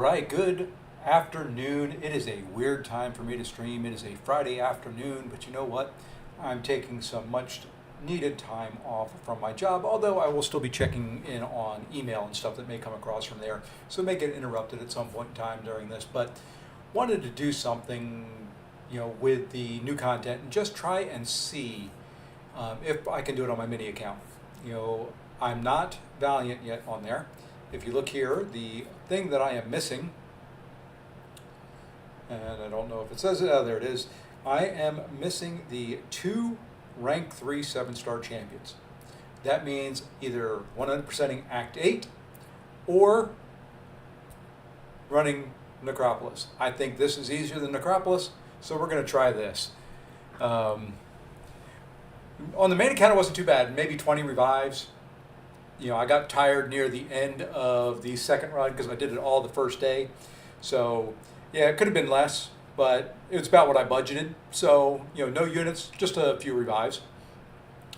right, good afternoon. It is a weird time for me to stream. It is a Friday afternoon, but you know what? I'm taking some much needed time off from my job, although I will still be checking in on email and stuff that may come across from there. So it may get interrupted at some point in time during this, but wanted to do something, with the new content and just try and see if I can do it on my mini account. I'm not Valiant yet on there. If you look here, the thing that I am missing, and I don't know if it says it, there it is. I am missing the 2 rank 3 7-star champions. That means either 100%ing Act 8 or running Necropolis. I think this is easier than Necropolis, so we're going to try this. On the main account, it wasn't too bad, maybe 20 revives. I got tired near the end of the second run because I did it all the first day. So, yeah, it could have been less, but it's about what I budgeted. So, no units, just a few revives.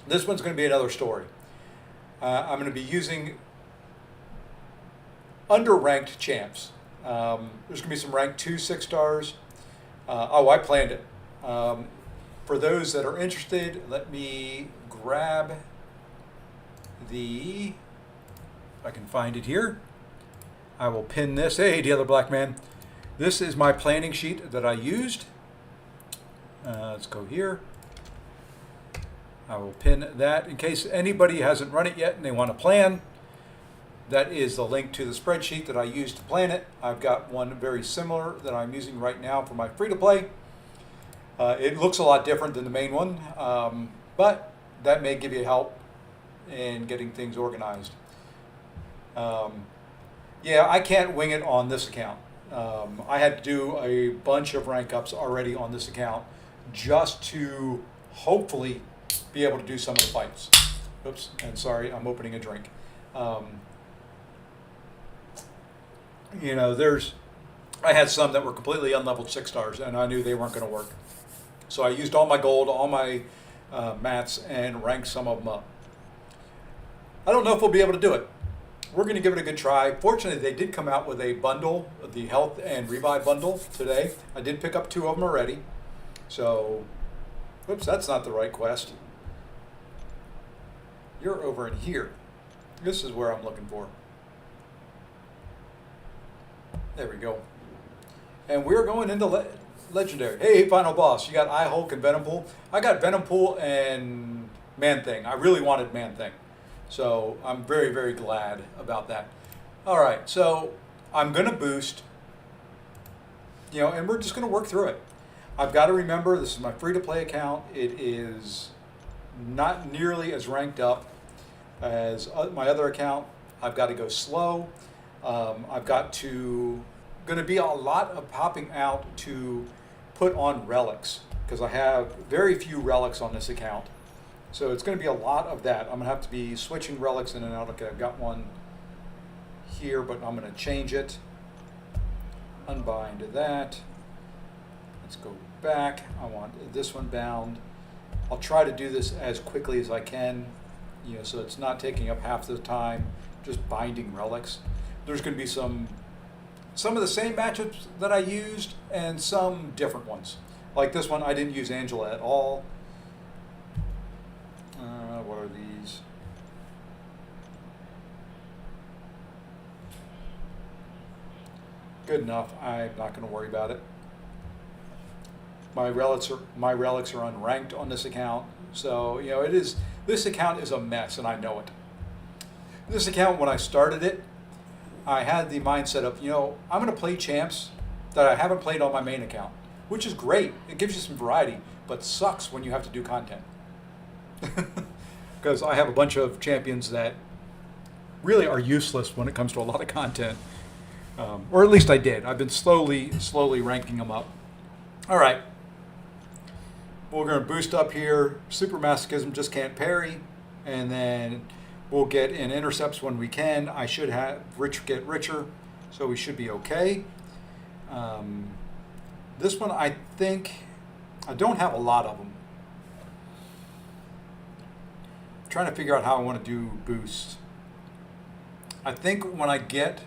This one's going to be another story. I'm going to be using under-ranked champs. There's going to be some rank 2 6-stars. I planned it. For those that are interested, let me grab if I can find it here. I will pin this. Hey, the other black man. This is my planning sheet that I used. Let's go here. I will pin that in case anybody hasn't run it yet and they want to plan. That is the link to the spreadsheet that I used to plan it. I've got one very similar that I'm using right now for my free-to-play. It looks a lot different than the main one, but that may give you help in getting things organized. Yeah, I can't wing it on this account. I had to do a bunch of rank ups already on this account just to hopefully be able to do some of the fights. Oops, and sorry, I'm opening a drink. I had some that were completely unleveled 6-stars, and I knew they weren't going to work. So I used all my gold, all my mats, and ranked some of them up. I don't know if we'll be able to do it. We're going to give it a good try. Fortunately, they did come out with a bundle, the health and revive bundle today. I did pick up 2 of them already. So, oops, that's not the right quest. You're over in here. This is where I'm looking for. There we go. And we're going into Legendary. Hey, final boss. You got Eye Hulk and Venom Pool. I got Venom Pool and Man Thing. I really wanted Man Thing. So I'm very, very glad about that. All right, so I'm going to boost, and we're just going to work through it. I've got to remember this is my free-to-play account. It is not nearly as ranked up as my other account. I've got to go slow. I've got to, going to be a lot of popping out to put on relics because I have very few relics on this account. So it's going to be a lot of that. I'm going to have to be switching relics in and out. Okay, I've got one here, but I'm going to change it. Unbind that. Let's go back. I want this one bound. I'll try to do this as quickly as I can, so it's not taking up half the time, just binding relics. There's going to be some of the same matchups that I used and some different ones. Like this one, I didn't use Angela at all. What are these? Good enough. I'm not going to worry about it. My relics are unranked on this account, so this account is a mess, and I know it. This account, when I started it, I had the mindset of I'm going to play champs that I haven't played on my main account, which is great. It gives you some variety, but sucks when you have to do content. Because I have a bunch of champions that really are useless when it comes to a lot of content. Or at least I did. I've been slowly ranking them up. All right. We're going to boost up here. Super Masochism just can't parry. And then we'll get in intercepts when we can. I should get richer, so we should be okay. This one, I think, I don't have a lot of them. Trying to figure out how I want to do boosts. I think when I get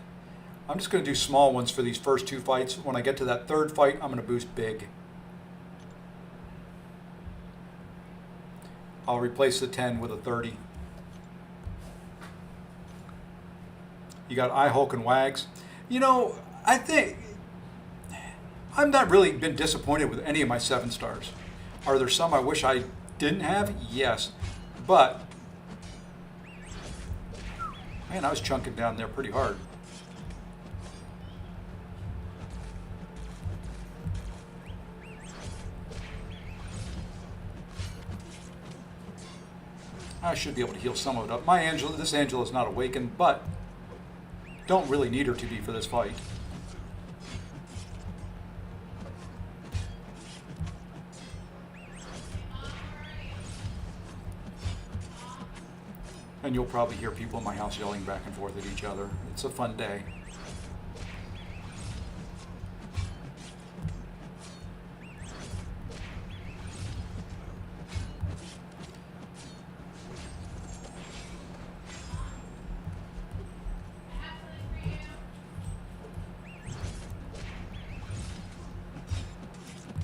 I'm just going to do small ones for these first two fights. When I get to that third fight, I'm going to boost big. I'll replace the 10 with a 30. You got I, Hulk, and Wags. You know, I think I've not really been disappointed with any of my 7 stars. Are there some I wish I didn't have? Yes. But, man, I was chunking down there pretty hard. I should be able to heal some of it up. This Angela is not awakened, but don't really need her to be for this fight. And you'll probably hear people in my house yelling back and forth at each other. It's a fun day.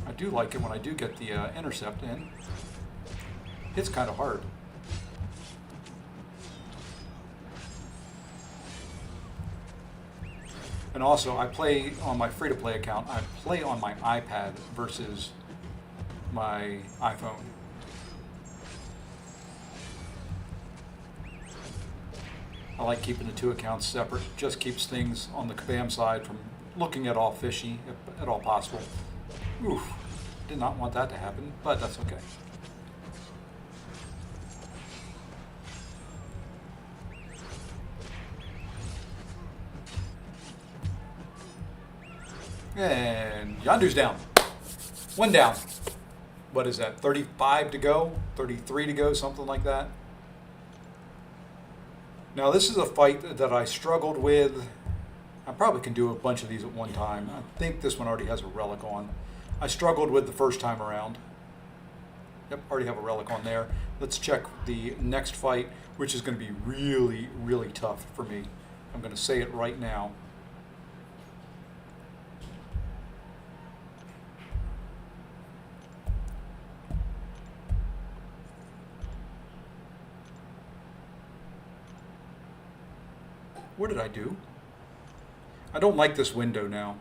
I do like it when I do get the intercept in. It's kind of hard. And also, I play on my free-to-play account. I play on my iPad versus my iPhone. I like keeping the 2 accounts separate. Just keeps things on the Kabam side from looking at all fishy, if at all possible. Oof, did not want that to happen, but that's okay. And Yondu's down. 1 down. What is that, 35 to go? 33 to go, something like that. Now this is a fight that I struggled with. I probably can do a bunch of these at one time. I think this one already has a relic on. I struggled with the first time around. Yep, already have a relic on there. Let's check the next fight, which is going to be really, really tough for me. I'm going to say it right now. What did I do? I don't like this window now.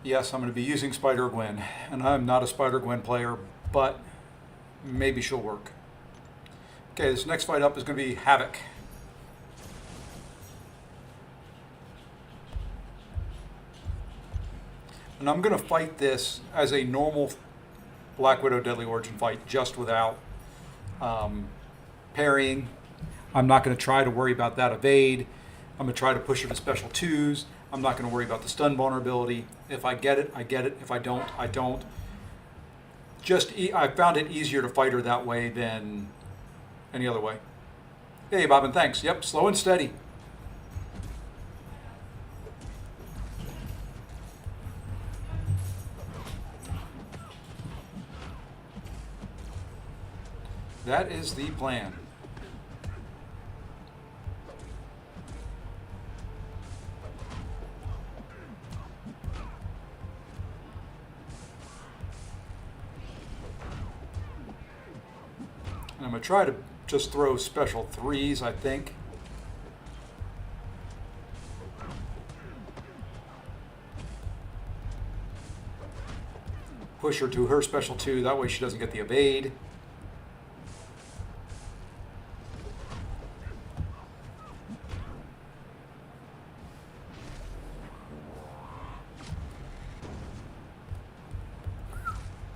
Yes, I'm going to be using Spider-Gwen, and I'm not a Spider-Gwen player, but maybe she'll work. Okay, this next fight up is going to be Havoc. And I'm going to fight this as a normal Black Widow Deadly Origin fight, just without parrying. I'm not going to try to worry about that evade. I'm going to try to push her to special 2s. I'm not going to worry about the stun vulnerability. If I get it, I get it. If I don't, I don't. I found it easier to fight her that way than any other way. Hey, Bobbin, thanks. Yep, slow and steady. That is the plan. And I'm going to try to just throw special 3s, I think. Push her to her special 2, that way she doesn't get the evade.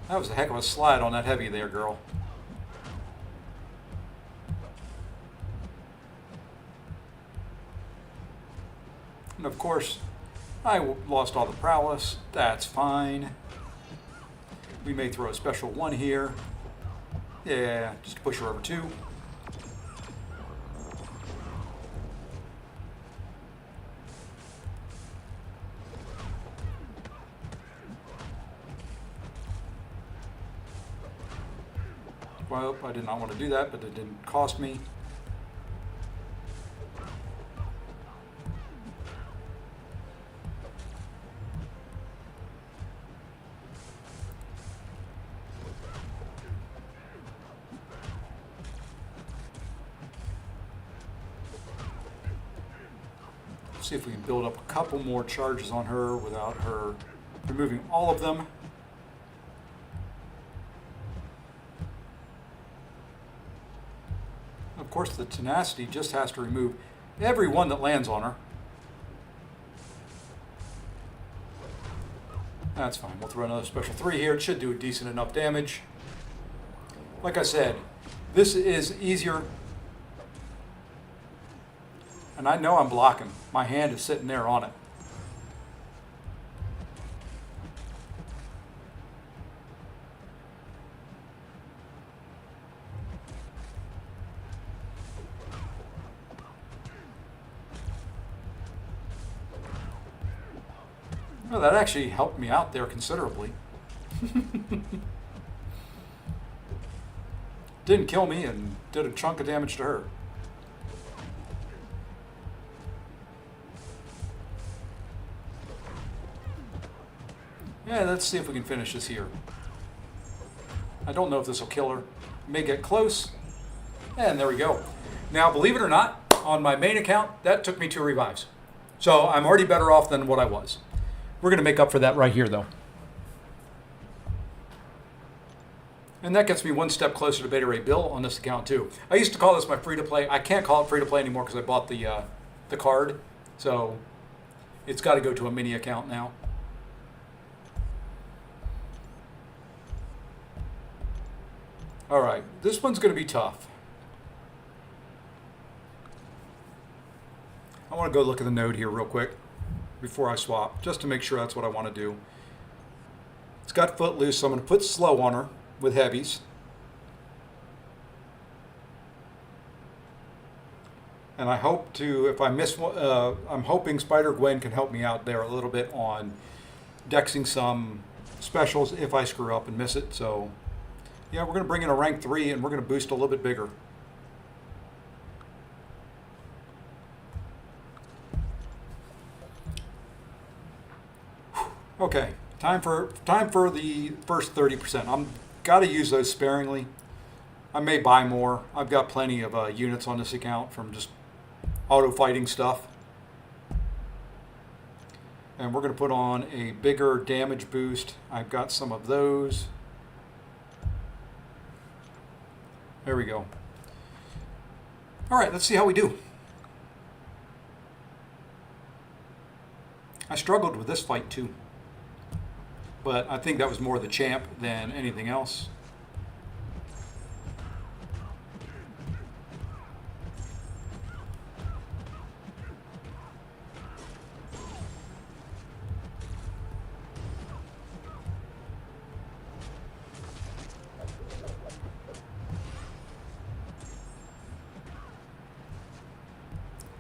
That was a heck of a slide on that heavy there, girl. And of course, I lost all the prowess. That's fine. We may throw a special 1 here. Yeah, just to push her over 2. Well, I did not want to do that, but it didn't cost me. See if we can build up a couple more charges on her without her removing all of them. Of course, the tenacity just has to remove every one that lands on her. That's fine. We'll throw another special 3 here. It should do a decent enough damage. Like I said, this is easier. And I know I'm blocking. My hand is sitting there on it. Well, that actually helped me out there considerably. Didn't kill me and did a chunk of damage to her. Yeah, let's see if we can finish this here. I don't know if this will kill her. May get close. And there we go. Now, believe it or not, on my main account, that took me 2 revives. So I'm already better off than what I was. We're going to make up for that right here, though. And that gets me 1 step closer to Beta Ray Bill on this account, too. I used to call this my free-to-play. I can't call it free-to-play anymore because I bought the card. So it's got to go to a mini account now. All right, this one's going to be tough. I want to go look at the node here real quick before I swap, just to make sure that's what I want to do. It's got Footloose, so I'm going to put slow on her with heavies. And I hope to, if I miss one, I'm hoping Spider-Gwen can help me out there a little bit on dexing some specials if I screw up and miss it. So yeah, we're going to bring in a rank 3 and we're going to boost a little bit bigger. Okay, time for the first 30%. I'm got to use those sparingly. I may buy more. I've got plenty of units on this account from just auto fighting stuff. And we're going to put on a bigger damage boost. I've got some of those. There we go. All right, let's see how we do. I struggled with this fight too, but I think that was more the champ than anything else.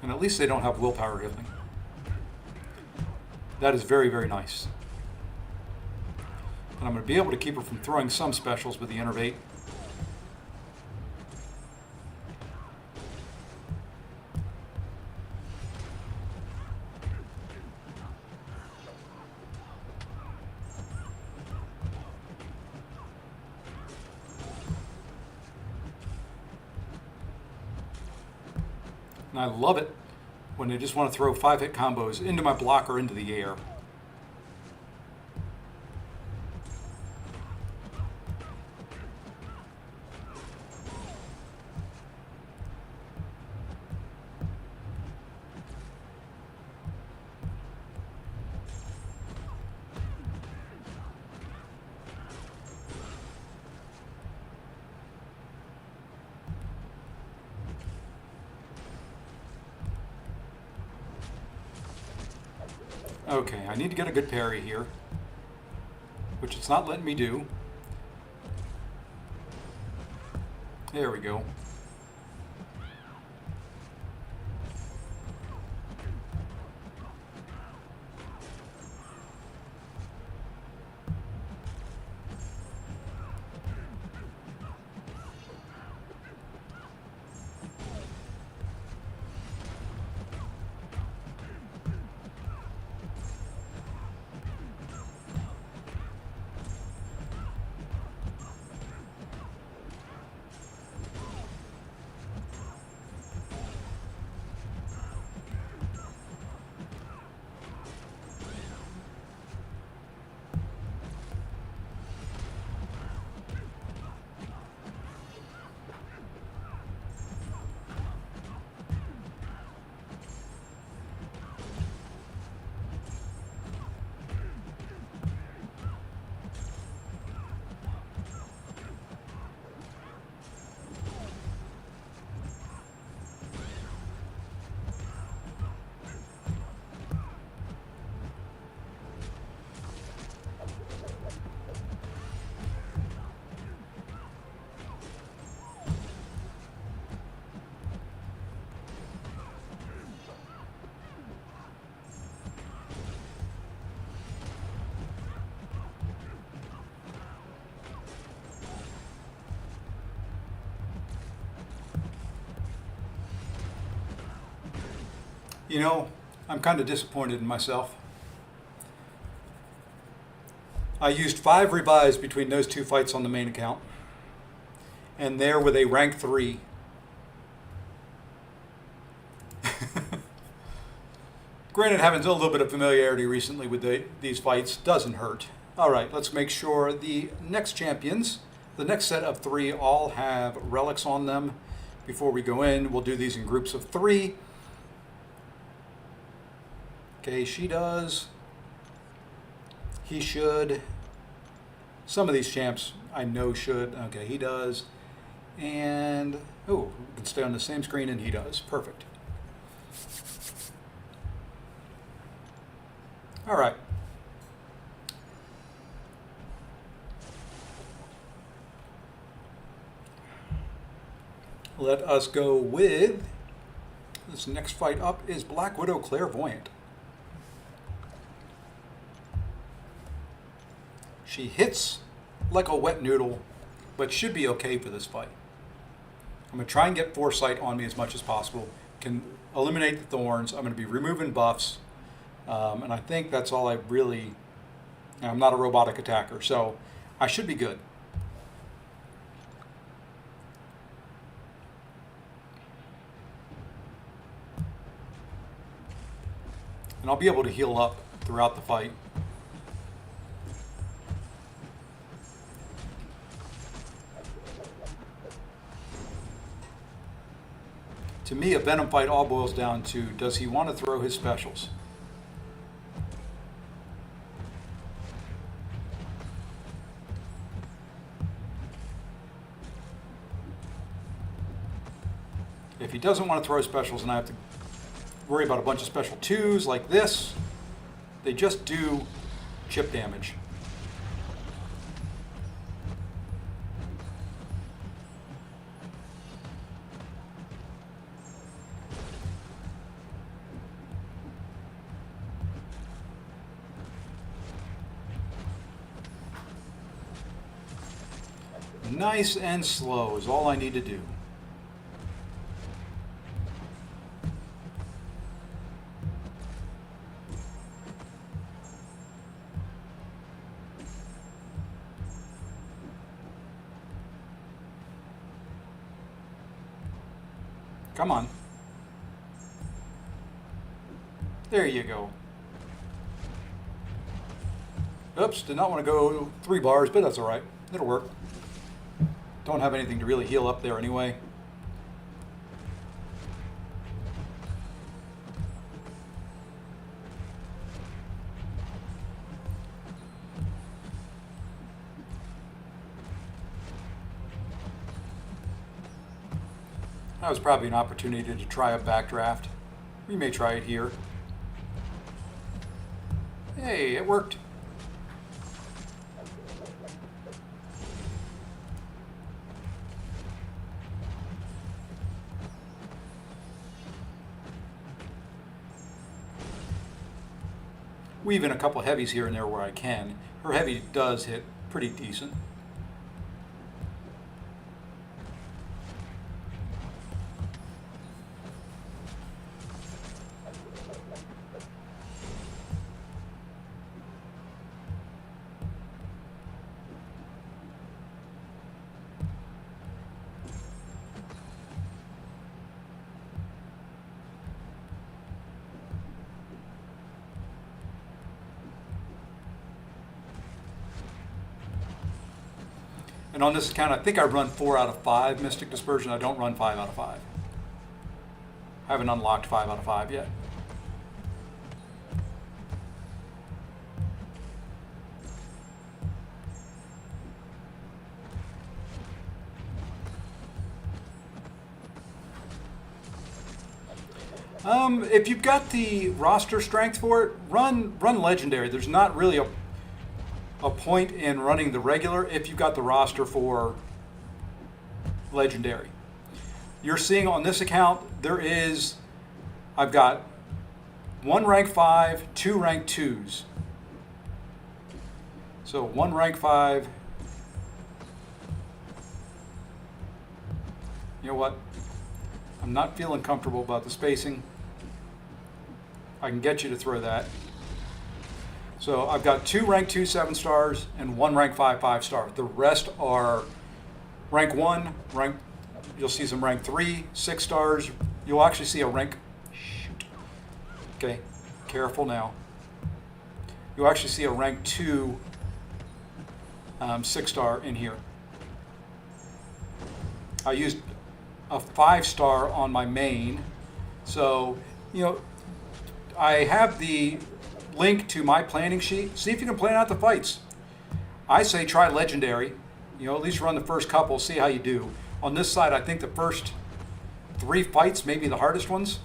And at least they don't have willpower healing. That is very, very nice. And I'm going to be able to keep her from throwing some specials with the innervate. And I love it when they just want to throw 5-hit combos into my blocker into the air. Okay, I need to get a good parry here, which it's not letting me do. There we go. You know, I'm kind of disappointed in myself. I used 5 rebuys between those 2 fights on the main account, and there with a rank 3. Granted, having a little bit of familiarity recently with these fights doesn't hurt. All right, let's make sure the next champions, the next set of 3, all have relics on them. Before we go in, we'll do these in groups of 3. Okay, she does. He should. Some of these champs I know should. Okay, he does. And, oh, we can stay on the same screen and he does. Perfect. All right. Let us go with, this next fight up is Black Widow Clairvoyant. She hits like a wet noodle, but should be okay for this fight. I'm going to try and get Foresight on me as much as possible. Can eliminate the thorns. I'm going to be removing buffs. And I think that's all I really... I'm not a robotic attacker, so I should be good. And I'll be able to heal up throughout the fight. To me, a Venom fight all boils down to, does he want to throw his specials? If he doesn't want to throw specials and I have to worry about a bunch of special 2s like this, they just do chip damage. Nice and slow is all I need to do. Come on. There you go. Oops, did not want to go 3 bars, but that's all right. It'll work. Don't have anything to really heal up there anyway. That was probably an opportunity to try a backdraft. We may try it here. Hey, it worked. Weave in a couple heavies here and there where I can. Her heavy does hit pretty decent. And on this account, I think I run 4 out of 5 Mystic Dispersion. I don't run 5 out of 5. I haven't unlocked 5 out of 5 yet. If you've got the roster strength for it, run Legendary. There's not really a point in running the regular if you've got the roster for Legendary. You're seeing on this account, I've got 1 rank 5, 2 rank 2s. So 1 rank 5. You know what? I'm not feeling comfortable about the spacing. I can get you to throw that. So I've got 2 rank 2 7-stars and 1 rank 5 5-star. The rest are rank 1, you'll see some rank 3 6-stars. You'll actually see a rank, shoot. Okay, careful now. You'll actually see a rank 2 6-star in here. I used a 5-star on my main. So, you know, I have the link to my planning sheet. See if you can plan out the fights. I say try legendary. You know, at least run the first couple, see how you do. On this side, I think the first 3 fights may be the hardest ones.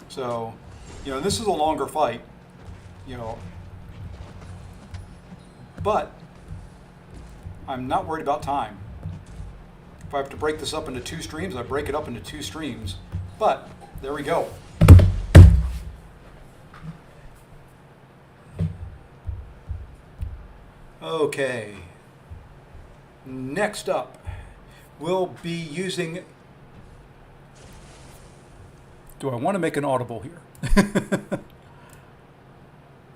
So, you know, this is a longer fight, you know, but I'm not worried about time. If I have to break this up into 2 streams, I break it up into 2 streams. But there we go. Okay. Next up, we'll be using... Do I want to make an audible here?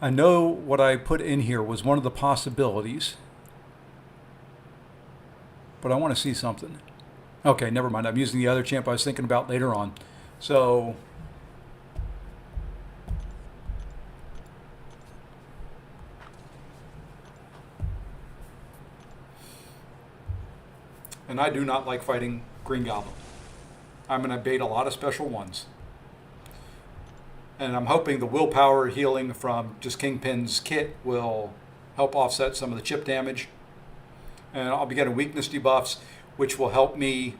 I know what I put in here was one of the possibilities, but I want to see something. Okay, never mind. I'm using the other champ I was thinking about later on. So, and I do not like fighting Green Goblin. I'm going to bait a lot of special ones. And I'm hoping the willpower healing from just Kingpin's kit will help offset some of the chip damage. And I'll be getting weakness debuffs, which will help me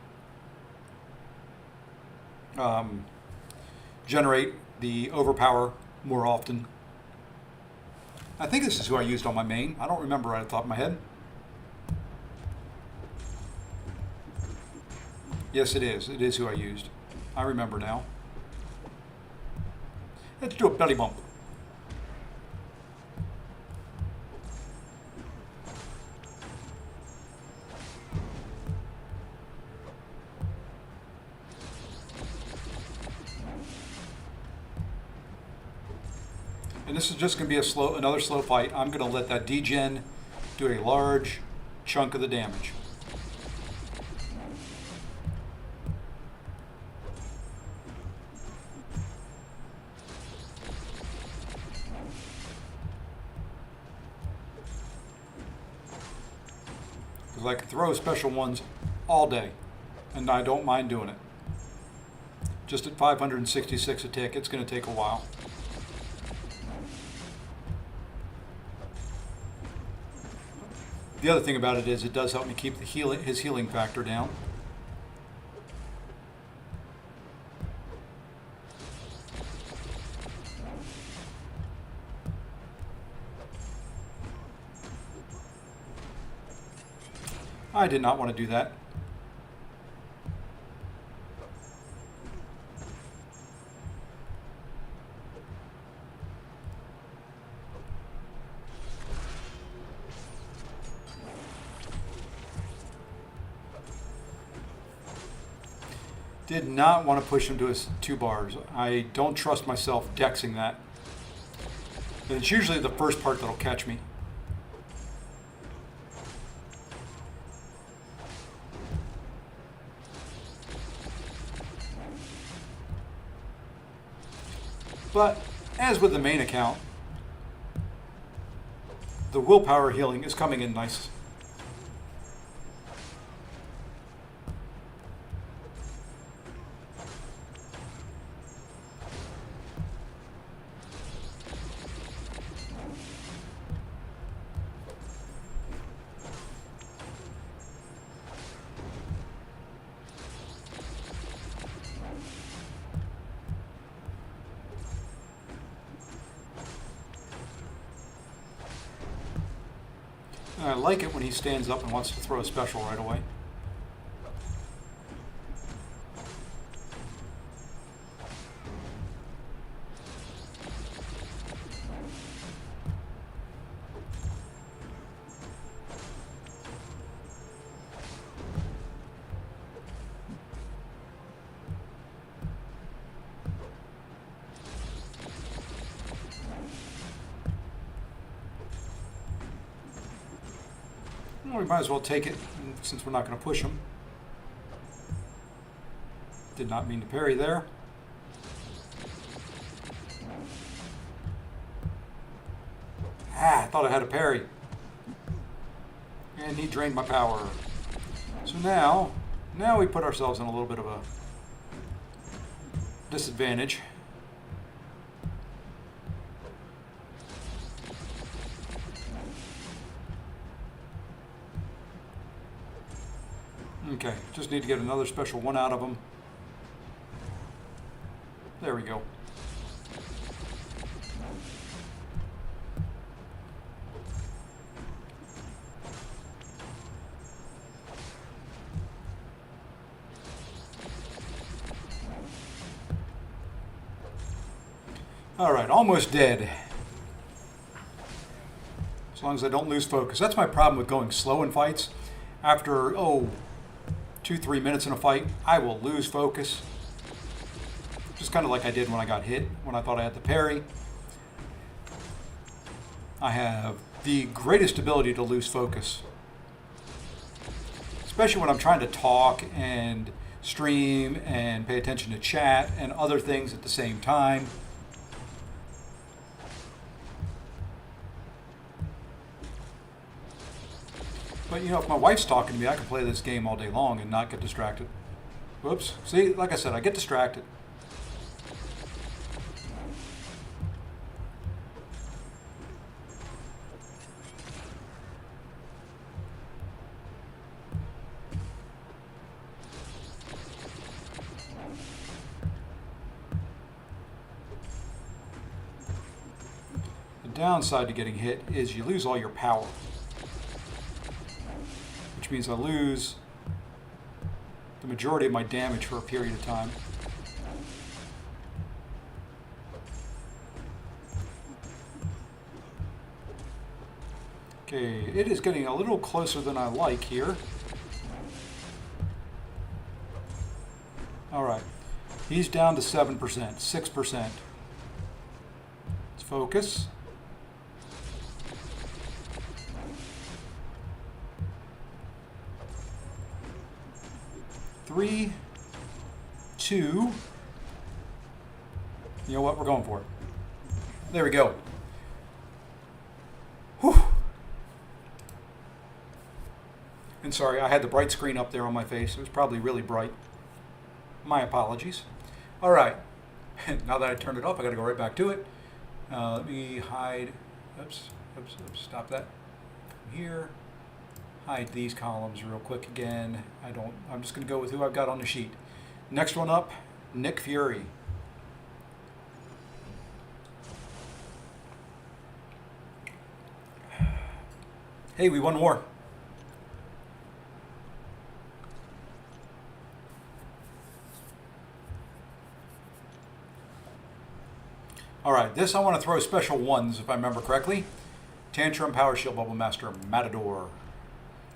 generate the overpower more often. I think this is who I used on my main. I don't remember right off the top of my head. Yes, it is. It is who I used. I remember now. Let's do a belly bump. And this is just going to be another slow fight. I'm going to let that degen do a large chunk of the damage. Because I can throw special ones all day, and I don't mind doing it. Just at 566 a tick, it's going to take a while. The other thing about it is it does help me keep his healing factor down. I did not want to do that. Did not want to push him to his 2 bars. I don't trust myself dexing that. And it's usually the first part that'll catch me. But as with the main account, the willpower healing is coming in nice. And I like it when he stands up and wants to throw a special right away. Well, we might as well take it since we're not going to push him. Did not mean to parry there. I thought I had a parry. And he drained my power. So now we put ourselves in a little bit of a disadvantage. Okay, just need to get another special one out of him. There we go. All right, almost dead. As long as I don't lose focus. That's my problem with going slow in fights. After, 2-3 minutes in a fight, I will lose focus. Just kind of like I did when I got hit, when I thought I had the parry. I have the greatest ability to lose focus. Especially when I'm trying to talk and stream and pay attention to chat and other things at the same time. But you know, if my wife's talking to me, I can play this game all day long and not get distracted. Whoops. See, like I said, I get distracted. The downside to getting hit is you lose all your power. Which means I lose the majority of my damage for a period of time. Okay, it is getting a little closer than I like here. All right, he's down to 7%, 6%. Let's focus. Three, two. You know what? We're going for it. There we go. Whew. And sorry, I had the bright screen up there on my face. It was probably really bright. My apologies. All right. Now that I turned it off, I got to go right back to it. Let me hide. Oops. Stop that. Here. Hide these columns real quick again. I'm just going to go with who I've got on the sheet. Next one up, Nick Fury. Hey, we won war. All right, this I want to throw special ones, if I remember correctly. Tantrum, Power Shield, Bubble Master, Matador.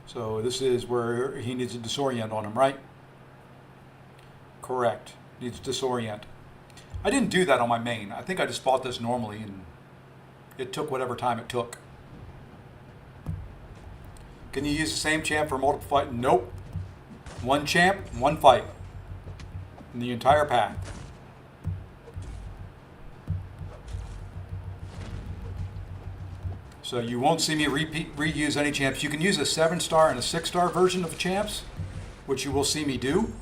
So this is where he needs a disorient on him, right? Correct. Needs disorient. I didn't do that on my main. I think I just fought this normally, and it took whatever time it took. Can you use the same champ for multiple fights? Nope. One champ, one fight. In the entire pack. So you won't see me reuse any champs. You can use a 7-star and a 6-star version of the champs, which you will see me do.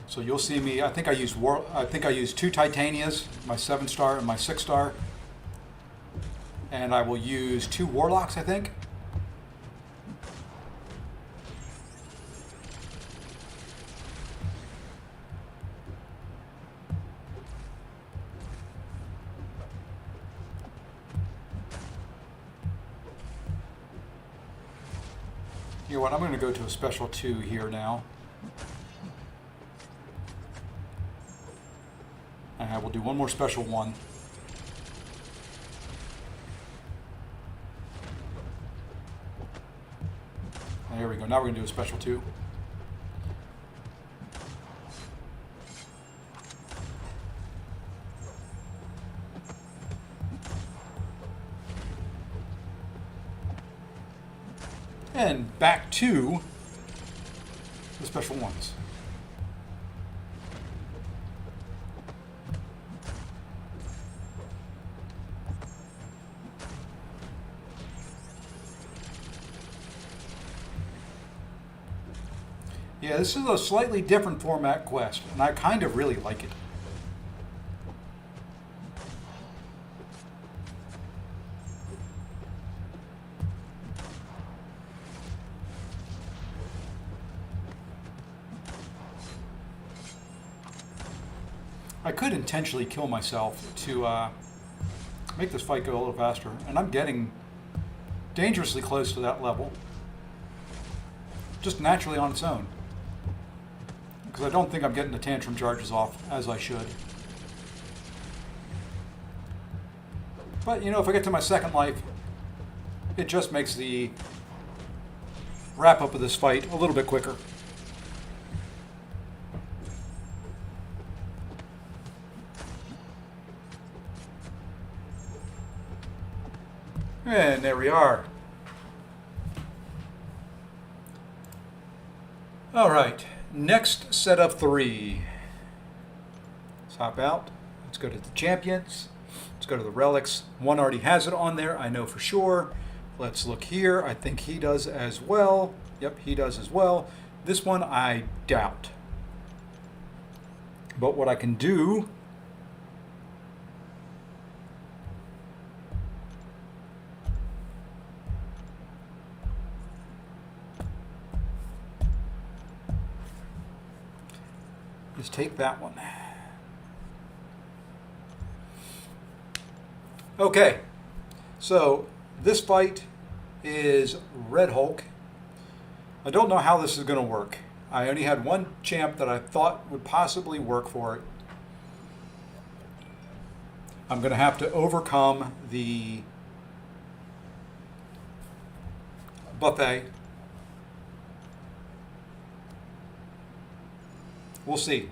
So you'll see me. I think I used 2 Titanias, my 7-star and my 6-star. And I will use 2 Warlocks, I think. You know what, I'm going to go to a special 2 here now. And I will do one more special 1. There we go. Now we're going to do a special 2. And back to the special 1s. Yeah, this is a slightly different format quest, and I kind of really like it. I could intentionally kill myself to make this fight go a little faster, and I'm getting dangerously close to that level, just naturally on its own. Because I don't think I'm getting the tantrum charges off as I should. But, you know, if I get to my second life, it just makes the wrap-up of this fight a little bit quicker. And there we are. All right, next set of 3. Let's hop out. Let's go to the champions. Let's go to the relics. One already has it on there, I know for sure. Let's look here. I think he does as well. Yep, he does as well. This one I doubt. But what I can do is take that one. Okay, so this fight is Red Hulk. I don't know how this is going to work. I only had one champ that I thought would possibly work for it. I'm going to have to overcome the buffet. We'll see.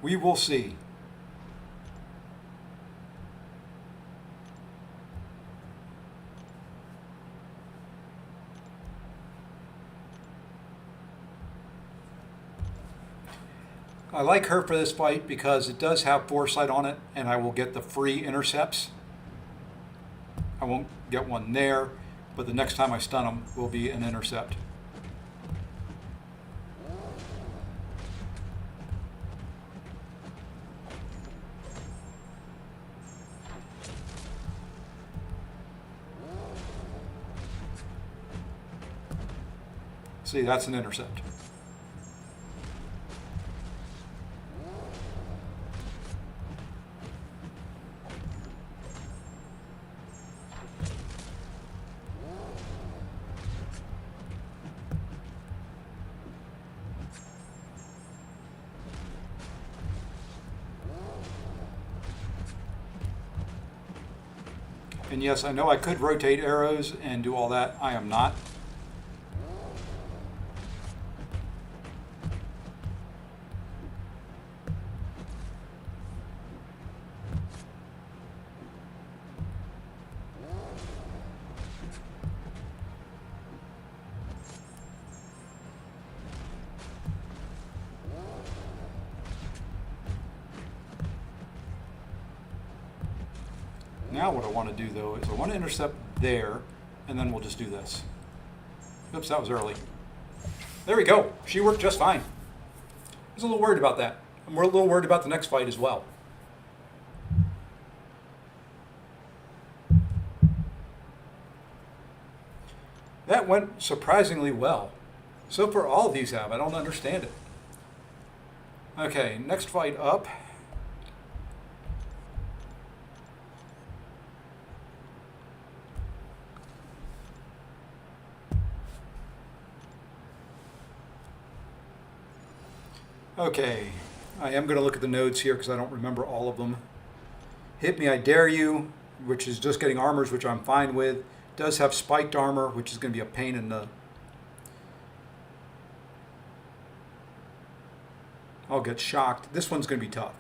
We will see. I like her for this fight because it does have foresight on it, and I will get the free intercepts. I won't get one there, but the next time I stun them will be an intercept. See, that's an intercept. And yes, I know I could rotate arrows and do all that. I am not. Now what I want to do though is I want to intercept there, and then we'll just do this. Oops, that was early. There we go. She worked just fine. I was a little worried about that. I'm a little worried about the next fight as well. That went surprisingly well. So far all of these have. I don't understand it. Okay, next fight up. Okay, I am going to look at the nodes here because I don't remember all of them. Hit me, I dare you, which is just getting armors, which I'm fine with. Does have spiked armor, which is going to be a pain in the... I'll get shocked. This one's going to be tough.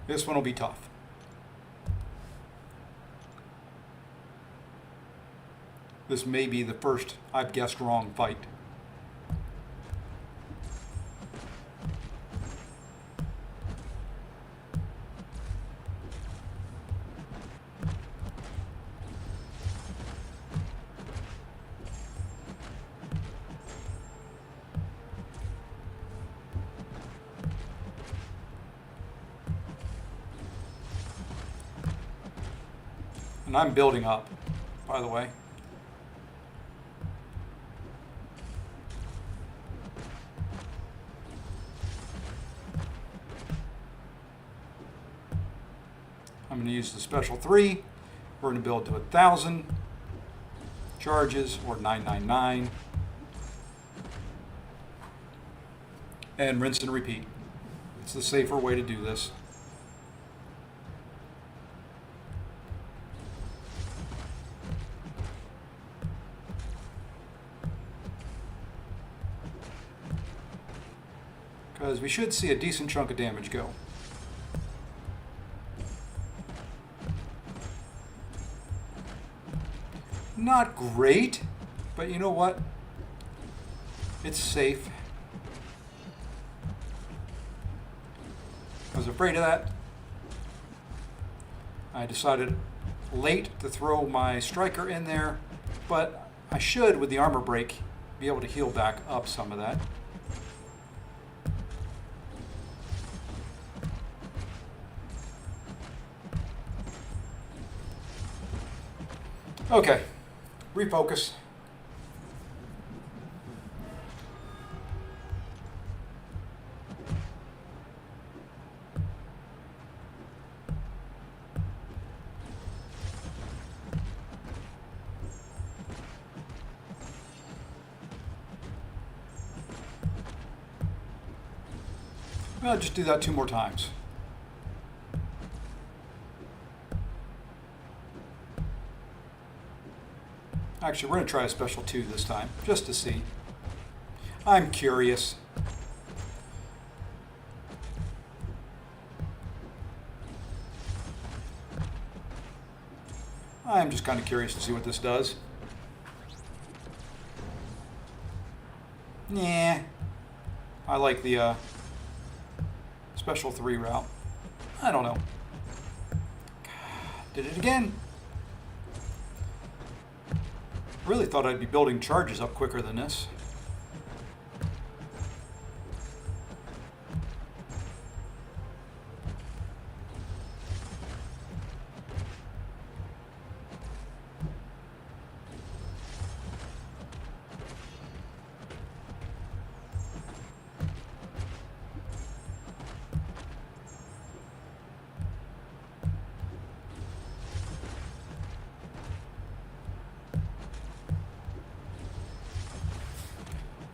This one will be tough. This may be the first I've guessed wrong fight. And I'm building up, by the way. I'm going to use the special 3. We're going to build to 1,000 charges, or 999. And rinse and repeat. It's the safer way to do this. Because we should see a decent chunk of damage go. Not great, but you know what? It's safe. I was afraid of that. I decided late to throw my striker in there, but I should, with the armor break, be able to heal back up some of that. Okay, refocus. I'll just do that 2 more times. Actually, we're going to try a special 2 this time, just to see. I'm curious. I'm just kind of curious to see what this does. Nah. I like the special 3 route. I don't know. Did it again. Really thought I'd be building charges up quicker than this.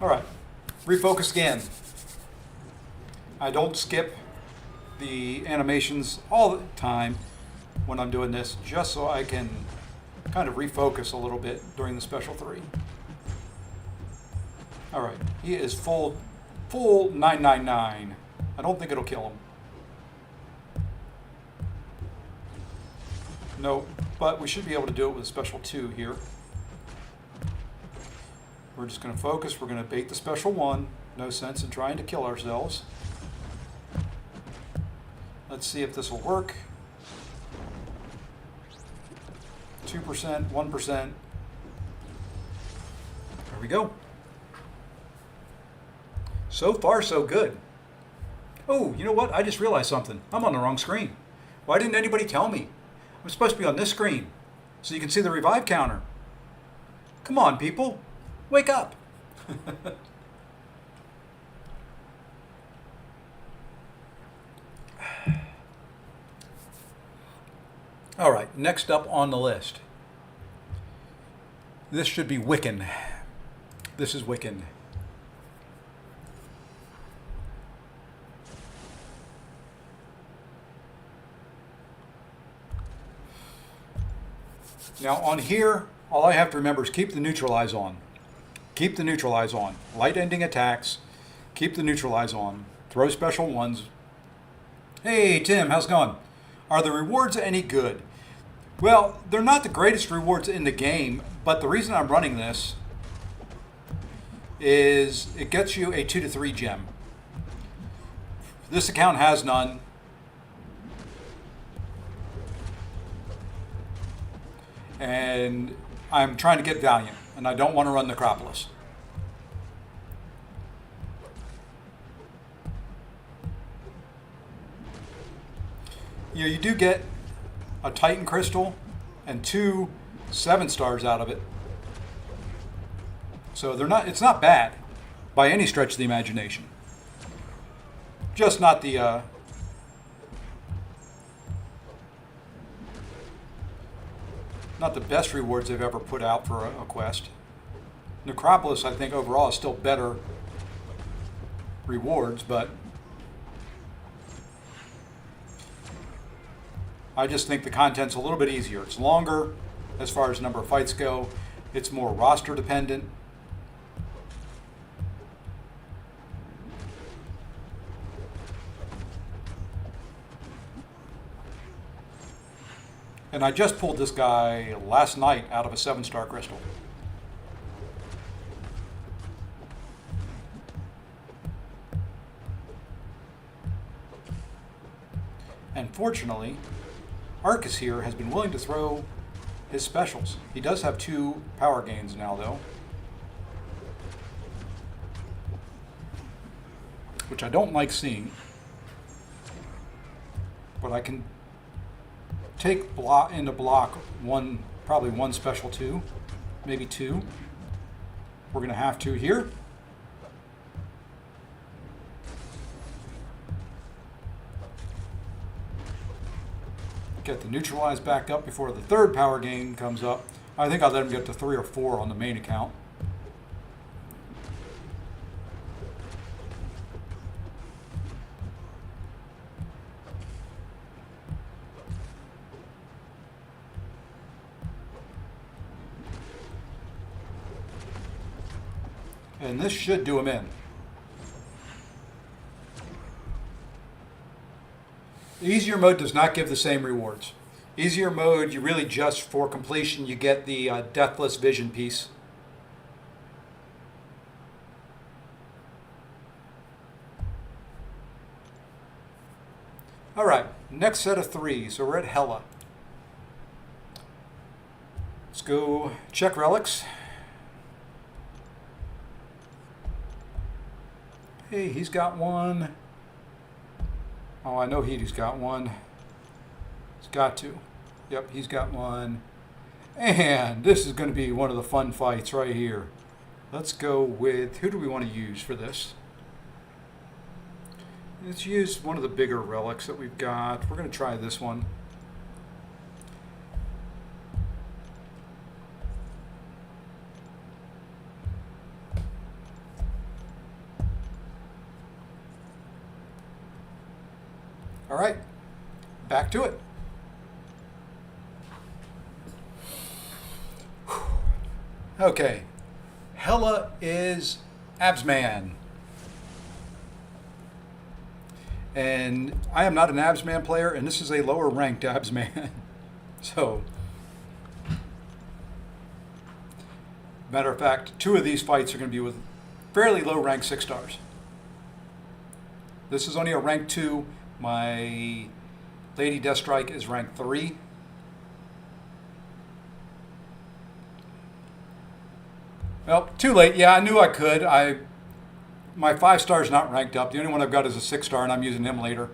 All right, refocus again. I don't skip the animations all the time when I'm doing this, just so I can kind of refocus a little bit during the special 3. All right, he is full 999. I don't think it'll kill him. No, but we should be able to do it with a special 2 here. We're just going to focus. We're going to bait the special 1. No sense in trying to kill ourselves. Let's see if this will work. 2%, 1%. There we go. So far, so good. Oh, you know what? I just realized something. I'm on the wrong screen. Why didn't anybody tell me? I'm supposed to be on this screen so you can see the revive counter. Come on, people. Wake up! All right, next up on the list. This should be Wiccan. This is Wiccan. Now on here, all I have to remember is keep the neutralize on. Keep the neutralize on. Light ending attacks, keep the neutralize on. Throw special ones. Hey Tim, how's it going? Are the rewards any good? Well, they're not the greatest rewards in the game, but the reason I'm running this is it gets you a 2 to 3 gem. This account has none. And I'm trying to get Valiant, and I don't want to run Necropolis. You do get a Titan Crystal and 2 7-stars out of it. So it's not bad by any stretch of the imagination. Just not the not the best rewards they've ever put out for a quest. Necropolis, I think, overall is still better rewards, but I just think the content's a little bit easier. It's longer as far as number of fights go. It's more roster dependent. And I just pulled this guy last night out of a 7-star crystal. And fortunately, Arcus here has been willing to throw his specials. He does have 2 power gains now, though, which I don't like seeing. But I can take into block probably one special 2, maybe 2. We're going to have 2 here. Get the neutralize back up before the 3rd power gain comes up. I think I'll let him get to 3 or 4 on the main account. And this should do him in. Easier mode does not give the same rewards. Easier mode, you really just, for completion, you get the Deathless Vision piece. All right, next set of 3. So we're at Hela. Let's go check relics. Hey, he's got one. Oh, I know he's got one. He's got to. Yep, he's got one. And this is going to be one of the fun fights right here. Let's go with, who do we want to use for this? Let's use one of the bigger relics that we've got. We're going to try this one. All right, back to it. Okay, Hela is Absman. And I am not an Absman player, and this is a lower ranked Absman. So, matter of fact, 2 of these fights are going to be with fairly low rank 6 stars. This is only a rank 2. My Lady Deathstrike is rank 3. Well, too late. Yeah, I knew I could. My 5-star is not ranked up. The only one I've got is a 6-star, and I'm using him later.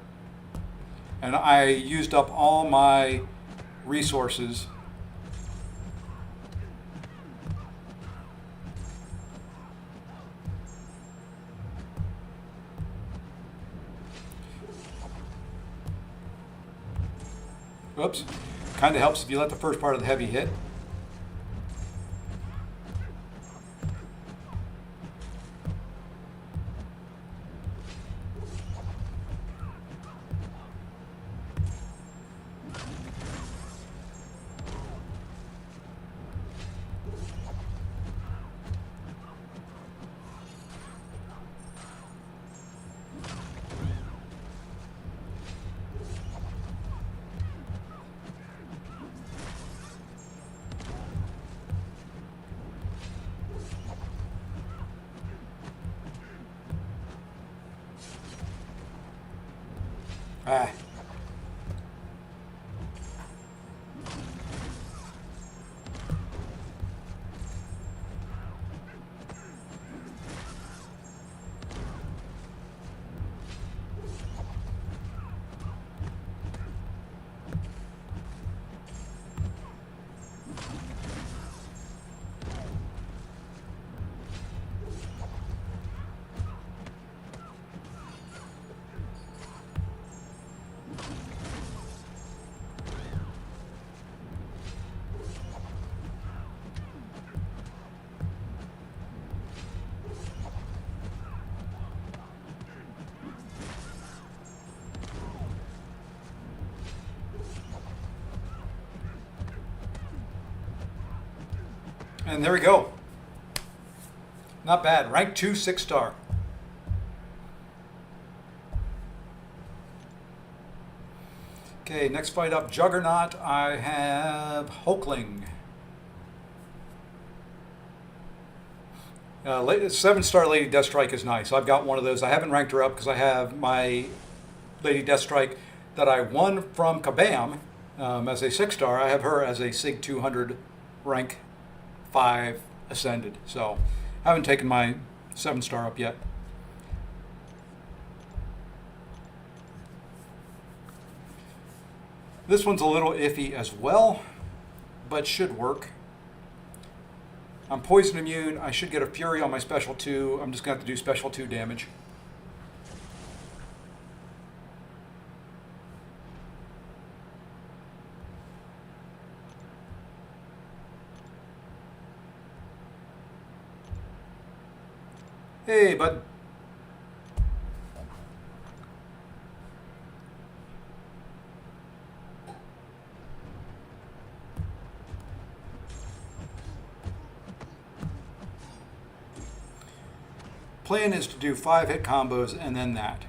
And I used up all my resources. Oops. Kind of helps if you let the first part of the heavy hit. Ah. And there we go. Not bad. Rank 2, 6-star. Okay, next fight up, Juggernaut. I have Hulkling. 7-star Lady Deathstrike is nice. I've got one of those. I haven't ranked her up because I have my Lady Deathstrike that I won from Kabam as a 6-star. I have her as a SIG 200 rank 5 ascended. So I haven't taken my 7-star up yet. This one's a little iffy as well, but should work. I'm poison immune. I should get a Fury on my special 2. I'm just going to have to do special 2 damage. Hey, bud. Plan is to do 5-hit combos and then that.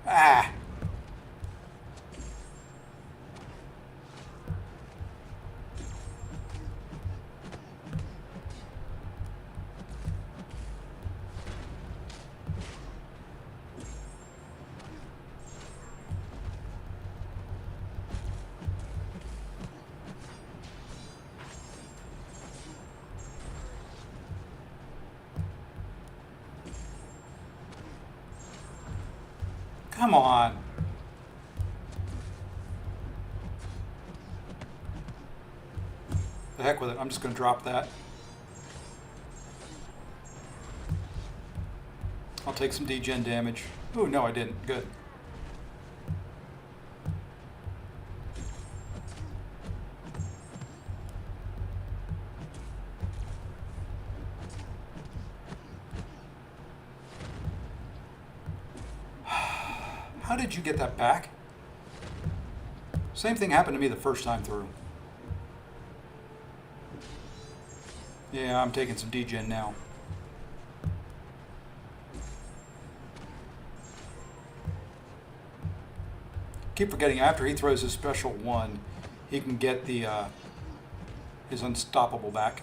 Ah! Come on. The heck with it. I'm just going to drop that. I'll take some degen damage. Oh, no, I didn't. Good. How did you get that back? Same thing happened to me the first time through. Yeah, I'm taking some degen now. Keep forgetting after he throws his special 1, he can get the his unstoppable back.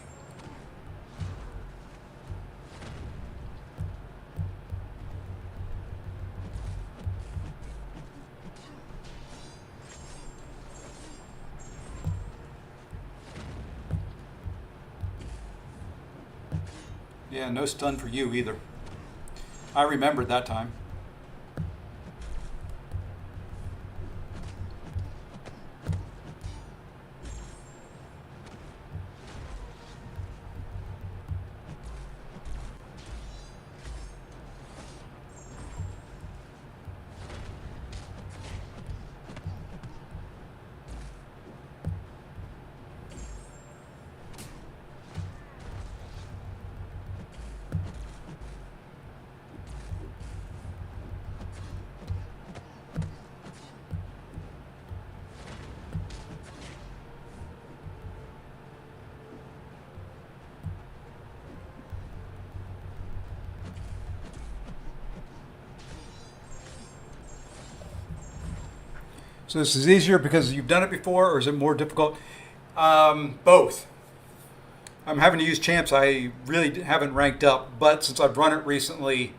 Yeah, no stun for you either. I remembered that time. So this is easier because you've done it before, or is it more difficult? Both. I'm having to use champs I really haven't ranked up, but since I've run it recently,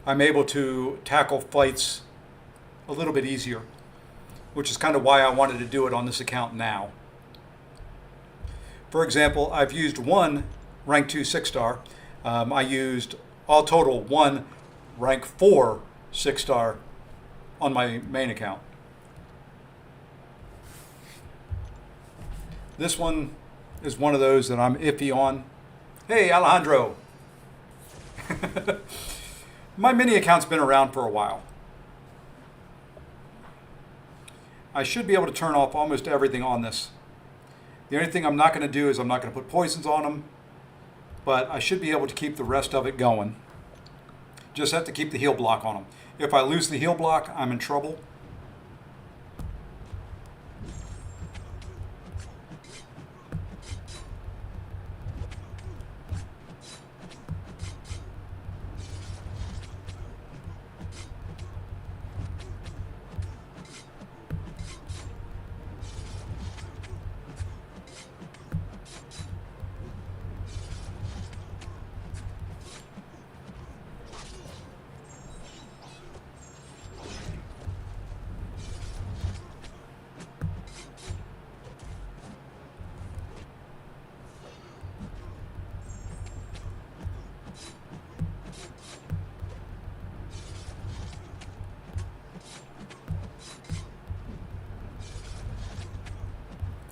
I'm able to tackle fights a little bit easier, which is kind of why I wanted to do it on this account now. For example, I've used one rank 2 6-star. I used all total one rank 4 6-star on my main account. This one is one of those that I'm iffy on. Hey, Alejandro. My mini account's been around for a while. I should be able to turn off almost everything on this. The only thing I'm not going to do is I'm not going to put poisons on them, but I should be able to keep the rest of it going. Just have to keep the heal block on them. If I lose the heal block, I'm in trouble.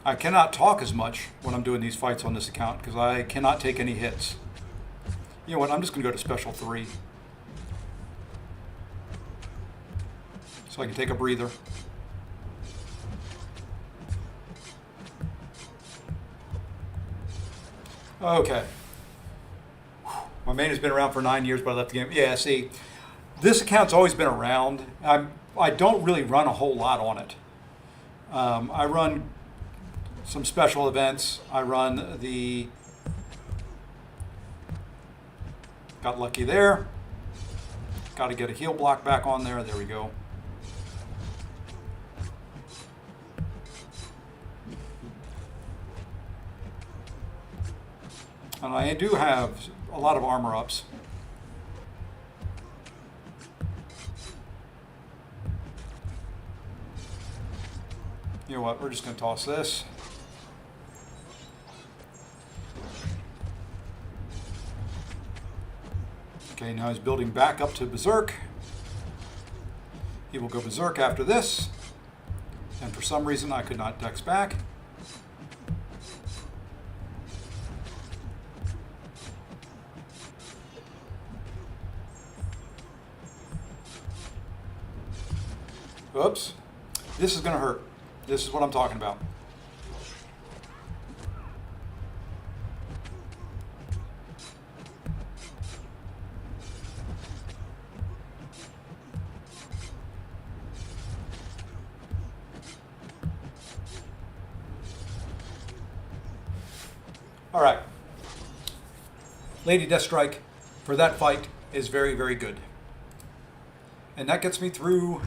I cannot talk as much when I'm doing these fights on this account because I cannot take any hits. You know what, I'm just going to go to special 3. So I can take a breather. Okay. My main has been around for 9 years, but I left the game. Yeah, see, this account's always been around. I don't really run a whole lot on it. I run some special events. I run the... Got lucky there. Got to get a heal block back on there. There we go. And I do have a lot of armor ups. You know what, we're just going to toss this. Okay, now he's building back up to Berserk. He will go Berserk after this. And for some reason I could not dex back. Oops. This is going to hurt. This is what I'm talking about. All right. Lady Deathstrike for that fight is very, very good. And that gets me through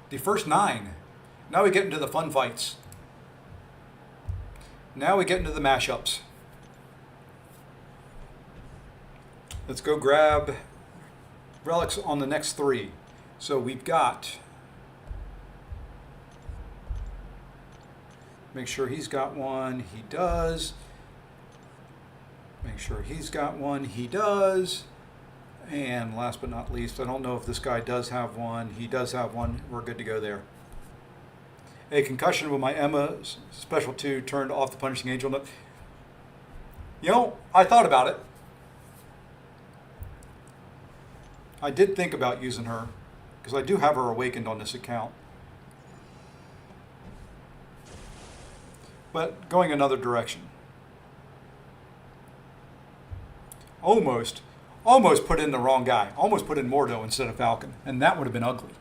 the first 9. Now we get into the fun fights. Now we get into the mashups. Let's go grab relics on the next 3. So we've got... Make sure he's got one. He does. Make sure he's got one. He does. And last but not least, I don't know if this guy does have one. He does have one. We're good to go there. A concussion with my Emma Special 2 turned off the Punishing Angel. You know, I thought about it. I did think about using her, because I do have her awakened on this account. But going another direction. Almost put in the wrong guy. Almost put in Mordo instead of Falcon. And that would have been ugly.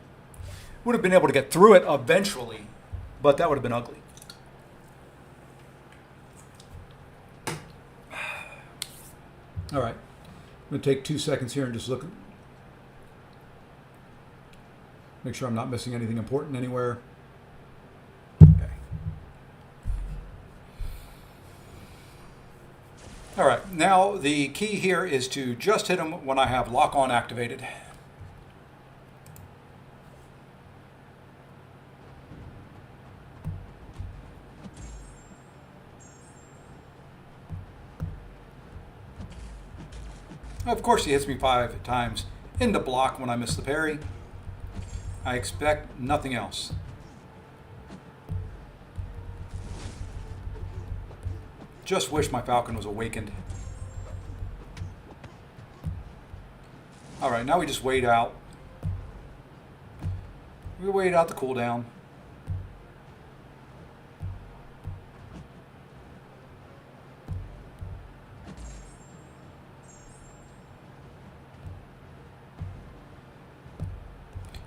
Would have been able to get through it eventually, but that would have been ugly. All right. I'm going to take 2 seconds here and just look. Make sure I'm not missing anything important anywhere. Okay. All right, now the key here is to just hit them when I have lock on activated. Of course, he hits me 5 times into block when I miss the parry. I expect nothing else. Just wish my Falcon was awakened. All right, now we just wait out. We wait out the cooldown.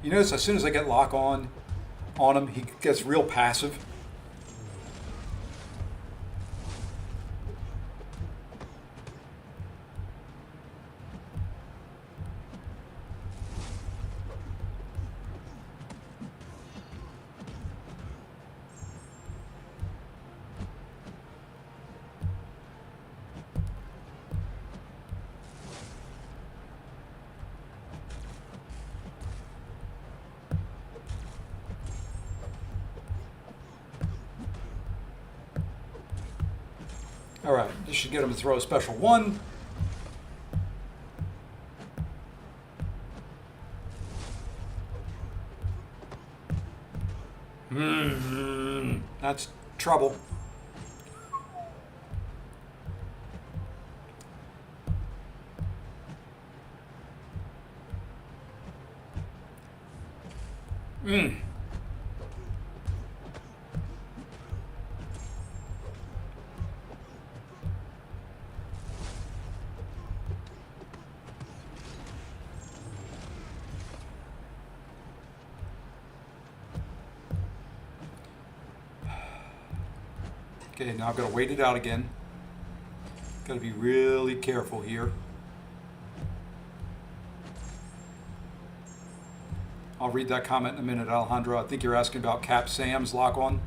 You notice as soon as I get lock on him, he gets real passive. All right, this should get him to throw a special 1. That's trouble. Okay, now I've got to wait it out again. Got to be really careful here. I'll read that comment in a minute, Alejandro. I think you're asking about Cap Sam's lock on.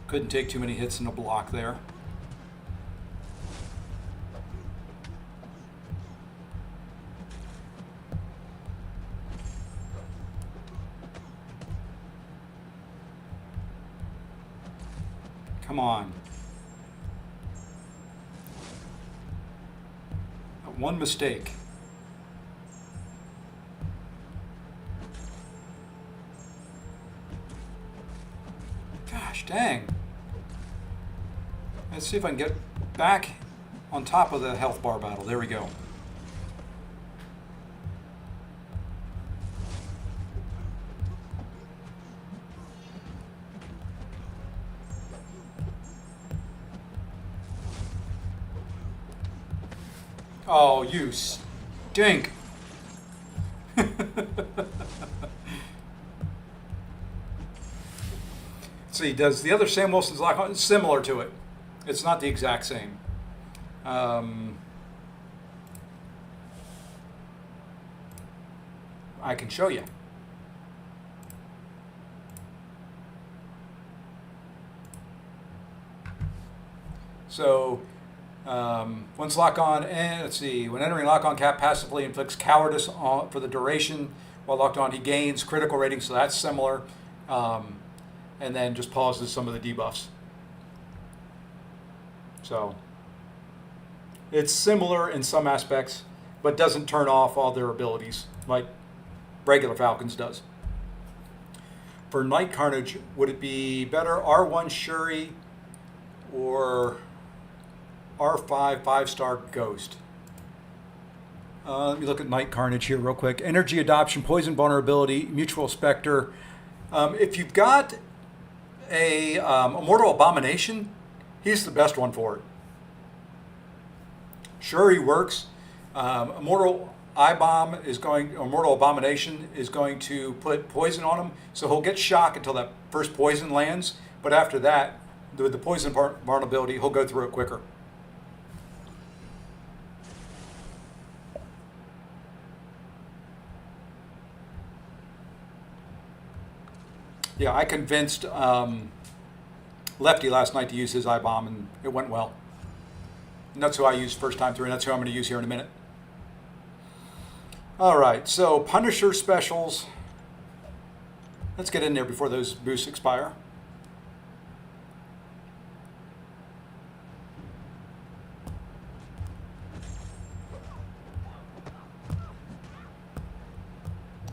Couldn't take too many hits in a block there. Come on. One mistake. Gosh dang. Let's see if I can get back on top of the health bar battle. There we go. Oh, you stink. See, does the other Sam Wilson's lock on? It's similar to it. It's not the exact same. I can show you. So, once lock on, and let's see, when entering lock on, Cap passively inflicts cowardice for the duration. While locked on, he gains critical rating, so that's similar. And then just pauses some of the debuffs. So, it's similar in some aspects, but doesn't turn off all their abilities like regular Falcons does. For Night Carnage, would it be better R1 Shuri or R5 5-star Ghost? Let me look at Night Carnage here real quick. Energy Adoption, Poison Vulnerability, Mutual Spectre. If you've got a Immortal Abomination, he's the best one for it. Shuri works. Immortal Abomination is going to put poison on him, so he'll get shock until that first poison lands. But after that, with the poison vulnerability, he'll go through it quicker. Yeah, I convinced Lefty last night to use his I-bomb, and it went well. And that's who I used first time through, and that's who I'm going to use here in a minute. All right, so Punisher specials. Let's get in there before those boosts expire.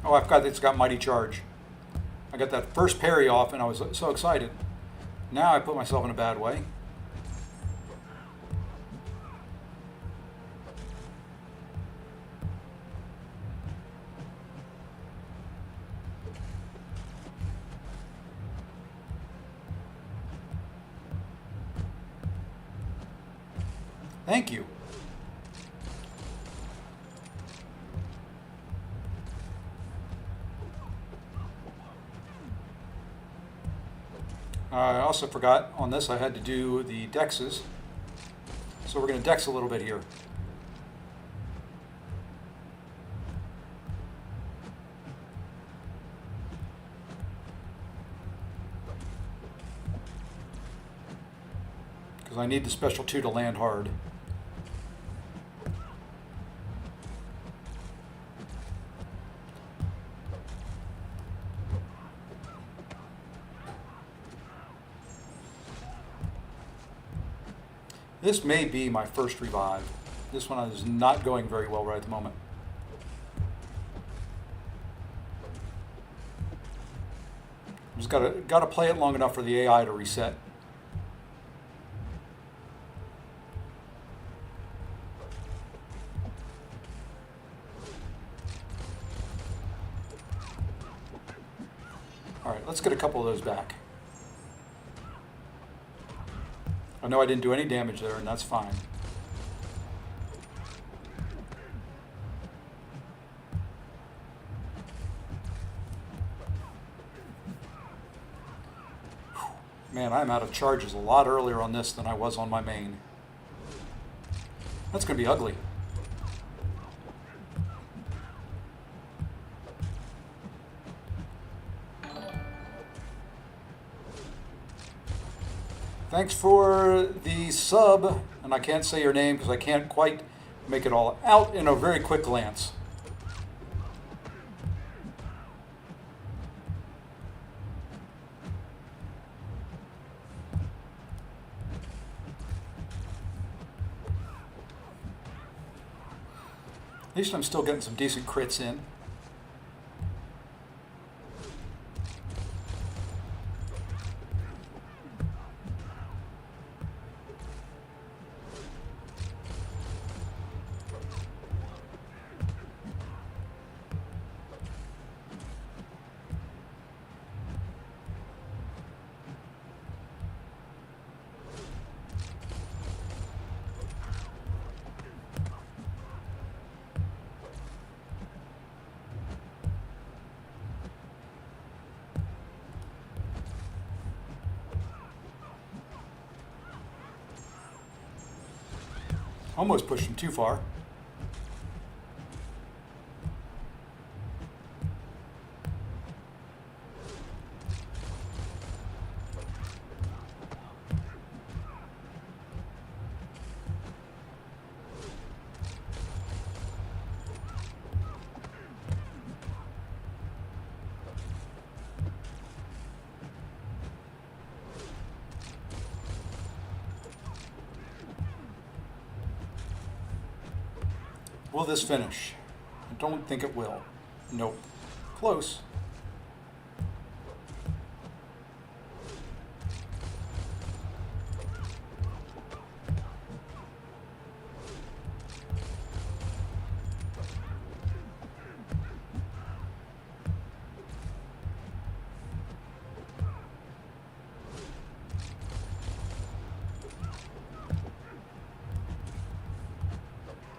Oh, I forgot it's got Mighty Charge. I got that first parry off and I was so excited. Now I put myself in a bad way. Thank you. I also forgot on this I had to do the dexes. So we're going to dex a little bit here. Because I need the special 2 to land hard. This may be my first revive. This one is not going very well right at the moment. Just gotta play it long enough for the AI to reset. All right, let's get a couple of those back. I know I didn't do any damage there, and that's fine. Man, I'm out of charges a lot earlier on this than I was on my main. That's going to be ugly. Thanks for the sub, and I can't say your name because I can't quite make it all out in a very quick glance. At least I'm still getting some decent crits in. Almost pushed him too far. Will this finish? I don't think it will. Nope. Close.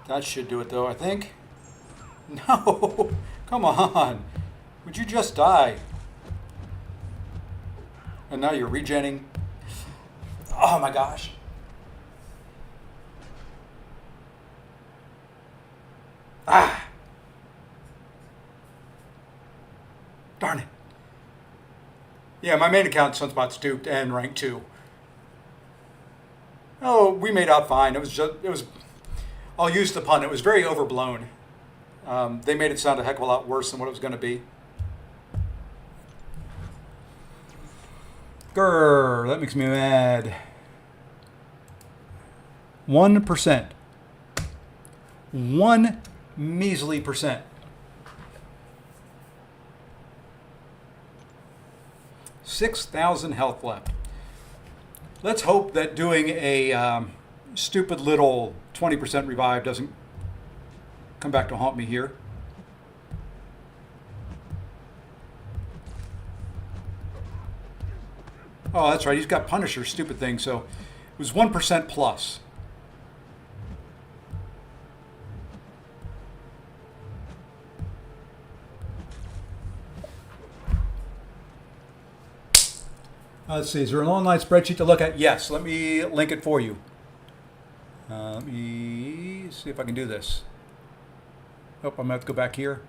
That should do it though, I think. No! Come on! Would you just die? And now you're regenning. Oh my gosh. Ah! Darn it. Yeah, my main account Sunspot stooped and ranked 2. Oh, we made out fine. I'll use the pun, it was very overblown. They made it sound a heck of a lot worse than what it was going to be. Grrr, that makes me mad. 1%. 1 measly percent. 6,000 health left. Let's hope that doing a stupid little 20% revive doesn't come back to haunt me here. Oh, that's right. He's got Punisher, stupid thing. So it was 1% plus. Let's see. Is there an online spreadsheet to look at? Yes. Let me link it for you. Let me see if I can do this. Oh, I'm going to have to go back here.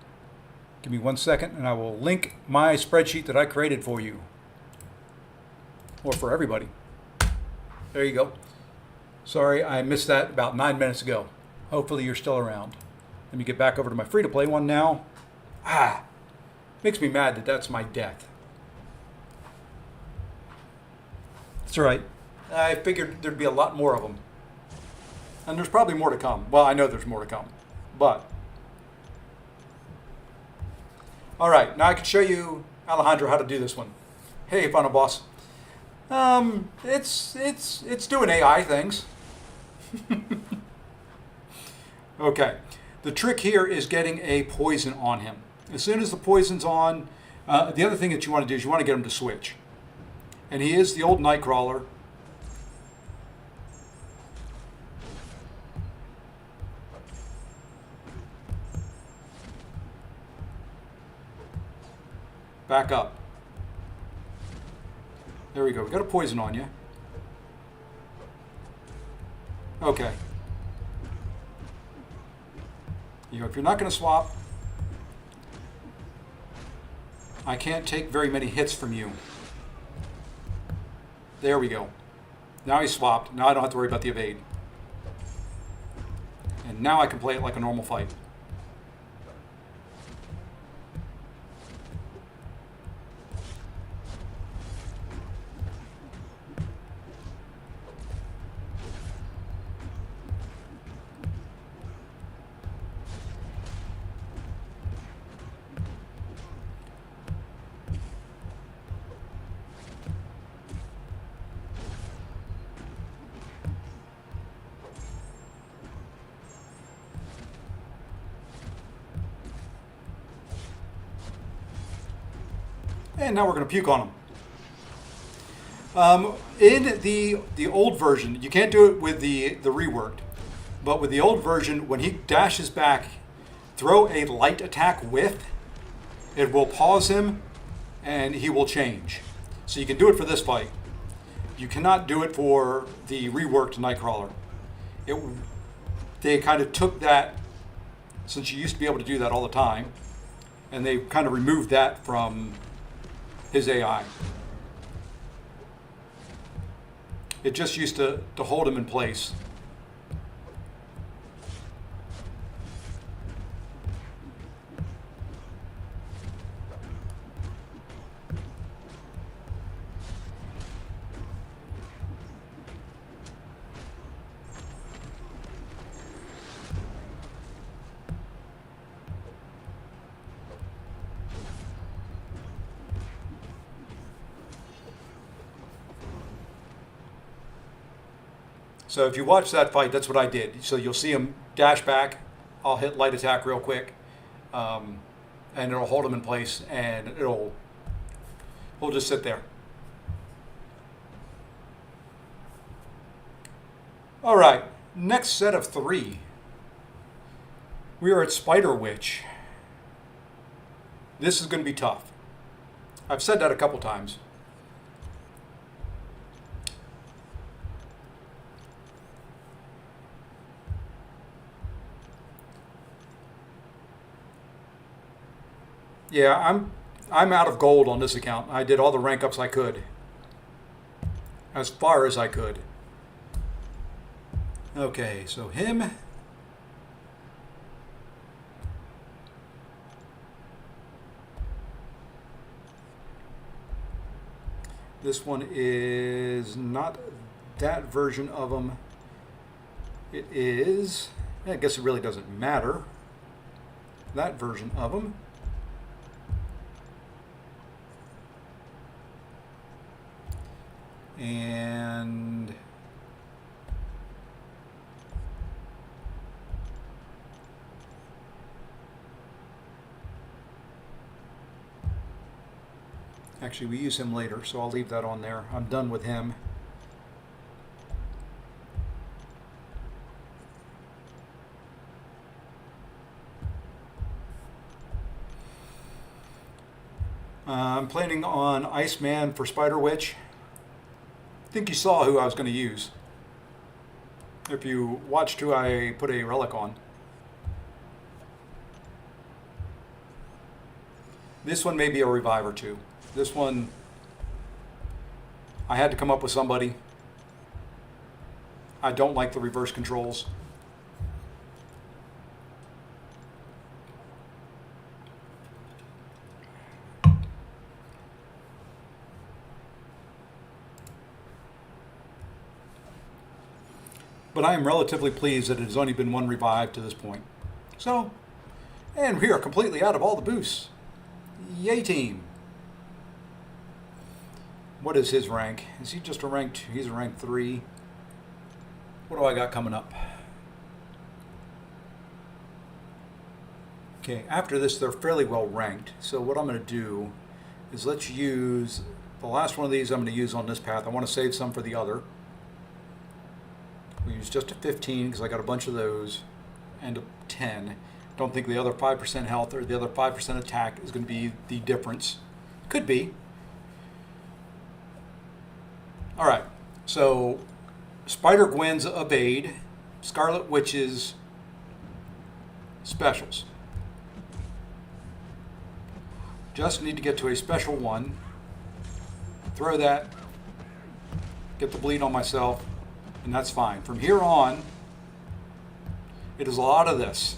Give me 1 second, and I will link my spreadsheet that I created for you. Or for everybody. There you go. Sorry, I missed that about 9 minutes ago. Hopefully you're still around. Let me get back over to my free-to-play one now. Makes me mad that that's my death. That's all right. I figured there'd be a lot more of them. And there's probably more to come. Well, I know there's more to come. But. All right, now I can show you, Alejandro, how to do this one. Hey, Final Boss. It's doing AI things. Okay. The trick here is getting a poison on him. As soon as the poison's on, the other thing that you want to do is you want to get him to switch. And he is the old Nightcrawler. Back up. There we go. We got a poison on you. Okay. If you're not going to swap, I can't take very many hits from you. There we go. Now he swapped. Now I don't have to worry about the evade. And now I can play it like a normal fight. And now we're going to puke on him. In the old version, you can't do it with the reworked, but with the old version, when he dashes back, throw a light attack with, it will pause him, and he will change. So you can do it for this fight. You cannot do it for the reworked Nightcrawler. They kind of took that, since you used to be able to do that all the time, and they kind of removed that from his AI. It just used to hold him in place. So if you watch that fight, that's what I did. So you'll see him dash back. I'll hit light attack real quick, and it'll hold him in place, and he'll just sit there. All right, next set of 3. We are at Spider Witch. This is going to be tough. I've said that a couple times. Yeah, I'm out of gold on this account. I did all the rank ups I could. As far as I could. Okay, so him. This one is not that version of him. It is, I guess it really doesn't matter, that version of him. And actually, we use him later, so I'll leave that on there. I'm done with him. I'm planning on Iceman for Spider Witch. I think you saw who I was going to use. If you watched who I put a relic on. This one may be a revive or two. This one, I had to come up with somebody. I don't like the reverse controls. But I am relatively pleased that it has only been one revive to this point. So, and we are completely out of all the boosts. Yay, team. What is his rank? Is he just a rank 2? He's a rank 3. What do I got coming up? Okay, after this, they're fairly well ranked. So what I'm going to do is let's use the last one of these I'm going to use on this path. I want to save some for the other. We use just a 15 because I got a bunch of those, and a 10. Don't think the other 5% health or the other 5% attack is going to be the difference. Could be. All right, so Spider Gwen's Evade, Scarlet Witch's Specials. Just need to get to a special one. Throw that, get the bleed on myself, and that's fine. From here on, it is a lot of this.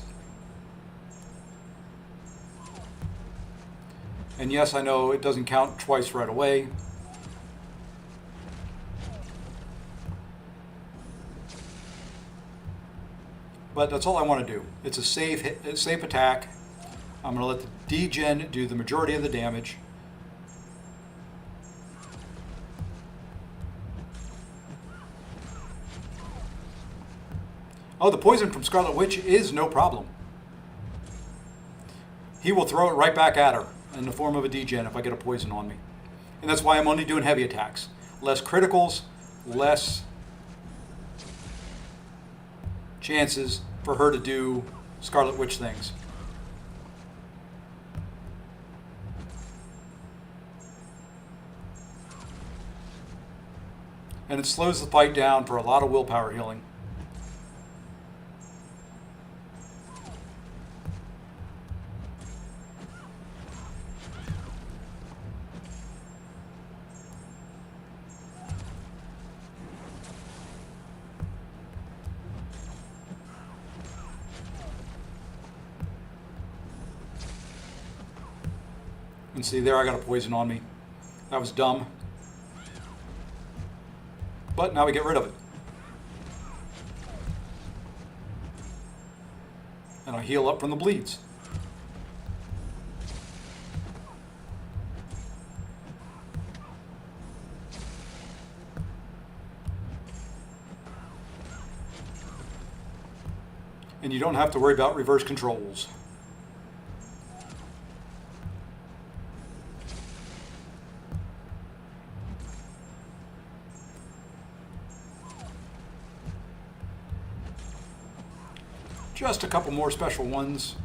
And yes, I know it doesn't count twice right away. But that's all I want to do. It's a safe attack. I'm going to let the D-Gen do the majority of the damage. Oh, the poison from Scarlet Witch is no problem. He will throw it right back at her in the form of a D-Gen if I get a poison on me. And that's why I'm only doing heavy attacks. Less criticals, less chances for her to do Scarlet Witch things. And it slows the fight down for a lot of willpower healing. And see, there I got a poison on me. That was dumb. But now we get rid of it. And I heal up from the bleeds. And you don't have to worry about reverse controls. Just a couple more special ones.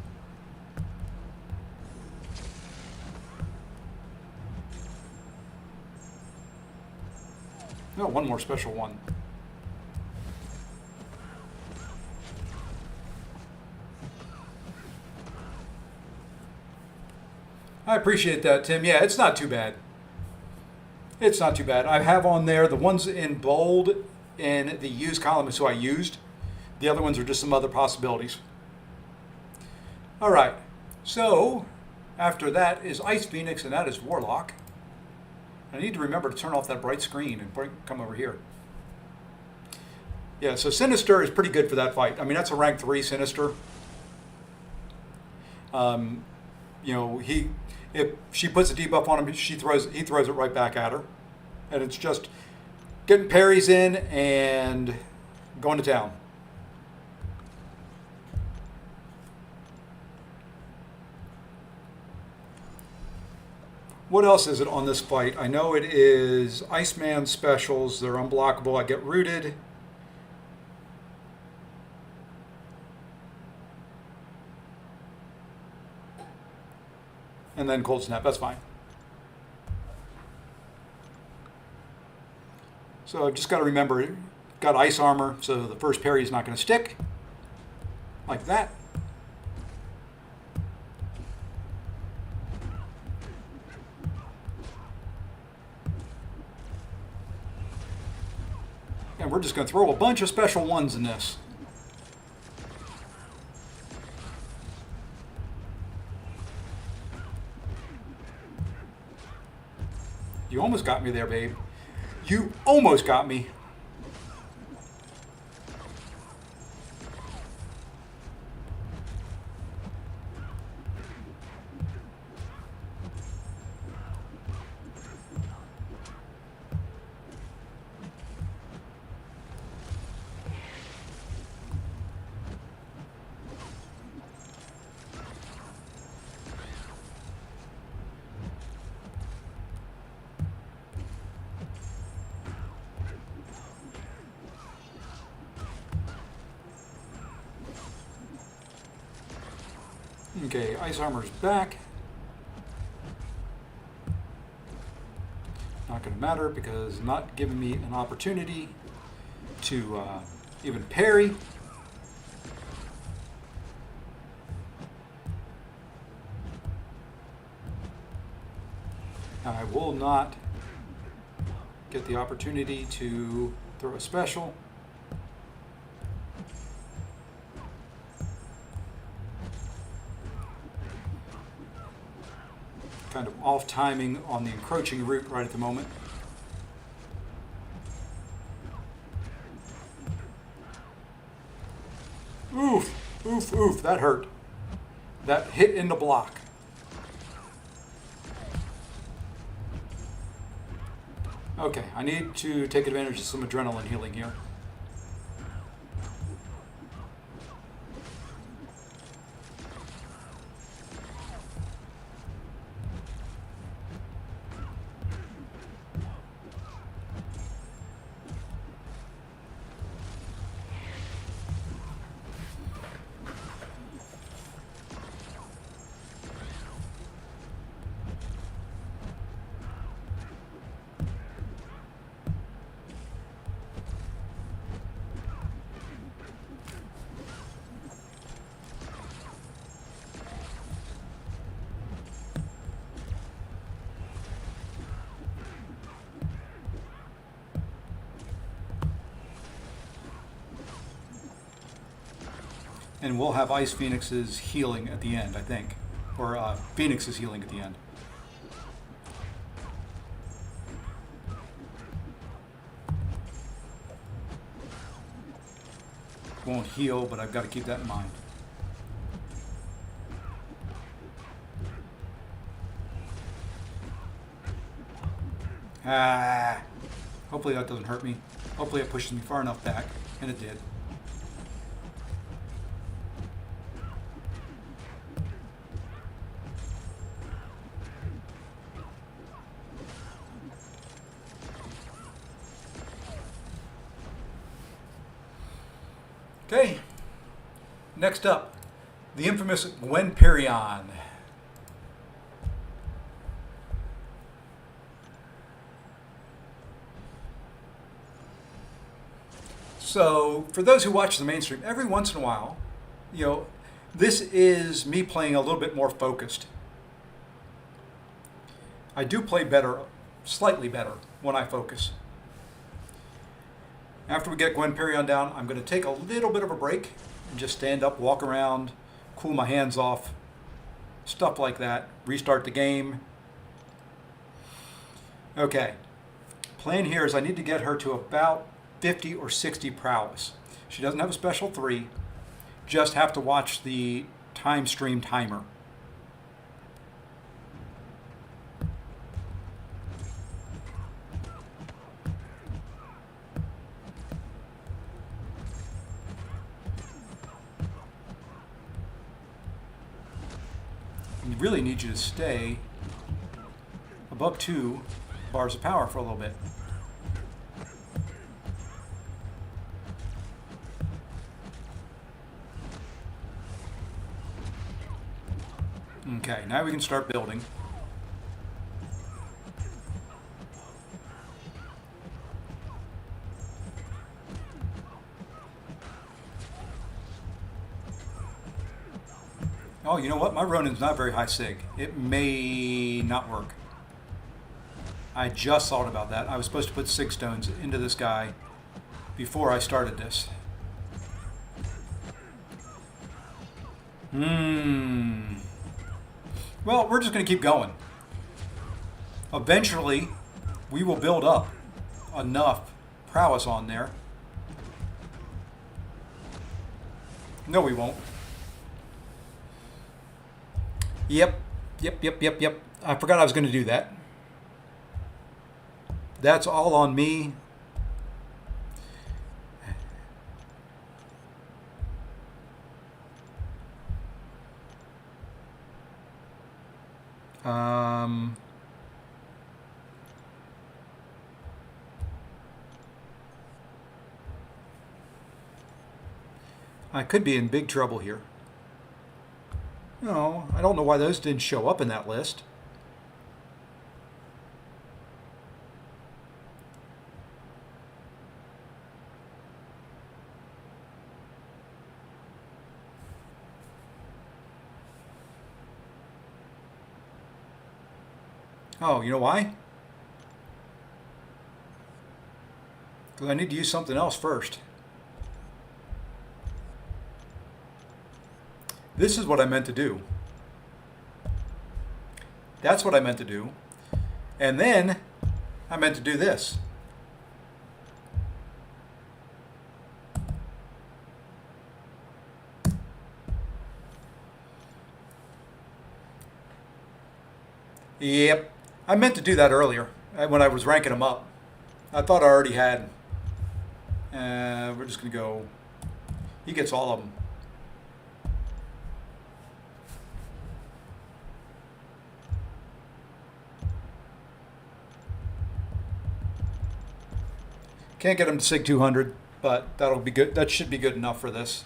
No, one more special one. I appreciate that, Tim. Yeah, it's not too bad. It's not too bad. I have on there the ones in bold in the used column is who I used. The other ones are just some other possibilities. All right. So after that is Ice Phoenix, and that is Warlock. I need to remember to turn off that bright screen and come over here. Yeah, so Sinister is pretty good for that fight. I mean, that's a rank 3 Sinister. You know, if she puts a debuff on him, he throws it right back at her. And it's just getting parries in and going to town. What else is it on this fight? I know it is Iceman specials. They're unblockable. I get rooted. And then Cold Snap. That's fine. So I've just got to remember, got ice armor, so the first parry is not going to stick. Like that. And we're just going to throw a bunch of special ones in this. You almost got me there, babe. You almost got me. Okay, ice armor's back. Not going to matter because not giving me an opportunity to even parry. I will not get the opportunity to throw a special. Kind of off timing on the encroaching route right at the moment. Oof, oof, oof, that hurt. That hit in the block. Okay, I need to take advantage of some adrenaline healing here. And we'll have Ice Phoenix's healing at the end, I think. Or Phoenix's healing at the end. Won't heal, but I've got to keep that in mind. Ah, hopefully that doesn't hurt me. Hopefully it pushes me far enough back, and it did. Okay, next up, the infamous Gwenperion. So, for those who watch the mainstream, every once in a while, you know, this is me playing a little bit more focused. I do play better, slightly better, when I focus. After we get Gwen Perry on down, I'm going to take a little bit of a break and just stand up, walk around, cool my hands off, stuff like that. Restart the game. Okay. Plan here is I need to get her to about 50 or 60 prowess. She doesn't have a special 3. Just have to watch the time stream timer. We really need you to stay above 2 bars of power for a little bit. Okay, now we can start building. Oh, you know what? My Ronin's not very high sig. It may not work. I just thought about that. I was supposed to put 6 stones into this guy before I started this. Well, we're just going to keep going. Eventually, we will build up enough prowess on there. No, we won't. Yep. I forgot I was going to do that. That's all on me. I could be in big trouble here. No, I don't know why those didn't show up in that list. Oh, you know why? Because I need to use something else first. This is what I meant to do. That's what I meant to do. And then I meant to do this. Yep. I meant to do that earlier when I was ranking them up. I thought I already had. We're just going to go. He gets all of them. Can't get him to SIG 200, but that'll be good. That should be good enough for this.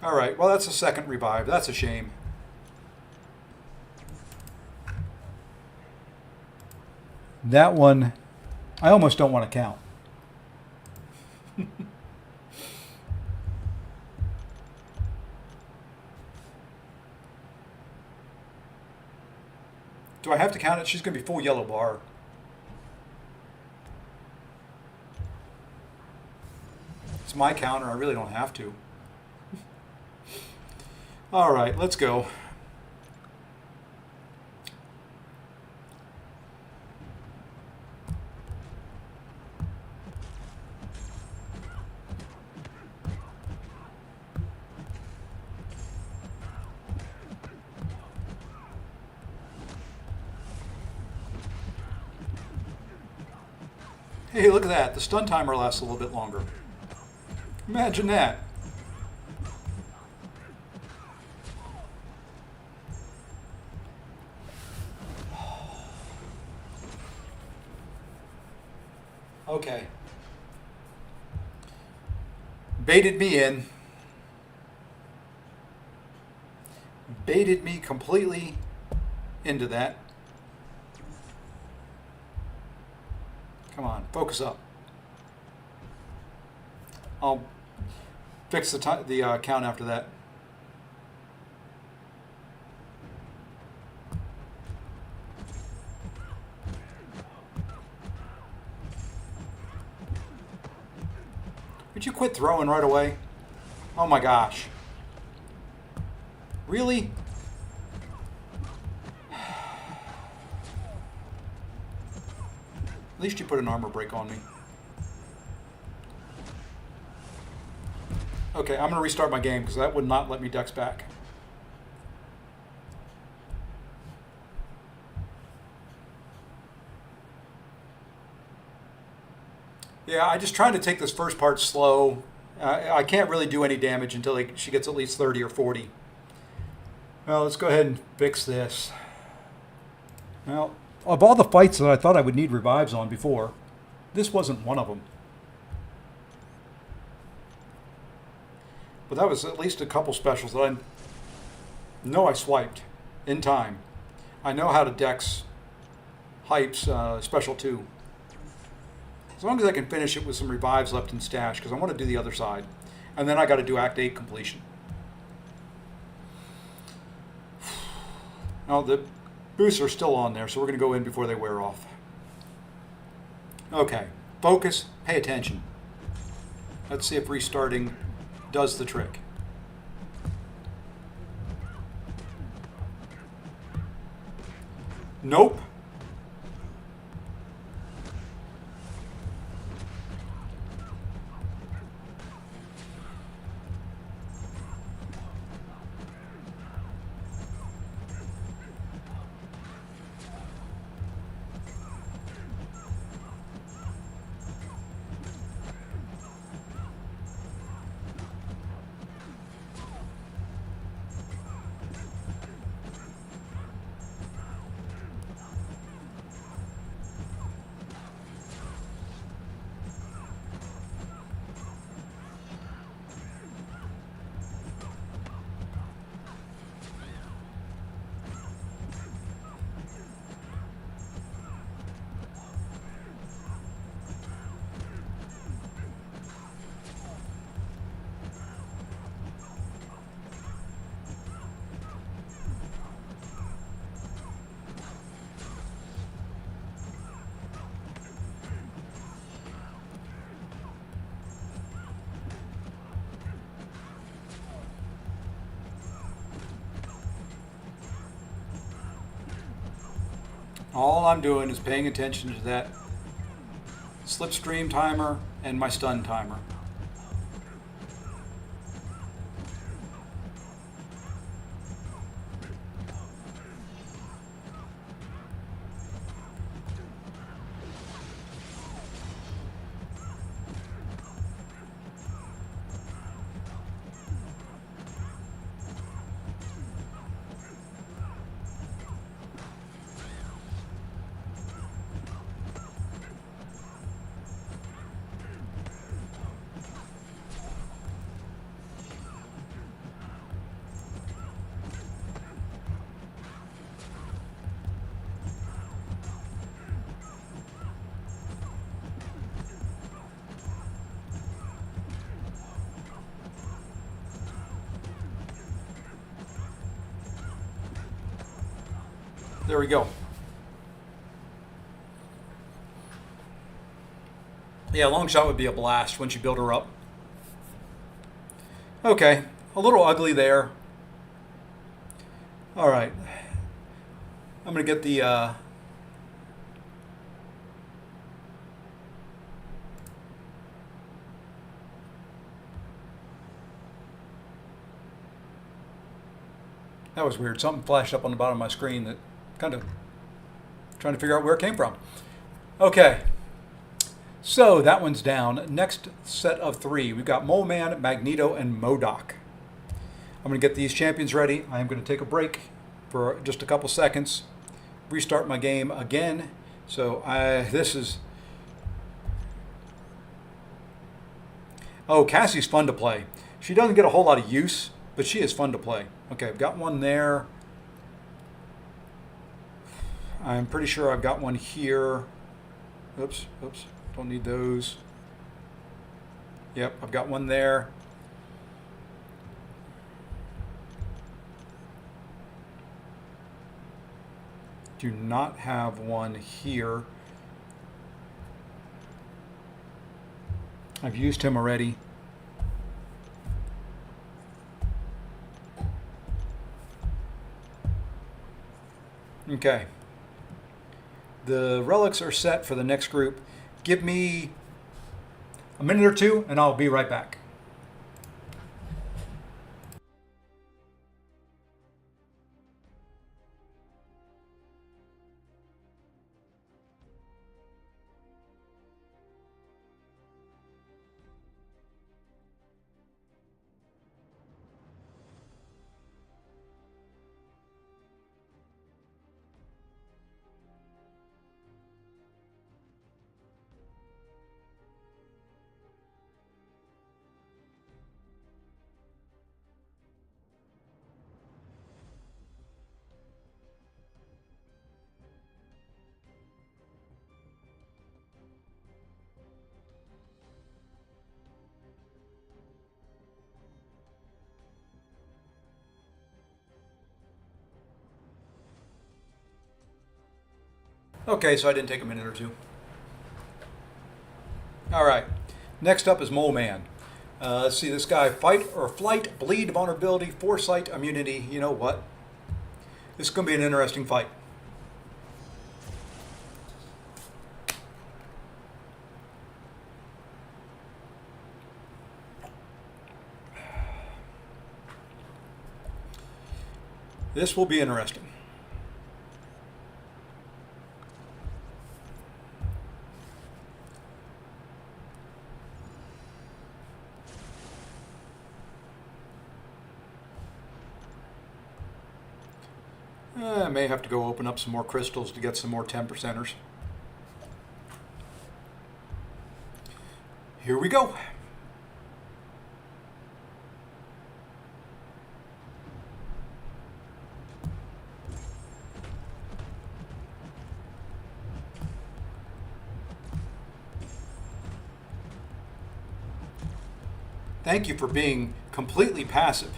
All right, well, that's a second revive. That's a shame. That one, I almost don't want to count. Do I have to count it? She's going to be full yellow bar. It's my counter. I really don't have to. All right, let's go. Hey, look at that. The stun timer lasts a little bit longer. Imagine that. Okay. Baited me in. Baited me completely into that. Come on, focus up. I'll fix the count after that. Would you quit throwing right away? Oh my gosh. Really? At least you put an armor break on me. Okay, I'm going to restart my game because that would not let me dex back. Yeah, I just trying to take this first part slow. I can't really do any damage until she gets at least 30 or 40. Well, let's go ahead and fix this. Now, of all the fights that I thought I would need revives on before, this wasn't one of them. But that was at least a couple specials that I know I swiped in time. I know how to dex Hype's special 2. As long as I can finish it with some revives left in stash, because I want to do the other side. And then I got to do Act 8 completion. Now, the boosts are still on there, so we're going to go in before they wear off. Okay, focus, pay attention. Let's see if restarting does the trick. Nope. All I'm doing is paying attention to that slipstream timer and my stun timer. There we go. Yeah, long shot would be a blast once you build her up. Okay, a little ugly there. All right. I'm going to get the... That was weird. Something flashed up on the bottom of my screen that kind of trying to figure out where it came from. Okay. So that one's down. Next set of 3. We've got Mole Man, Magneto, and MODOK. I'm going to get these champions ready. I am going to take a break for just a couple seconds. Restart my game again. So this is... Oh, Cassie's fun to play. She doesn't get a whole lot of use, but she is fun to play. Okay, I've got one there. I'm pretty sure I've got one here. Oops, don't need those. Yep, I've got one there. Do not have one here. I've used him already. Okay. The relics are set for the next group. Give me a minute or two and I'll be right back. Okay, so I didn't take a minute or two. All right. Next up is Mole Man. Let's see this guy. Fight or flight, bleed, vulnerability, foresight, immunity. You know what? This is going to be an interesting fight. This will be interesting. I may have to go open up some more crystals to get some more 10%ers. Here we go. Thank you for being completely passive.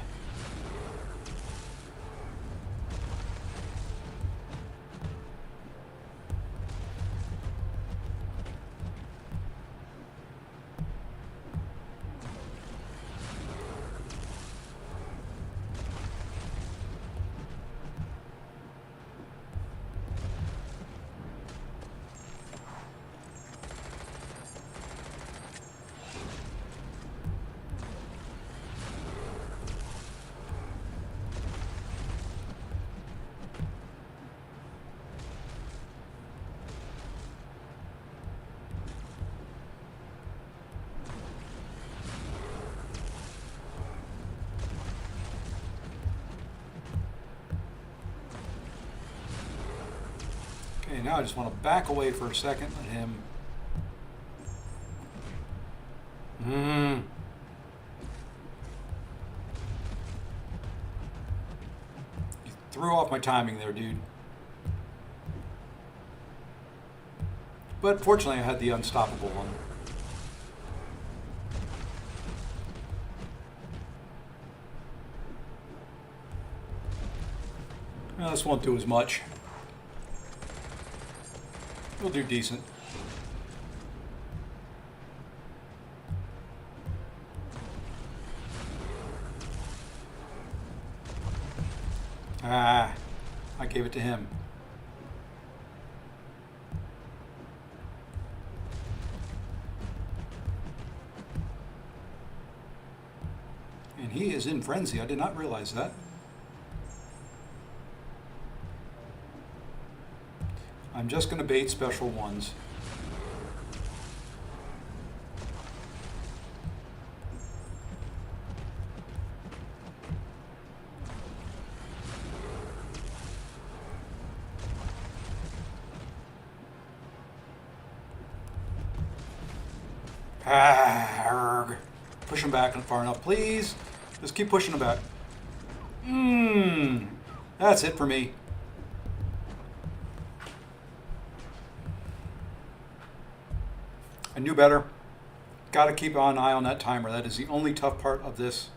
Okay, now I just want to back away for a second. Let him. You threw off my timing there, dude. But fortunately, I had the unstoppable one. Well, this won't do as much. We'll do decent. I gave it to him. And he is in frenzy. I did not realize that. I'm just going to bait special ones. Push him back far enough, please. Just keep pushing him back. That's it for me. I knew better. Got to keep an eye on that timer. That is the only tough part of this.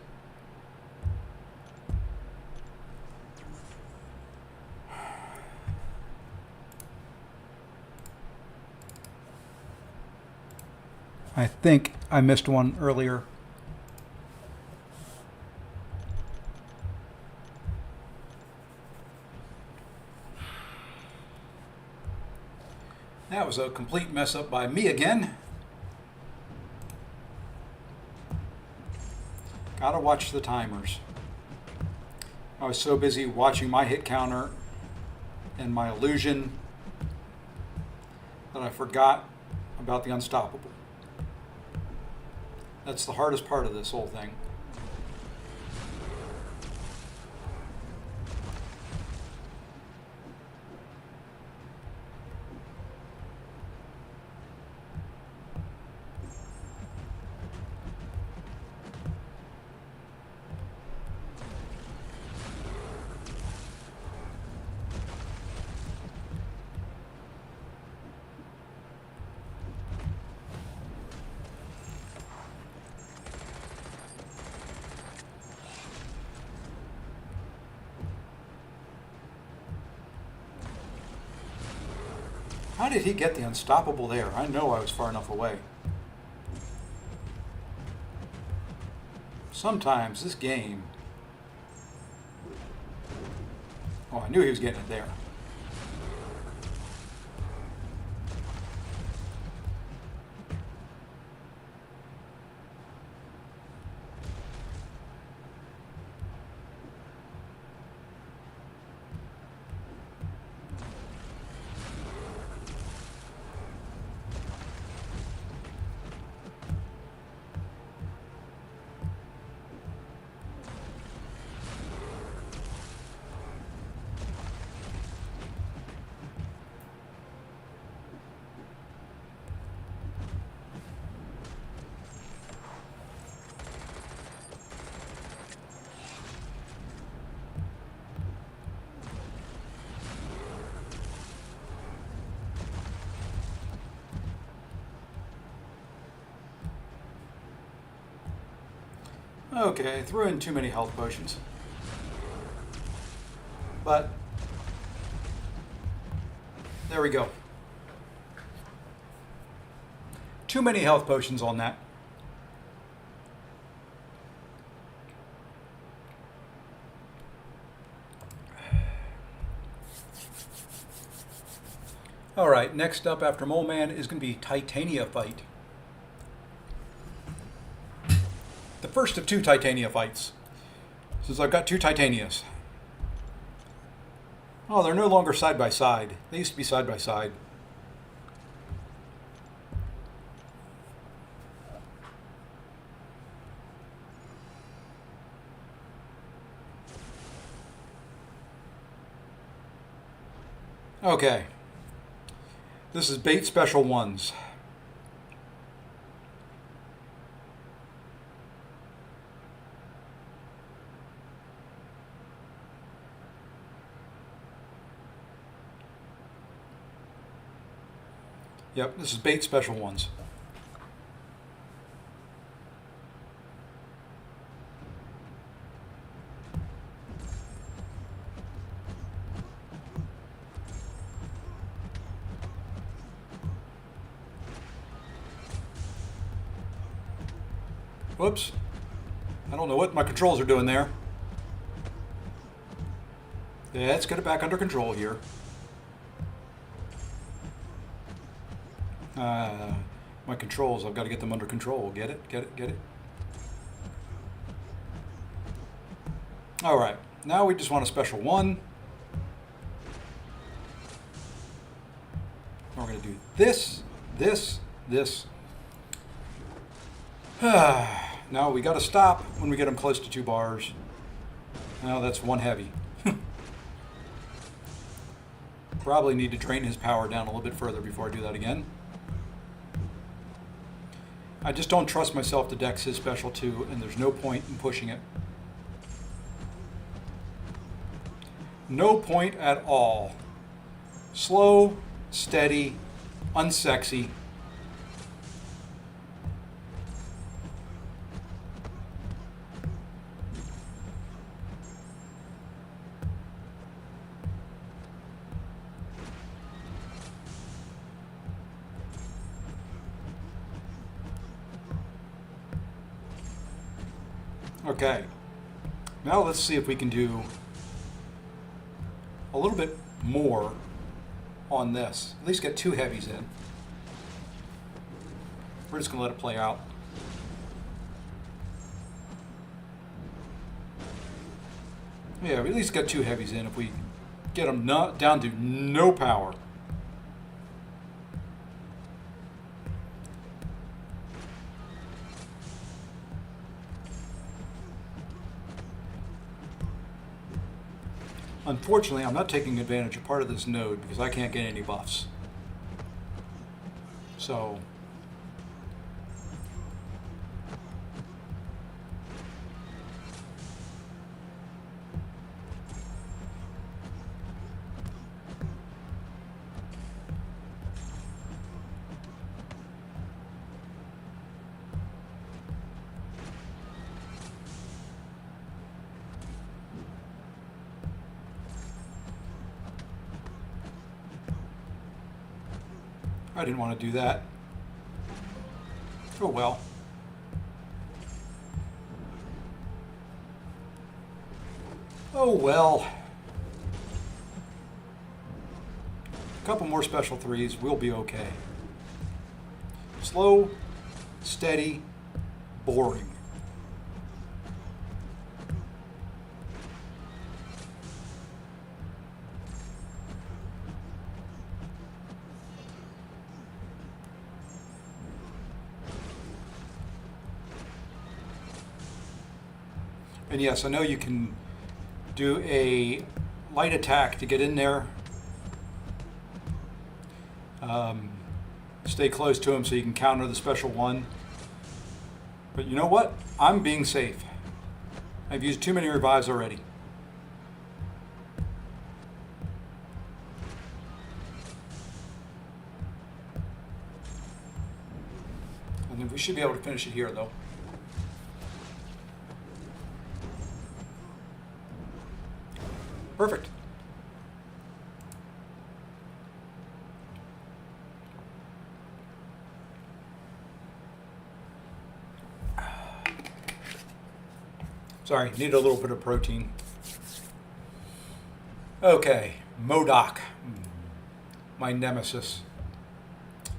I think I missed one earlier. That was a complete mess up by me again. Gotta watch the timers. I was so busy watching my hit counter and my illusion that I forgot about the unstoppable. That's the hardest part of this whole thing. How did he get the unstoppable there? I know I was far enough away. Sometimes this game... Oh, I knew he was getting it there. Okay, I threw in too many health potions. But there we go. Too many health potions on that. All right, next up after Mole Man is going to be Titania fight. The first of two Titania fights, since I've got two Titanias. Oh, they're no longer side by side. They used to be side by side. Okay. This is bait special ones. Yep, this is bait special ones. Whoops. I don't know what my controls are doing there. Yeah, let's get it back under control here. My controls, I've got to get them under control. Get it? Get it? Get it? All right. Now we just want a special one. And we're going to do this, this, this. Now we got to stop when we get them close to 2 bars. Now that's one heavy. Probably need to drain his power down a little bit further before I do that again. I just don't trust myself to dex his special 2, and there's no point in pushing it. No point at all. Slow, steady, unsexy. Okay, now let's see if we can do a little bit more on this. At least get 2 heavies in. We're just going to let it play out. Yeah, we at least get 2 heavies in if we get them down to no power. Unfortunately, I'm not taking advantage of part of this node because I can't get any buffs. So I didn't want to do that. Oh well. Oh well. A couple more special 3s, we'll be okay. Slow, steady, boring. And yes, I know you can do a light attack to get in there. Stay close to him so you can counter the special 1. But you know what? I'm being safe. I've used too many revives already. And then we should be able to finish it here, though. Perfect. Sorry, need a little bit of protein. Okay, Modok, my nemesis.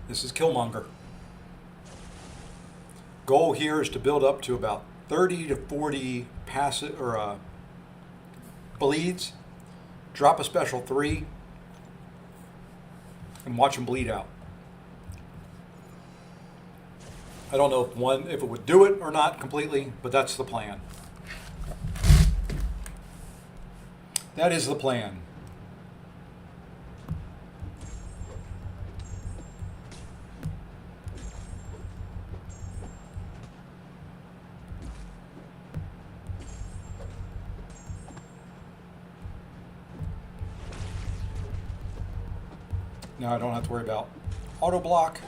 This is Killmonger. Goal here is to build up to about 30 to 40 passive or bleeds. Drop a special 3 and watch them bleed out. I don't know if it would do it or not completely, but that's the plan. That is the plan. Now I don't have to worry about auto block.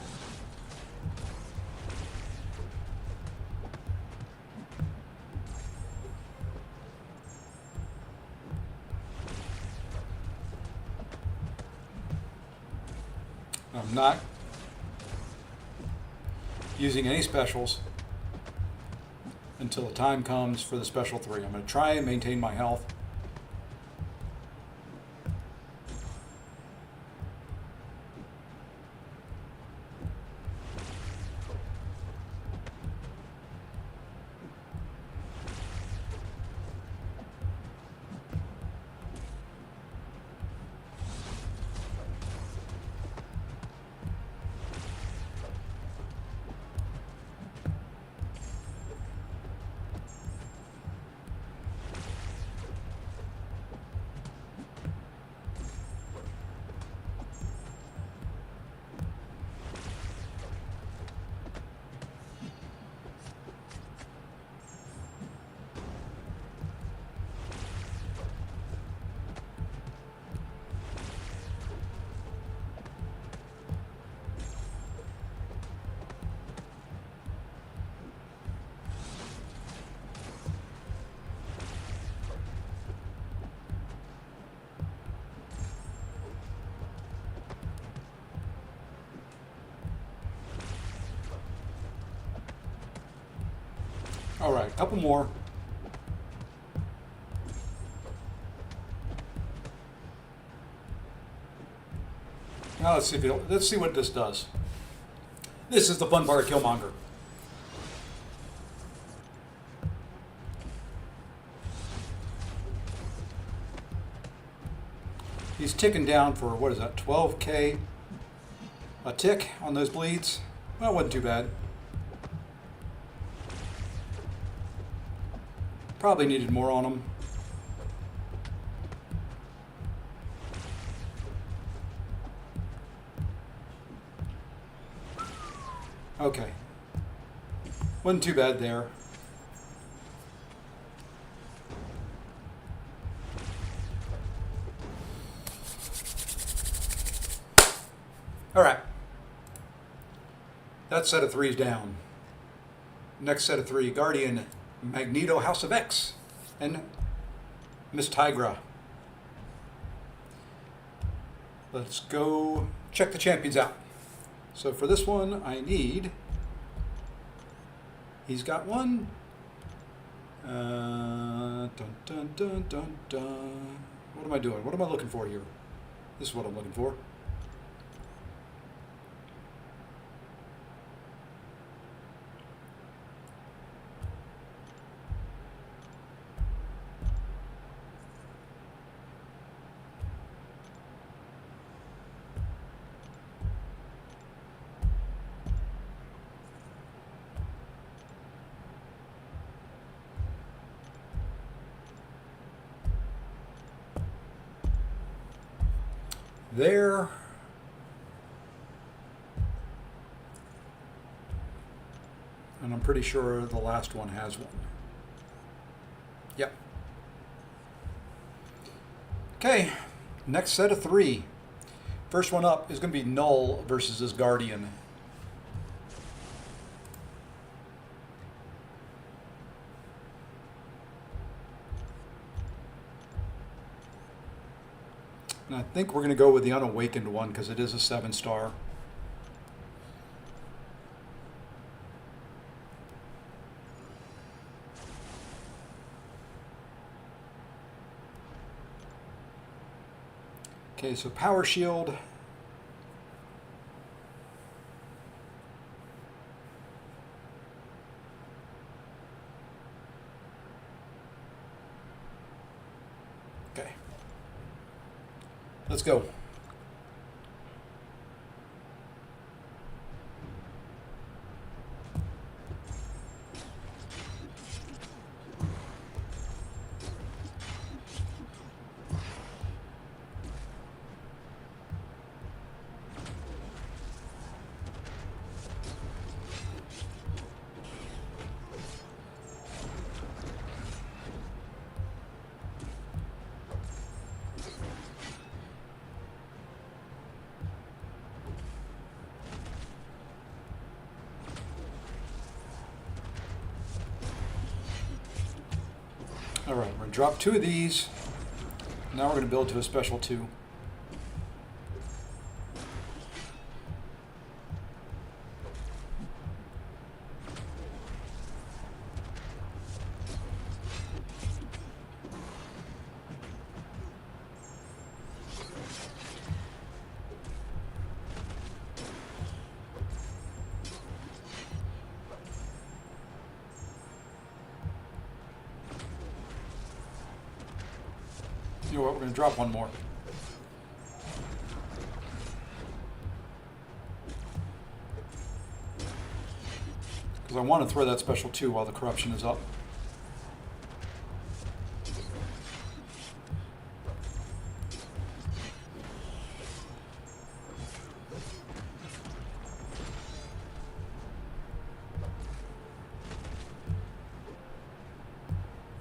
I'm not using any specials until the time comes for the special 3. I'm going to try and maintain my health. All right, a couple more. Now let's see what this does. This is the fun part of Killmonger. He's ticking down for, what is that, 12K a tick on those bleeds. Well, it wasn't too bad. Probably needed more on them. Okay. Wasn't too bad there. All right. That set of 3's down. Next set of 3, Guardian, Magneto, House of X, and Miss Tigra. Let's go check the champions out. So for this one, I need... He's got one. Dun, dun, dun, dun, dun. What am I doing? What am I looking for here? This is what I'm looking for. There. And I'm pretty sure the last one has one. Yep. Okay, next set of 3. First one up is going to be Null versus his Guardian. And I think we're going to go with the Unawakened one because it is a 7-star. Okay, so Power Shield. Okay. Let's go. All right, we're going to drop 2 of these. Now we're going to build to a special 2. You know what, we're going to drop 1 more. Because I want to throw that special 2 while the corruption is up.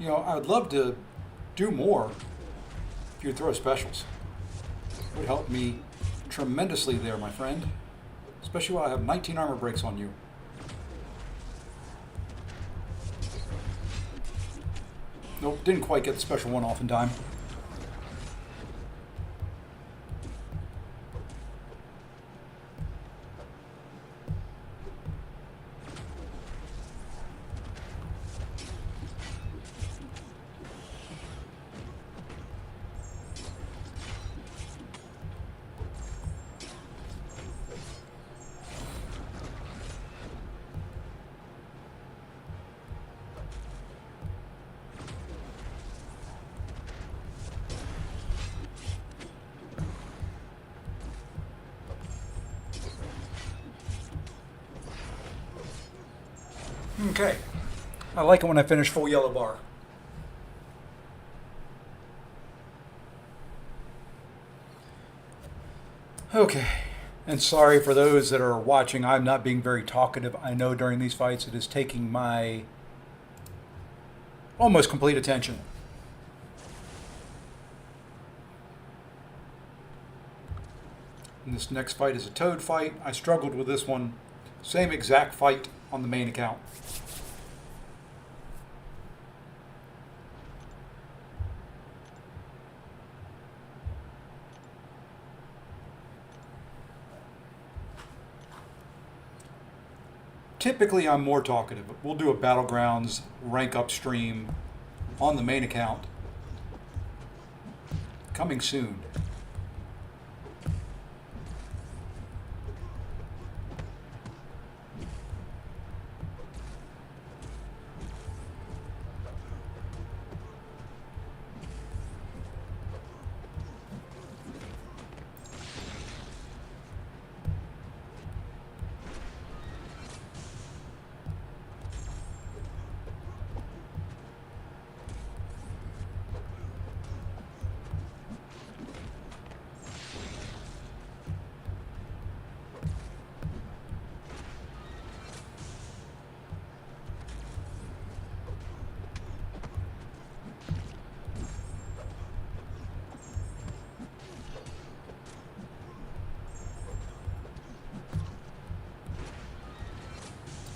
You know, I would love to do more. If you throw specials, it would help me tremendously there, my friend. Especially while I have 19 armor breaks on you. Nope, didn't quite get the special 1 off in time. Okay. I like it when I finish full yellow bar. Okay. And sorry for those that are watching, I'm not being very talkative. I know during these fights it is taking my almost complete attention. And this next fight is a toad fight. I struggled with this one. Same exact fight on the main account. Typically, I'm more talkative. We'll do a Battlegrounds rank up stream on the main account. Coming soon.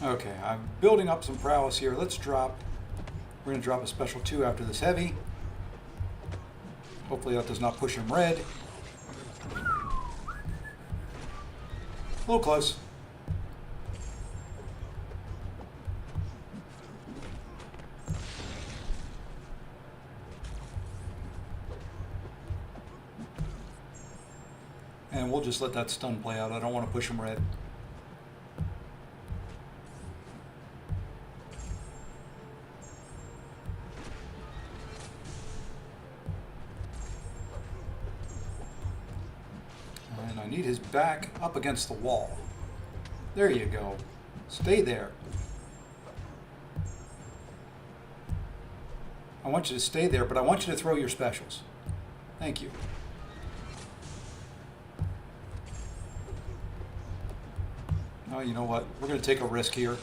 Okay, I'm building up some prowess here. Let's drop. We're going to drop a special 2 after this heavy. Hopefully that does not push him red. A little close. And we'll just let that stun play out. I don't want to push him red. And I need his back up against the wall. There you go. Stay there. I want you to stay there, but I want you to throw your specials. Thank you. Oh, you know what? We're going to take a risk here.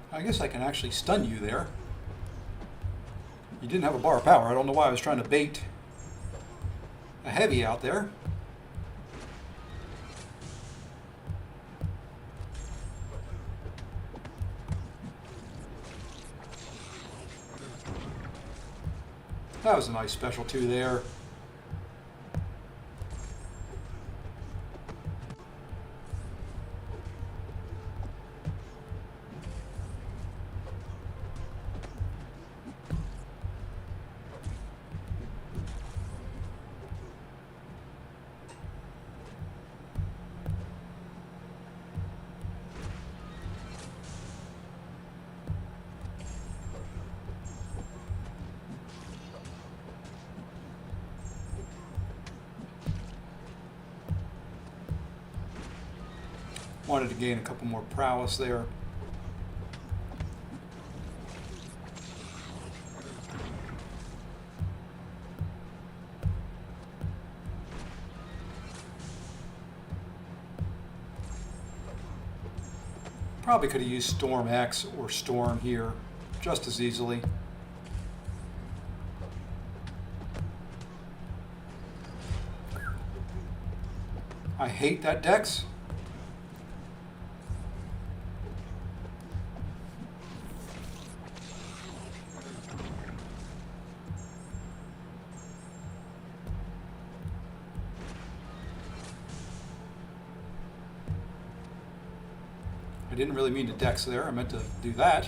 I guess I can actually stun you there. You didn't have a bar of power. I don't know why I was trying to bait a heavy out there. That was a nice special 2 there. Wanted to gain a couple more prowess there. Probably could have used Storm X or Storm here just as easily. I hate that Dex. I didn't really mean to Dex there. I meant to do that.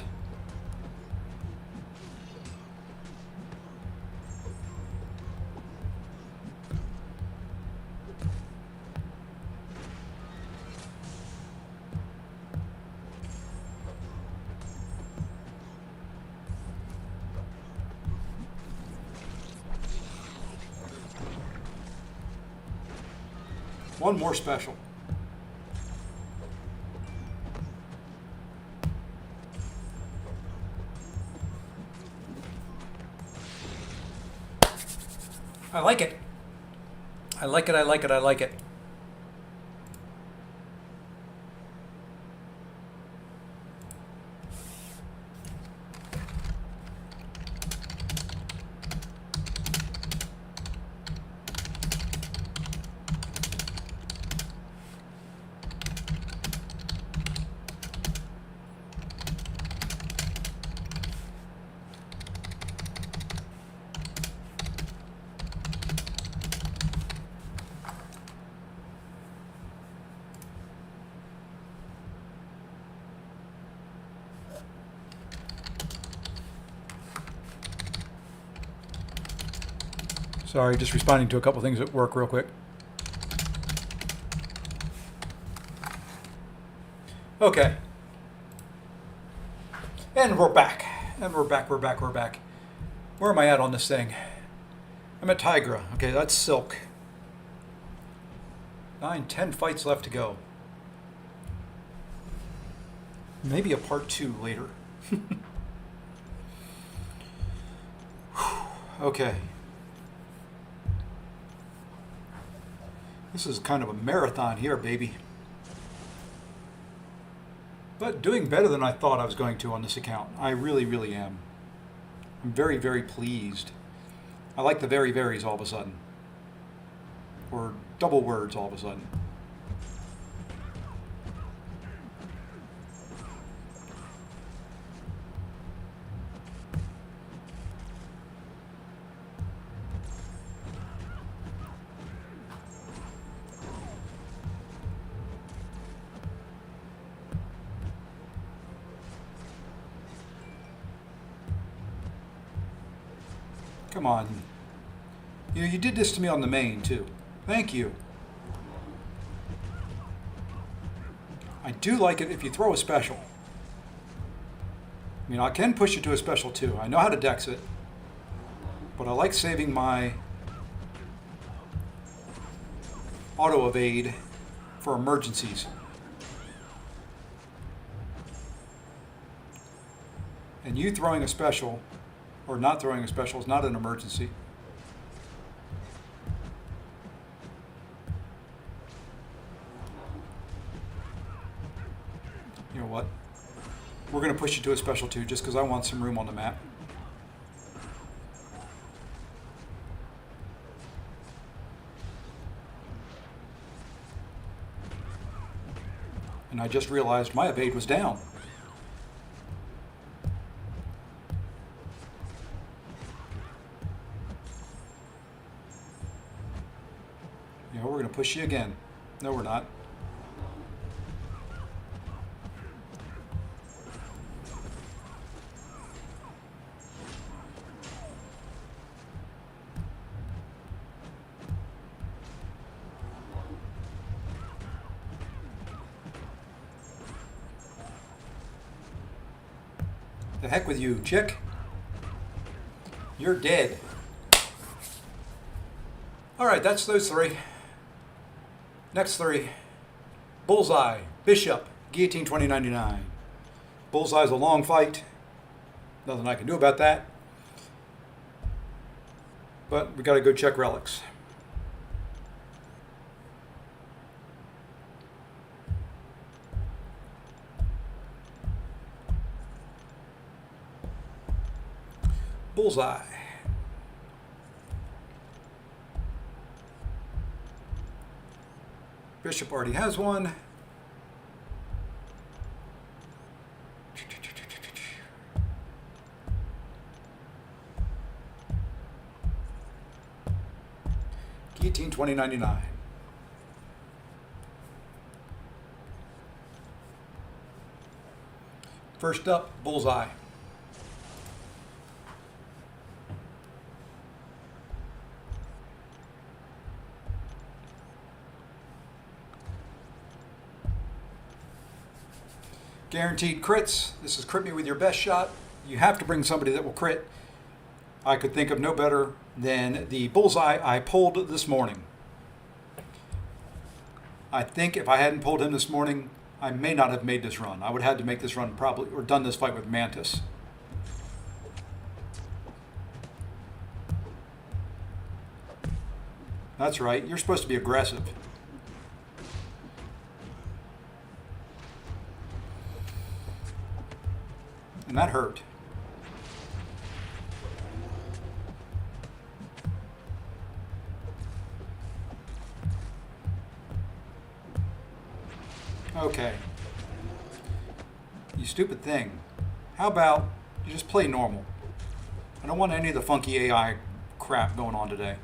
One more special. I like it. I like it, I like it, I like it. Sorry, just responding to a couple things at work real quick. Okay. And we're back. And we're back. Where am I at on this thing? I'm at Tigra. Okay, that's Silk. 9, 10 fights left to go. Maybe a part 2 later. Okay. This is kind of a marathon here, baby. But doing better than I thought I was going to on this account. I really, really am. I'm very, very pleased. I like the very, very's all of a sudden. Or double words all of a sudden. Come on. You know, you did this to me on the main, too. Thank you. I do like it if you throw a special. I mean, I can push it to a special, too. I know how to dex it. But I like saving my auto evade for emergencies. And you throwing a special, or not throwing a special, is not an emergency. You know what? We're going to push you to a special too, just because I want some room on the map. And I just realized my evade was down. You know, we're going to push you again. No, we're not. The heck with you, chick. You're dead. All right, that's those three. Next three. Bullseye, Bishop, Guillotine 2099. Bullseye's a long fight. Nothing I can do about that. But we got to go check relics. Bullseye. Bishop already has one. Guillotine 2099. First up, Bullseye. Guaranteed crits. This is crit me with your best shot. You have to bring somebody that will crit. I could think of no better than the Bullseye I pulled this morning. I think if I hadn't pulled him this morning, I may not have made this run. I would have had to make this run probably, or done this fight with Mantis. That's right, you're supposed to be aggressive. And that hurt. Okay. You stupid thing. How about you just play normal? I don't want any of the funky AI crap going on today.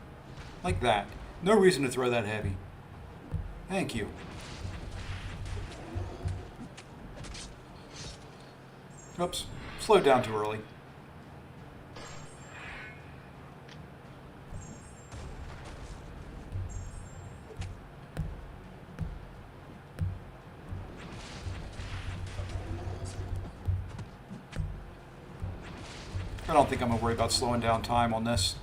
Like that. No reason to throw that heavy. Thank you. Oops. Slowed down too early. I don't think I'm going to worry about slowing down time on this.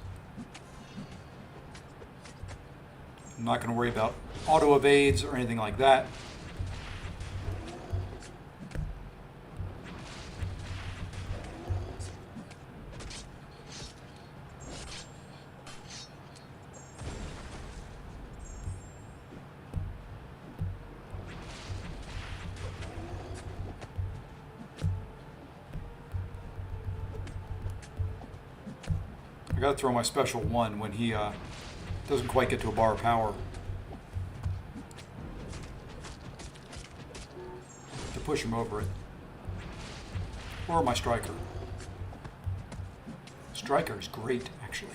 I'm not going to worry about auto evades or anything like that. I got to throw my special one when he doesn't quite get to a bar of power. To push him over it. Or my striker. Striker is great, actually.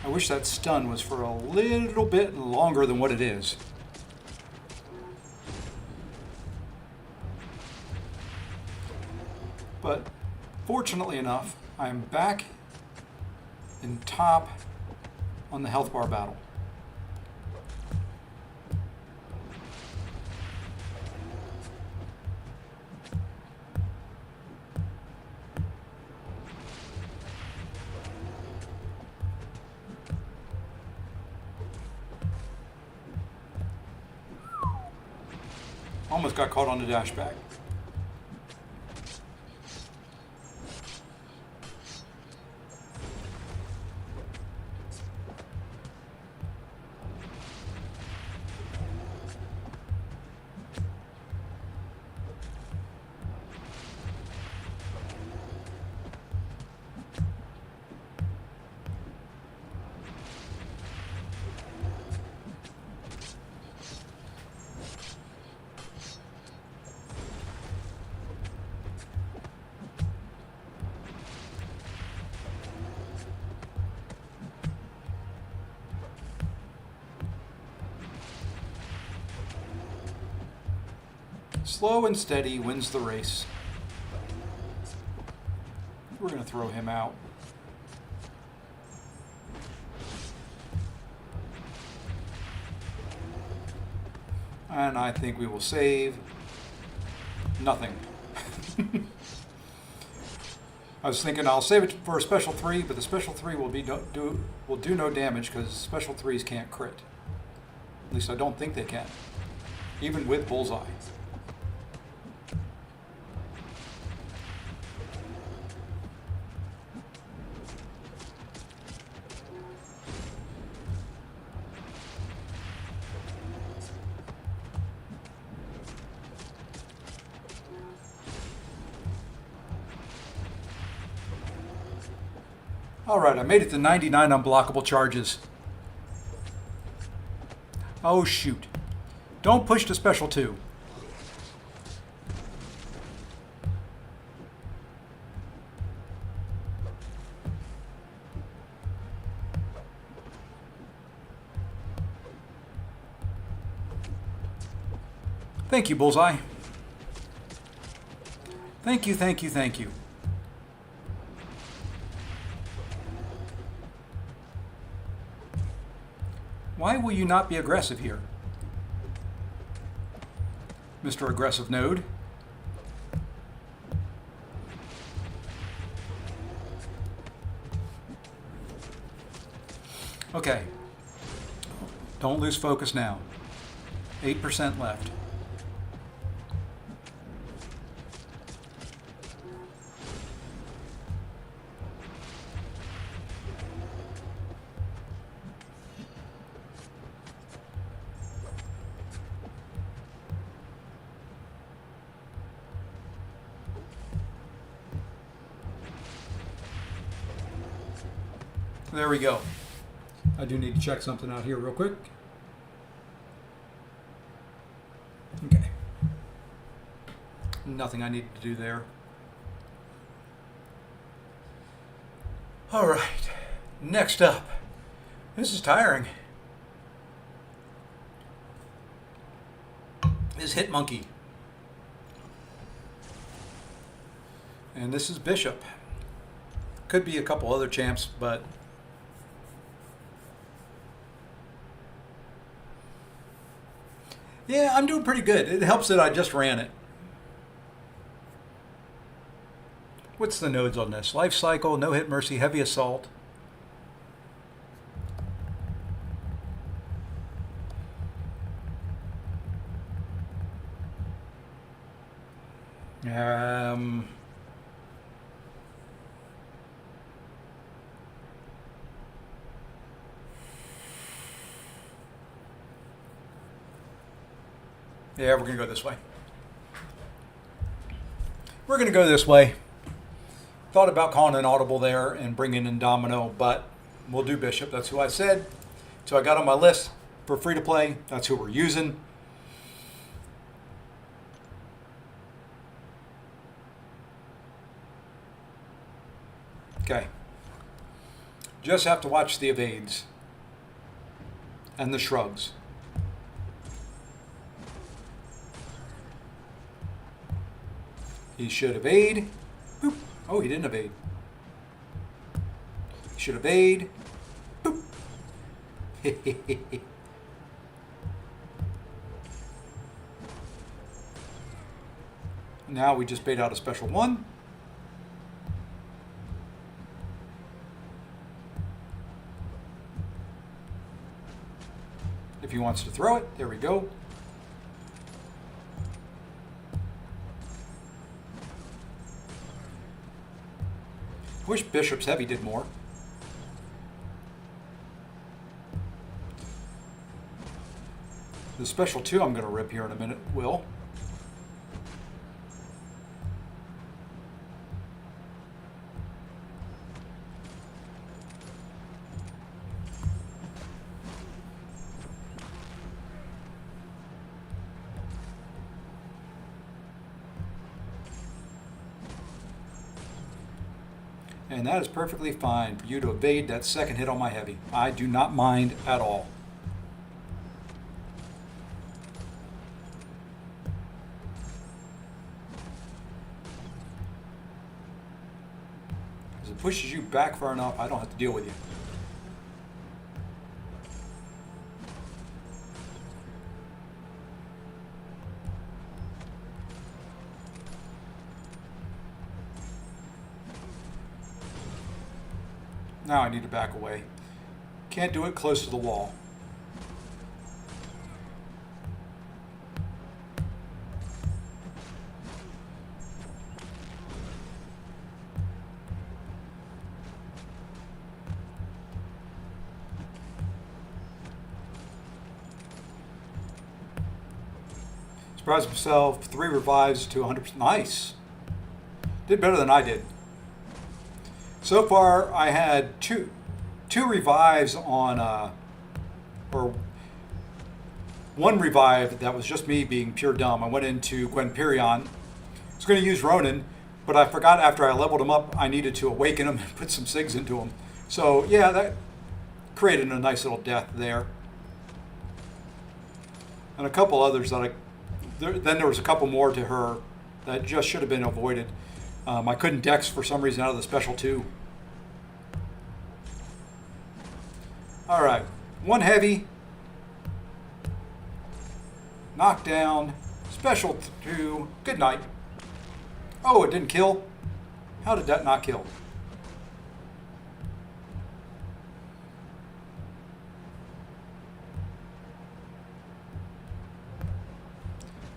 I wish that stun was for a little bit longer than what it is. But fortunately enough, I am back in top on the health bar battle. Almost got caught on the dashback. Slow and steady wins the race. We're going to throw him out. And I think we will save nothing. I was thinking I'll save it for a special 3, but the special 3 will do no damage because special 3s can't crit. At least I don't think they can, even with Bullseye. All right, I made it to 99 unblockable charges. Oh, shoot. Don't push to special 2. Thank you, Bullseye. Thank you, thank you, thank you. Why will you not be aggressive here, Mr. Aggressive Node? Okay. Don't lose focus now. 8% left. There we go. I do need to check something out here real quick. Okay. Nothing I need to do there. All right. Next up. This is tiring. Is Hit Monkey. And this is Bishop. Could be a couple other champs, but yeah, I'm doing pretty good. It helps that I just ran it. What's the nodes on this? Life Cycle, No Hit Mercy, Heavy Assault. Yeah, we're going to go this way. We're going to go this way. Thought about calling an audible there and bringing in Domino, but we'll do Bishop. That's who I said. So I got on my list for free to play. That's who we're using. Okay. Just have to watch the evades and the shrugs. He should evade. Boop. Oh, he didn't evade. He should evade. Boop. Now we just bait out a special one. If he wants to throw it, there we go. Wish Bishop's Heavy did more. The special 2 I'm going to rip here in a minute will. And that is perfectly fine for you to evade that second hit on my heavy. I do not mind at all. Because it pushes you back far enough, I don't have to deal with you. Now I need to back away. Can't do it close to the wall. Surprised myself, 3 revives to 100%. Nice. Did better than I did. So far, I had two revives on, or one revive that was just me being pure dumb. I went into Gwenperion. I was going to use Ronin, but I forgot after I leveled him up, I needed to awaken him and put some SIGs into him. So yeah, that created a nice little death there. And a couple others that then there was a couple more to her That just should have been avoided. I couldn't dex for some reason out of the special 2. All right, 1 heavy, knockdown, special 2, good night. Oh, it didn't kill? How did that not kill?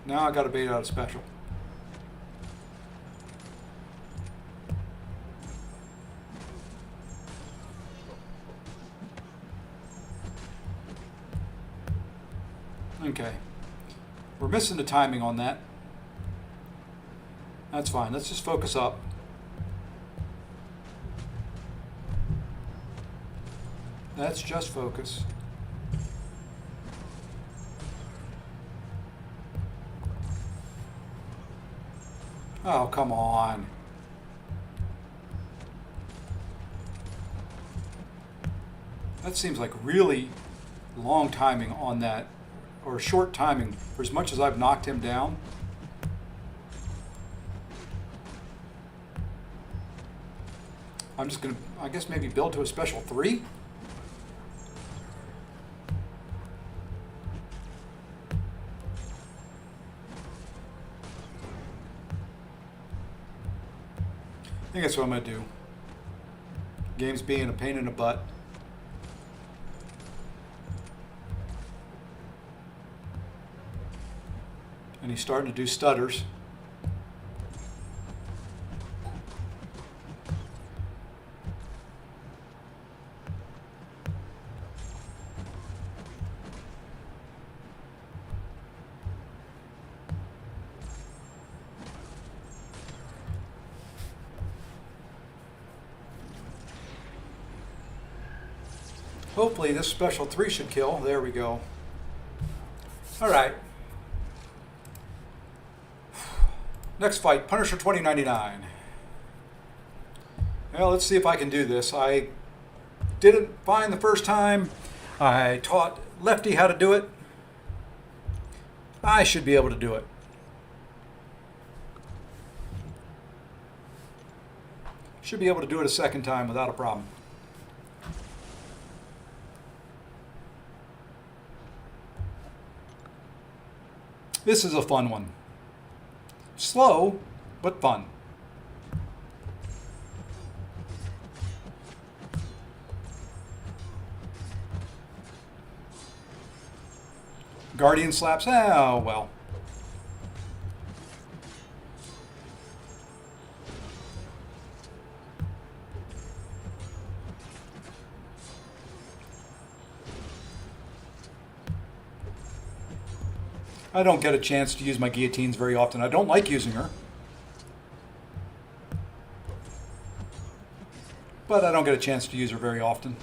Now I got to bait out a special. Okay. We're missing the timing on that. That's fine. Let's just focus up. Let's just focus. Oh, come on. That seems like really long timing on that, or short timing for as much as I've knocked him down. I'm just going to, I guess, maybe build to a special 3. I think that's what I'm going to do. Game's being a pain in the butt. And he's starting to do stutters. Hopefully this special 3 should kill. There we go. All right. Next fight, Punisher 2099. Well, let's see if I can do this. I did it fine the first time. I taught Lefty how to do it. I should be able to do it. Should be able to do it a second time without a problem. This is a fun one. Slow, but fun. Guardian slaps, oh well. I don't get a chance to use my guillotines very often. I don't like using her. But I don't get a chance to use her very often.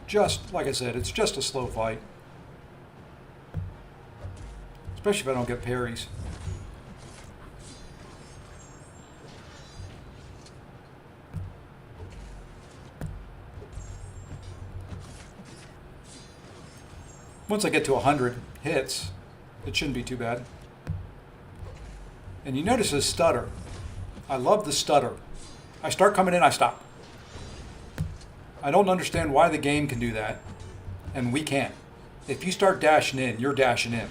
Just, like I said, it's just a slow fight. Especially if I don't get parries. Once I get to 100 hits, it shouldn't be too bad. And you notice his stutter. I love the stutter. I start coming in, I stop. I don't understand why the game can do that, and we can't. If you start dashing in, you're dashing in.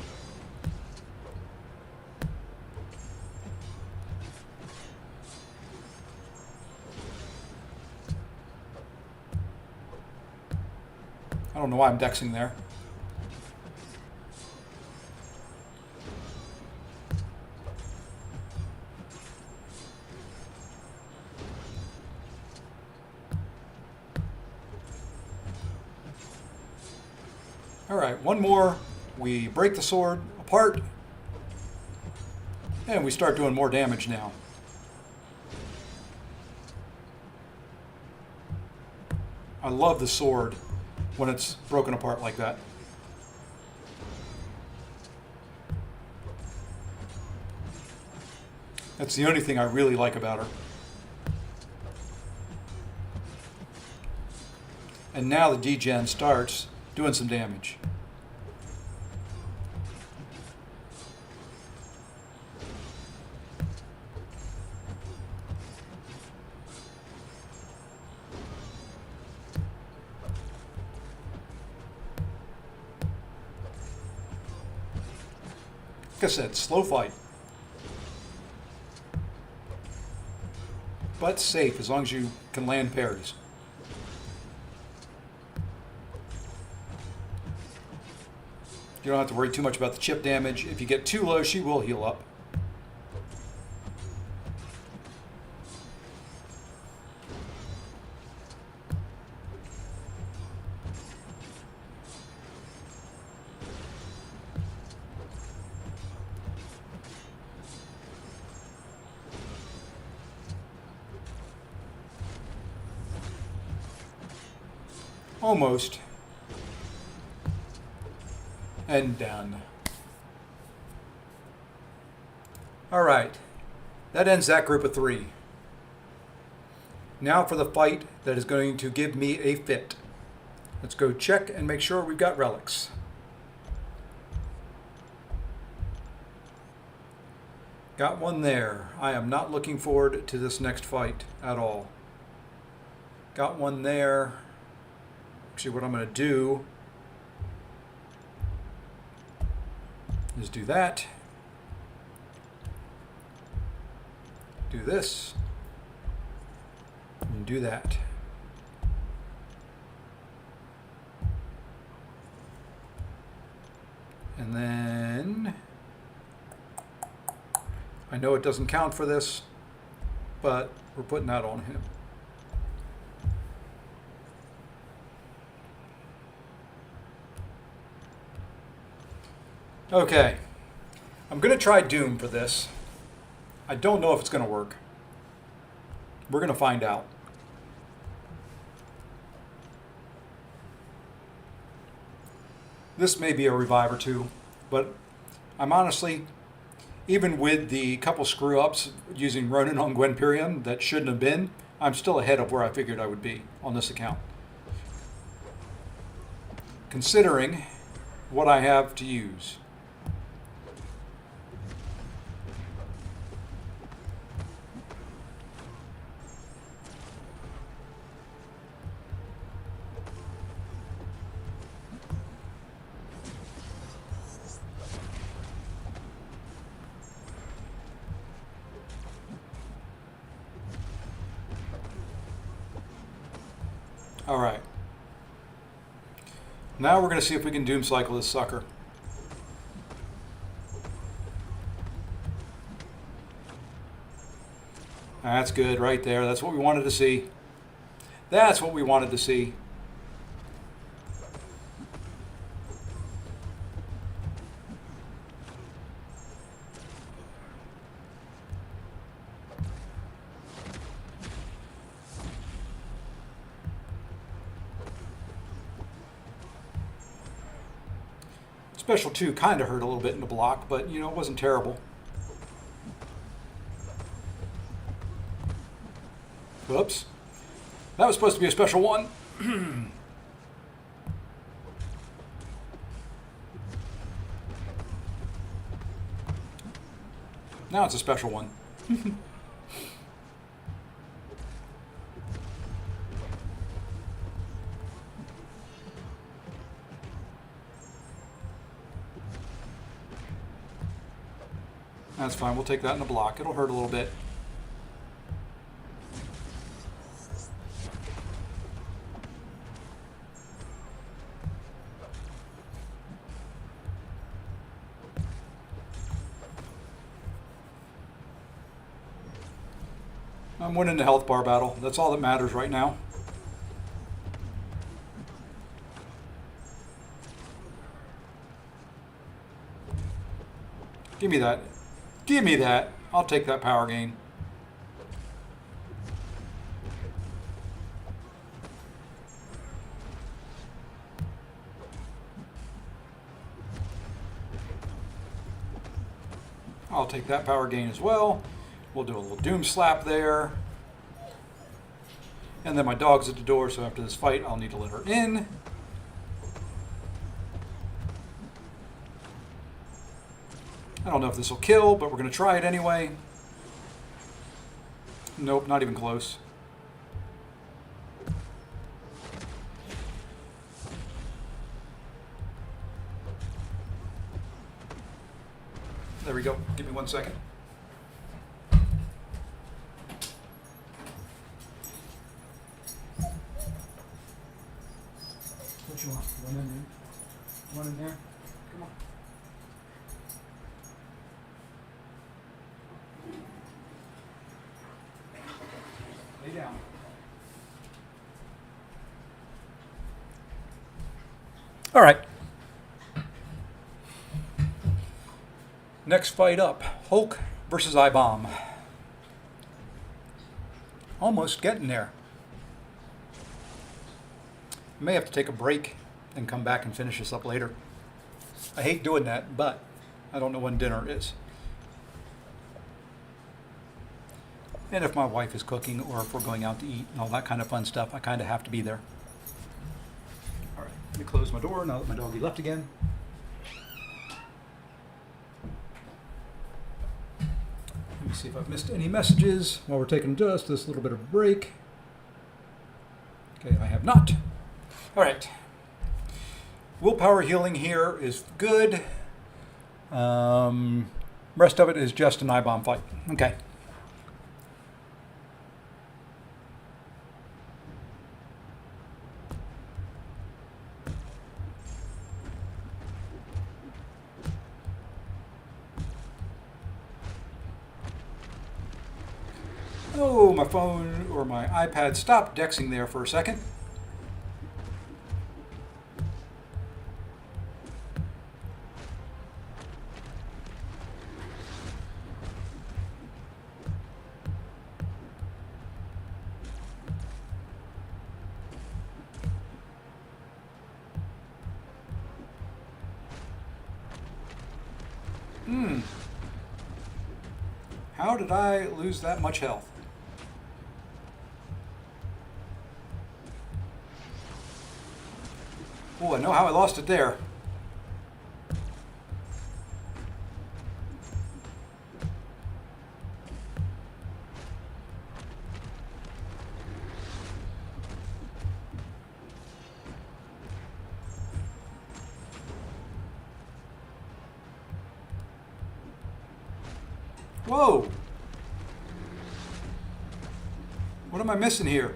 I don't know why I'm dexing there. All right, one more. We break the sword apart, and we start doing more damage now. I love the sword. when it's broken apart like that. That's the only thing I really like about her. And now the degen starts doing some damage. Like I said, slow fight. But safe as long as you can land parries. You don't have to worry too much about the chip damage. If you get too low, she will heal up. Almost. And done. All right. That ends that group of 3. Now for the fight that is going to give me a fit. Let's go check and make sure we've got relics. Got one there. I am not looking forward to this next fight at all. Got one there. Actually, what I'm going to do is do that, do this, and do that. And then, I know it doesn't count for this, but we're putting that on him. Okay, I'm going to try Doom for this. I don't know if it's going to work. We're going to find out. This may be a revive or two, but I'm honestly, even with the couple screw-ups using Ronin on Gwenpirion that shouldn't have been, I'm still ahead of where I figured I would be on this account. Considering what I have to use. All right. Now we're going to see if we can doom cycle this sucker. That's good right there. That's what we wanted to see. That's what we wanted to see. Special 2 kind of hurt a little bit in the block, but you know, it wasn't terrible. Whoops. That was supposed to be a special 1. Now it's a special 1. That's fine. We'll take that in the block. It'll hurt a little bit. I'm winning the health bar battle. That's all that matters right now. Give me that. Give me that. I'll take that power gain. I'll take that power gain as well. We'll do a little doom slap there. And then my dog's at the door, so after this fight, I'll need to let her in. I don't know if this will kill, but we're going to try it anyway. Nope, not even close. There we go. Give me 1 second. What you want? One in there? One in there? Come on. Lay down. All right. Next fight up, Hulk versus I-Bomb. Almost getting there. May have to take a break and come back and finish this up later. I hate doing that, but I don't know when dinner is. And if my wife is cooking or if we're going out to eat and all that kind of fun stuff, I kind of have to be there. All right, let me close my door now that my doggy left again. Let me see if I've missed any messages while we're taking just this little bit of break. Okay, I have not. All right. Willpower healing here is good. Rest of it is just an I-Bomb fight. Okay. Oh, my phone or my iPad stopped dexing there for a second. How did I lose that much health? Oh, I know how I lost it there. Whoa! What am I missing here?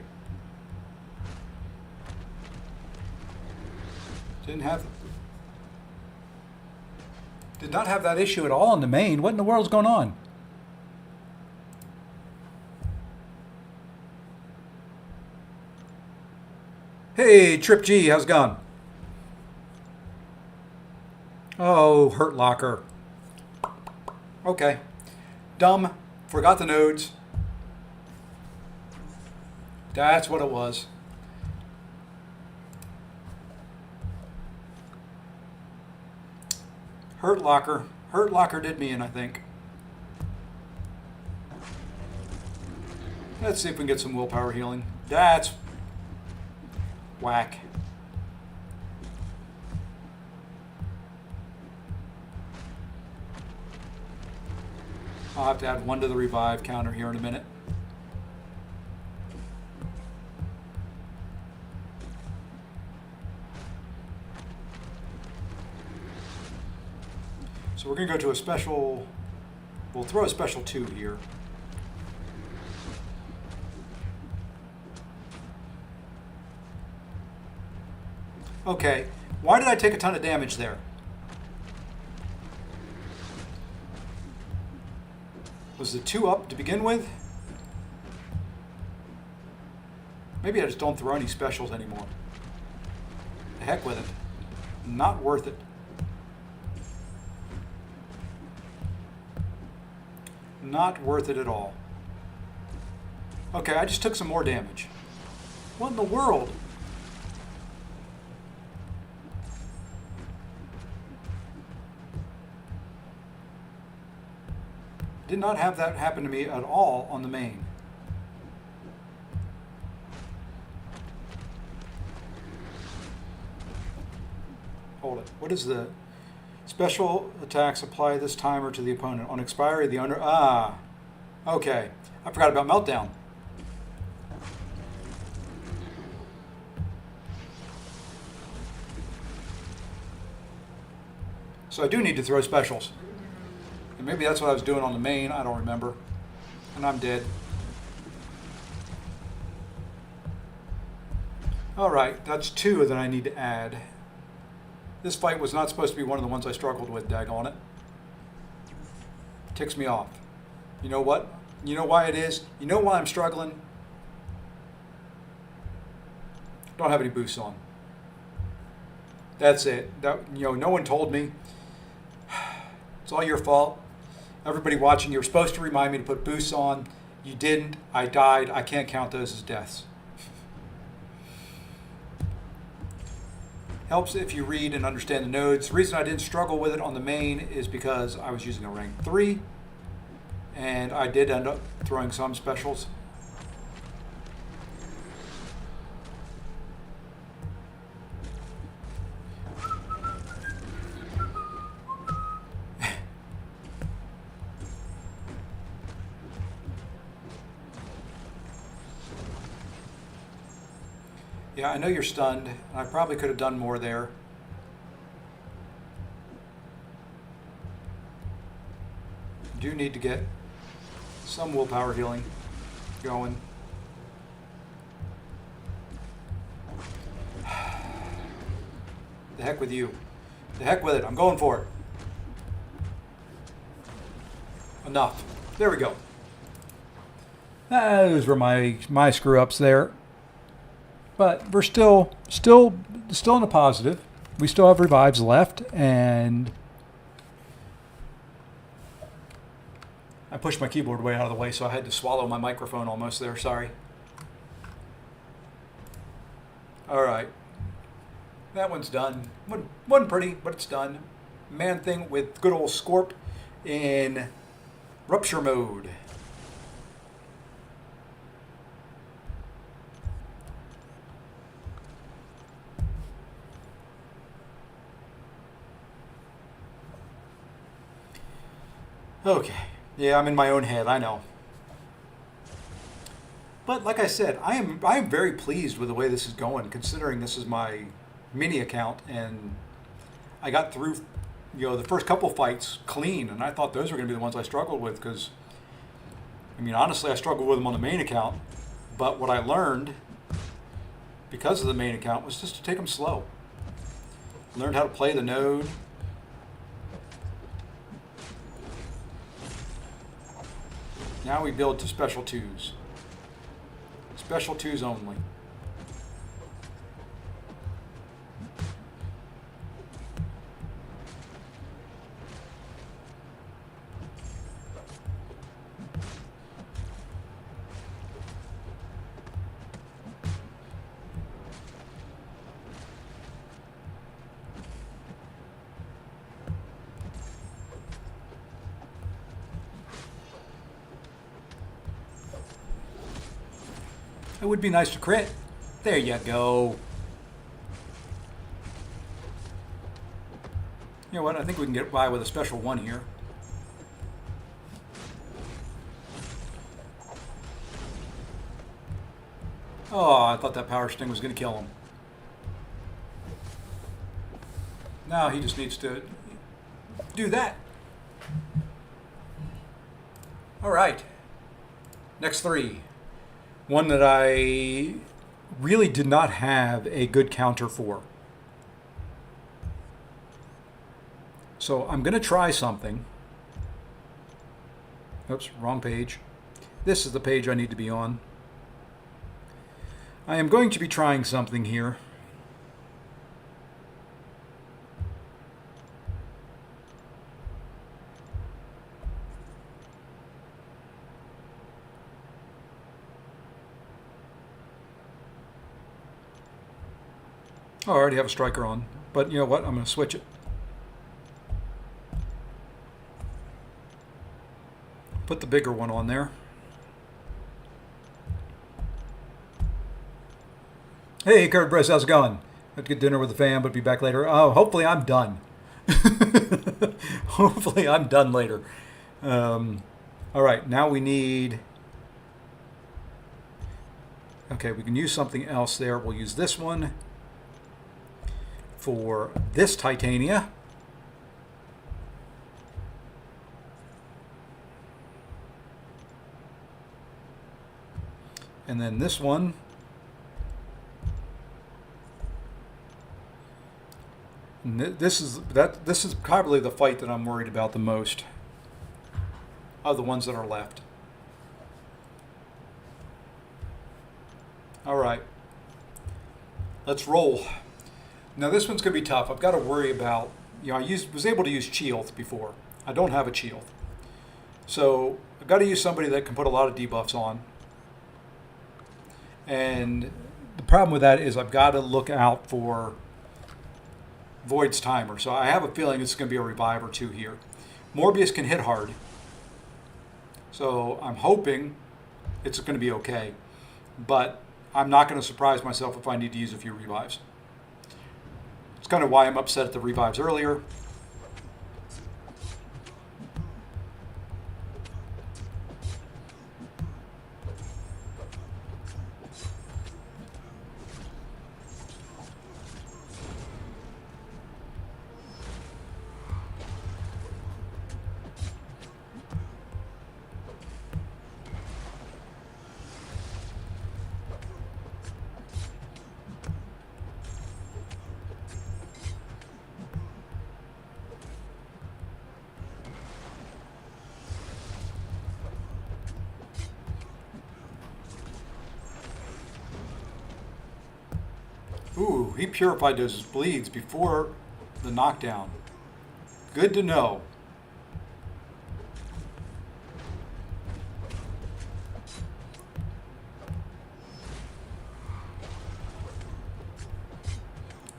Did not have that issue at all in the main. What in the world's going on? Hey, Trip G, how's it going? Oh, Hurt Locker. Okay. Dumb. Forgot the nodes. That's what it was. Hurt Locker. Hurt Locker did me in, I think. Let's see if we can get some willpower healing. That's whack. I'll have to add 1 to the revive counter here in a minute. So we're going to go to a special, we'll throw a special 2 here. Okay, why did I take a ton of damage there? Was the 2 up to begin with? Maybe I just don't throw any specials anymore. The heck with it. Not worth it. Not worth it at all. Okay, I just took some more damage. What in the world? Did not have that happen to me at all on the main. Hold it. What is the special attacks apply this timer to the opponent? On expiry, the under... Ah, okay. I forgot about Meltdown. So I do need to throw specials. And maybe that's what I was doing on the main. I don't remember. And I'm dead. All right, that's 2 that I need to add. This fight was not supposed to be one of the ones I struggled with, daggone it. Ticks me off. You know what? You know why it is? You know why I'm struggling? Don't have any boosts on. That's it. No one told me. It's all your fault. Everybody watching, you were supposed to remind me to put boosts on. You didn't. I died. I can't count those as deaths. Helps if you read and understand the nodes. The reason I didn't struggle with it on the main is because I was using a rank 3, and I did end up throwing some specials. Yeah, I know you're stunned. I probably could have done more there. Do need to get some willpower healing going. The heck with you. The heck with it. I'm going for it. Enough. There we go. Those were my screw ups there. But we're still in the positive. We still have revives left, and I pushed my keyboard way out of the way, so I had to swallow my microphone almost there. Sorry. All right. That one's done. Wasn't pretty, but it's done. Man-Thing with good old Scorp in Rupture mode. Okay. Yeah, I'm in my own head, I know. But like I said, I am very pleased with the way this is going, considering this is my mini account, and I got through, the first couple fights clean, and I thought those were going to be the ones I struggled with, because, I mean, honestly, I struggled with them on the main account, but what I learned, because of the main account, was just to take them slow. Learned how to play the node. Now we build to special 2s. Special 2s only. It would be nice to crit. There you go. You know what? I think we can get by with a special 1 here. Oh, I thought that power sting was going to kill him. Now he just needs to do that. All right. Next 3. One that I really did not have a good counter for. So I'm going to try something. Oops, wrong page. This is the page I need to be on. I am going to be trying something here. Oh, I already have a striker on, but you know what? I'm going to switch it. bigger one on there. Hey, Kurt Bress, how's it going? Had to get dinner with the fam, but be back later. Oh, hopefully I'm done. Hopefully I'm done later. All right, now we need... Okay, we can use something else there. We'll use this one for this titania. And then this one. And this is probably the fight that I'm worried about the most of the ones that are left. All right, let's roll. Now this one's going to be tough. I've got to worry about, I was able to use Chieelth before. I don't have a Chieelth. So I've got to use somebody that can put a lot of debuffs on. And the problem with that is I've got to look out for Void's Timer. So I have a feeling it's going to be a revive or two here. Morbius can hit hard. So I'm hoping it's going to be okay. But I'm not going to surprise myself if I need to use a few revives. It's kind of why I'm upset at the revives earlier. Ooh, he purified those bleeds before the knockdown. Good to know.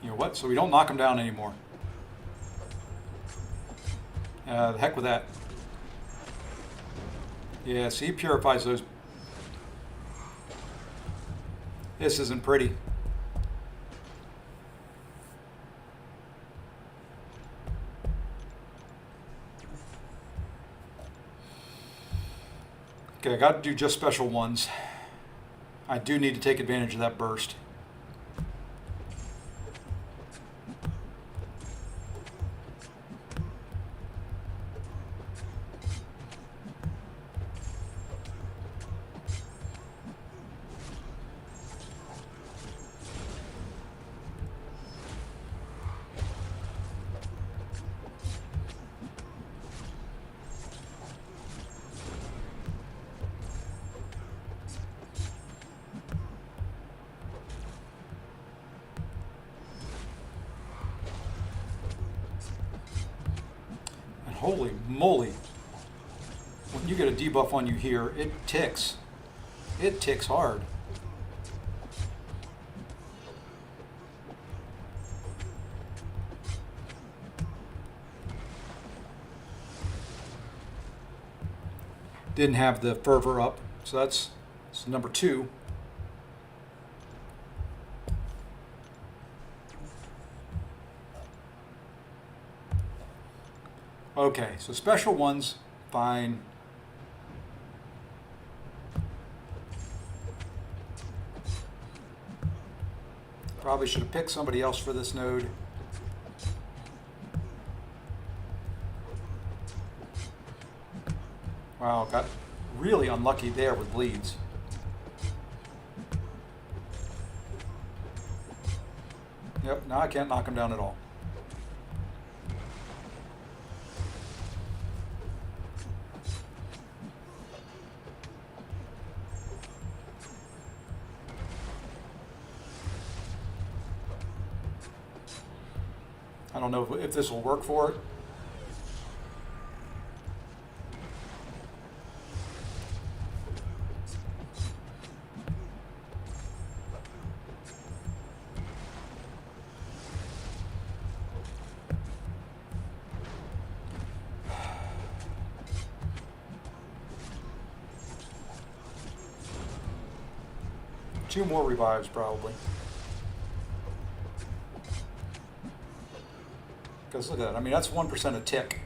You know what? So we don't knock him down anymore. The heck with that. Yeah, see, he purifies those. This isn't pretty. Okay, I got to do just special ones. I do need to take advantage of that burst. Holy moly. When you get a debuff on you here, it ticks. It ticks hard. Didn't have the fervor up, so that's number 2. Okay, so special ones, fine. Probably should have picked somebody else for this node. Wow, got really unlucky there with bleeds. Yep, now I can't knock him down at all. I don't know if this will work for it. 2 more revives probably. Because look at that. I mean, that's 1% a tick.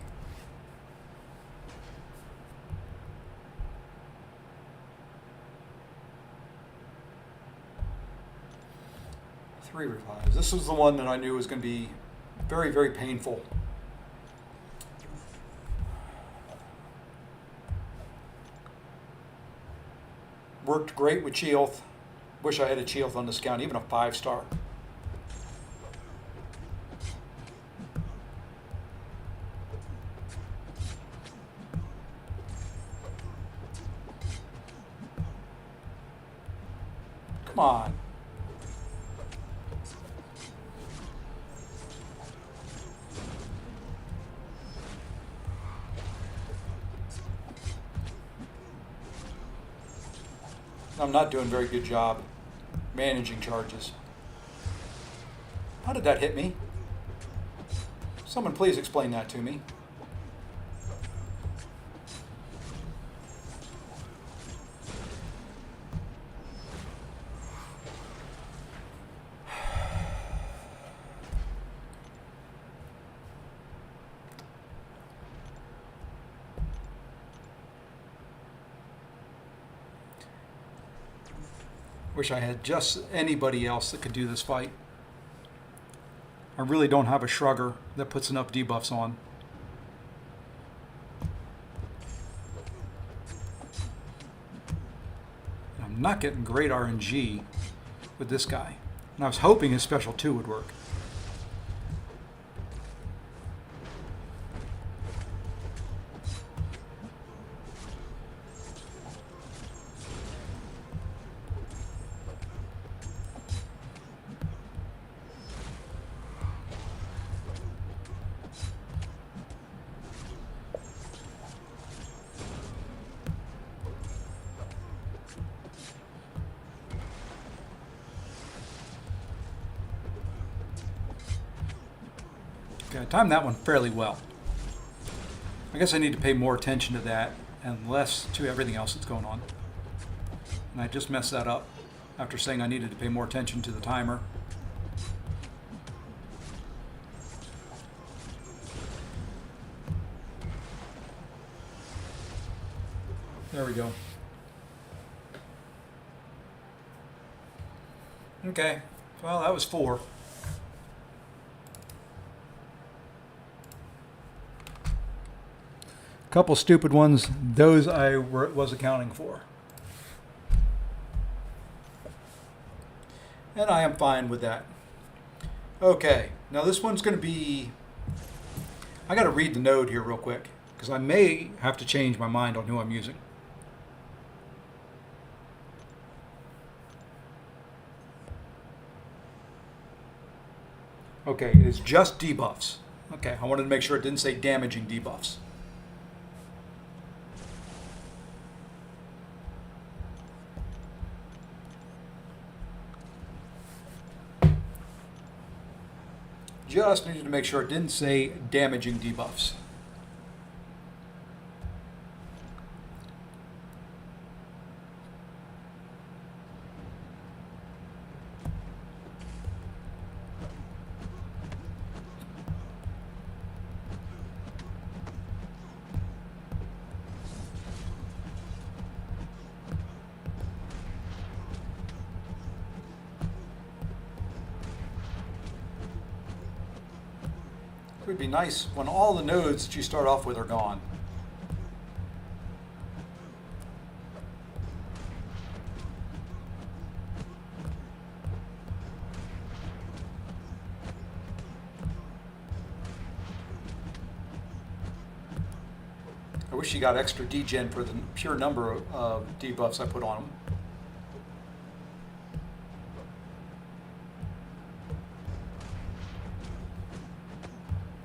Three revives. This was the one that I knew was going to be very, very painful. Worked great with Cheoth. Wish I had a Cheoth on this count, even a 5-star. Come on. I'm not doing a very good job managing charges. How did that hit me? Someone please explain that to me. Wish I had just anybody else that could do this fight. I really don't have a shrugger that puts enough debuffs on. I'm not getting great RNG with this guy. And I was hoping his special 2 would work. Okay, I timed that one fairly well. I guess I need to pay more attention to that and less to everything else that's going on. And I just messed that up after saying I needed to pay more attention to the timer. There we go. Okay, well that was 4. Couple stupid ones, those I was accounting for. And I am fine with that. Okay, now this one's going to be... I got to read the node here real quick, because I may have to change my mind on who I'm using. Okay, it's just debuffs. Okay, I wanted to make sure it didn't say damaging debuffs. Just needed to make sure it didn't say damaging debuffs. It would be nice when all the nodes that you start off with are gone. I wish you got extra degen for the pure number of debuffs I put on them.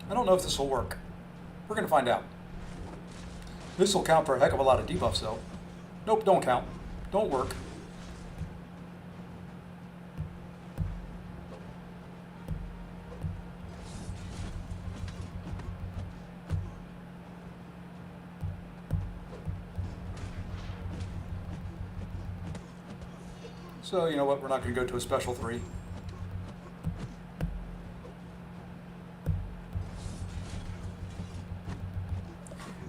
I don't know if this will work. We're going to find out. This will count for a heck of a lot of debuffs, though. Nope, don't count. Don't work. So you know what? We're not going to go to a special 3.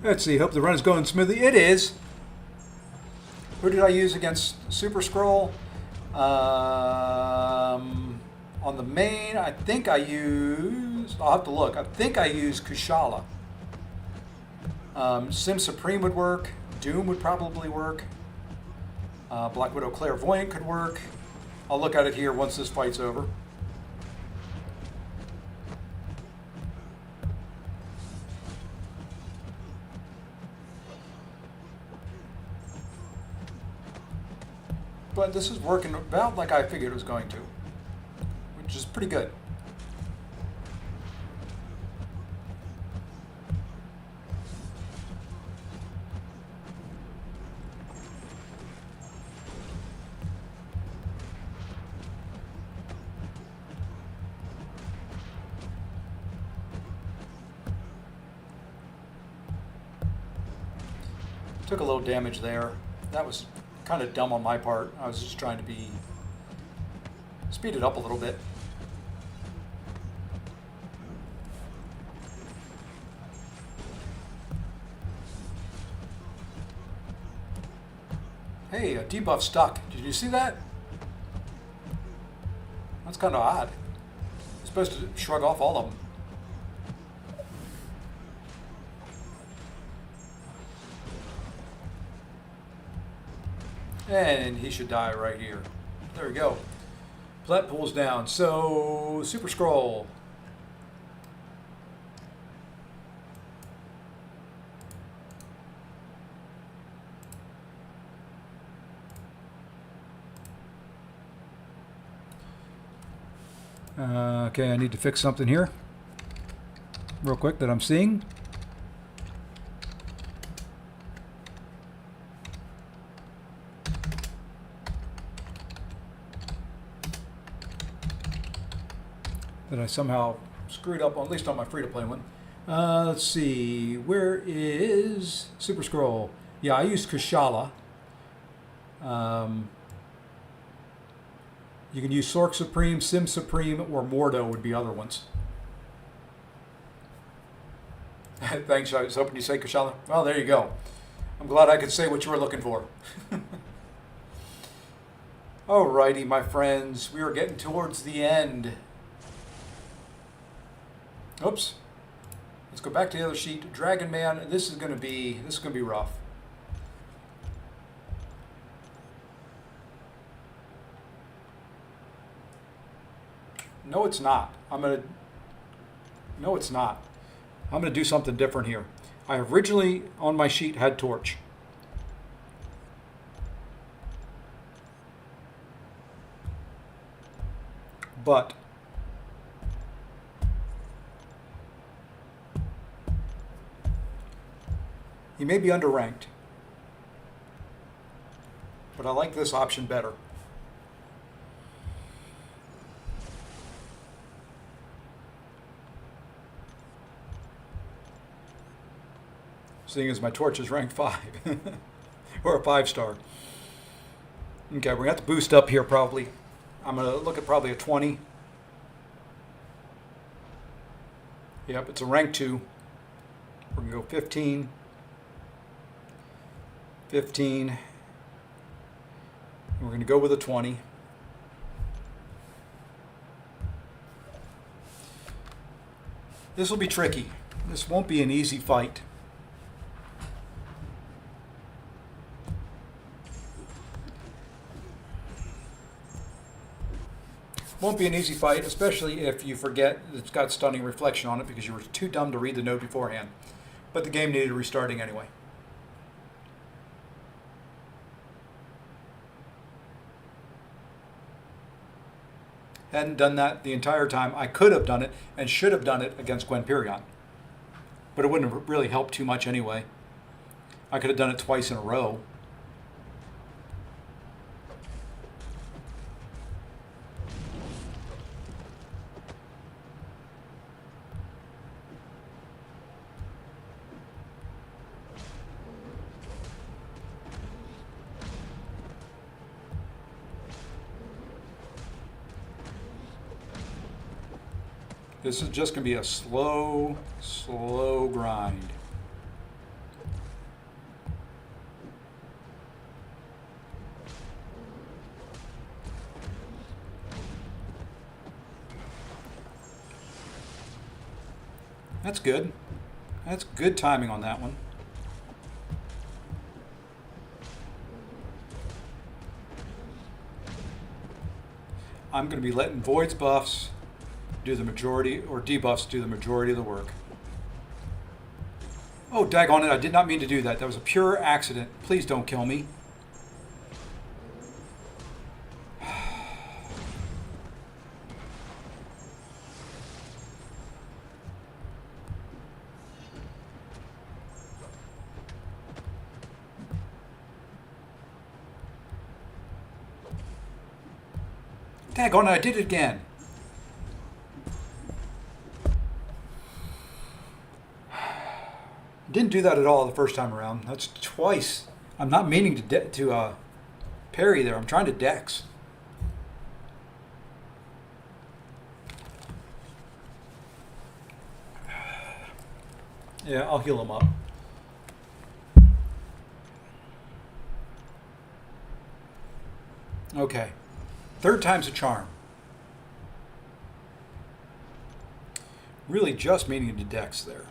Let's see. Hope the run is going smoothly. It is. Who did I use against Super Scroll? On the main, I think I used. I'll have to look. I think I used Kushala. Sim Supreme would work. Doom would probably work. Black Widow Clairvoyant could work. I'll look at it here once this fight's over. But this is working about like I figured it was going to, which is pretty good. Took a little damage there. That was kind of dumb on my part. I was just trying to speed it up a little bit. Hey, a debuff stuck. Did you see that? That's kind of odd. You're supposed to shrug off all of them. And he should die right here. There we go. That pulls down. So, Super Scroll. Okay, I need to fix something here real quick that I'm seeing. That I somehow screwed up, at least on my free-to-play one. Let's see, where is Super Scroll? Yeah, I used Kushala. You can use Sork Supreme, Sim Supreme, or Mordo would be other ones. Thanks, I was hoping you say Kushala. Well, there you go. I'm glad I could say what you were looking for. Alrighty, my friends, we are getting towards the end. Oops. Let's go back to the other sheet. Dragon Man, this is gonna be rough. No, it's not. No, it's not. I'm gonna do something different here. I originally on my sheet had Torch. But he may be underranked. But I like this option better. Seeing as my Torch is ranked 5. Or a 5-star. Okay, we're going to have to boost up here probably. I'm going to look at probably a 20. Yep, it's a rank 2. We're going to go 15. 15. And we're going to go with a 20. This will be tricky. This won't be an easy fight. Won't be an easy fight, especially if you forget it's got stunning reflection on it because you were too dumb to read the note beforehand. But the game needed restarting anyway. Hadn't done that the entire time. I could have done it and should have done it against Gwenperion. But it wouldn't have really helped too much anyway. I could have done it twice in a row. This is just going to be a slow, slow grind. That's good. That's good timing on that one. I'm going to be letting Void's buffs do the majority, or debuffs do the majority of the work. Oh, daggone it, I did not mean to do that. That was a pure accident. Please don't kill me. Daggone it, I did it again. Didn't do that at all the first time around. That's twice. I'm not meaning to parry there. I'm trying to dex. Yeah, I'll heal him up. Okay. Third time's a charm. Really just meaning to dex there.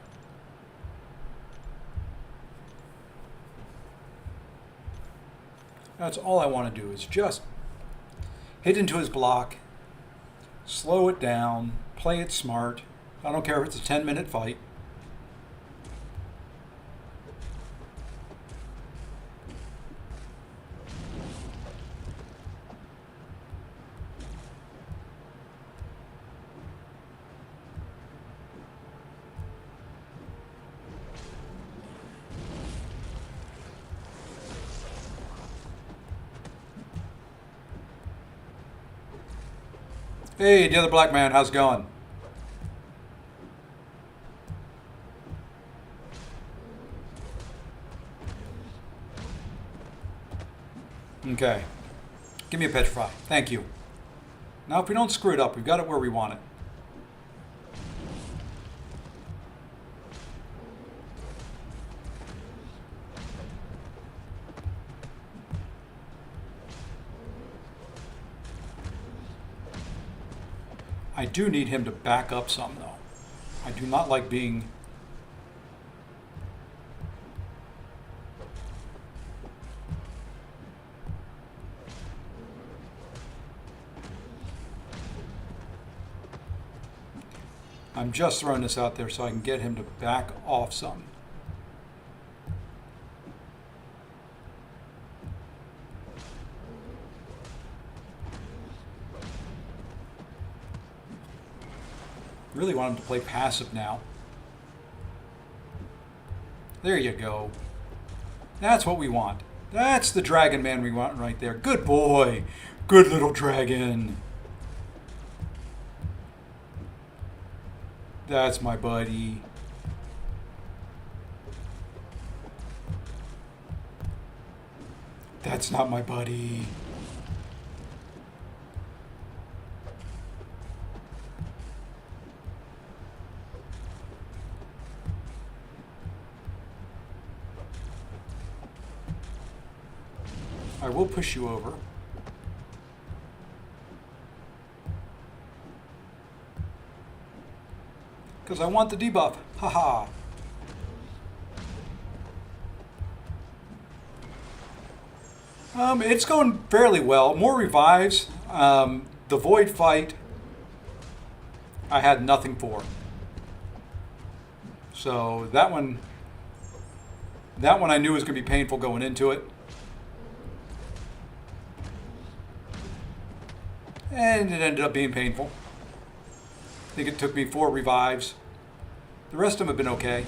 That's all I want to do is just hit into his block, slow it down, play it smart. I don't care if it's a 10-minute fight. Hey, the other black man, how's it going? Okay. Give me a petrify. Thank you. Now, if we don't screw it up, we've got it where we want it. I do need him to back up some, though. I do not like being... I'm just throwing this out there so I can get him to back off some. Really want him to play passive now. There you go. That's what we want. That's the dragon man we want right there. Good boy. Good little dragon. That's my buddy. That's not my buddy. I will push you over. Because I want the debuff. Haha. It's going fairly well. More revives. The void fight, I had nothing for. So that one I knew was going to be painful going into it. And it ended up being painful. I think it took me 4 revives. The rest of them have been okay.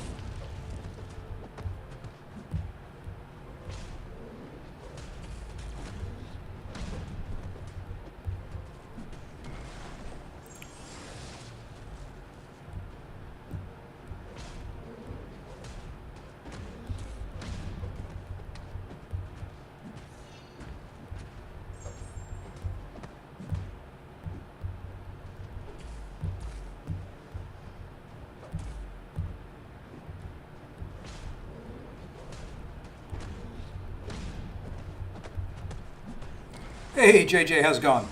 Hey, JJ, how's it going?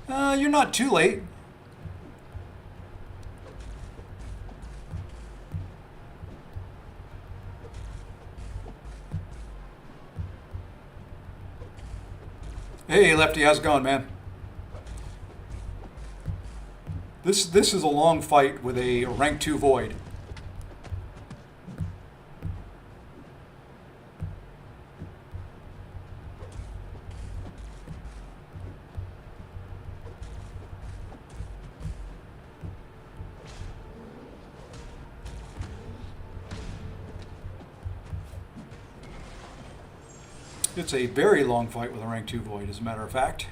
You're not too late. Hey, Lefty, how's it going, man? This is a long fight with a rank 2 void. It's a very long fight with a rank 2 void, as a matter of fact.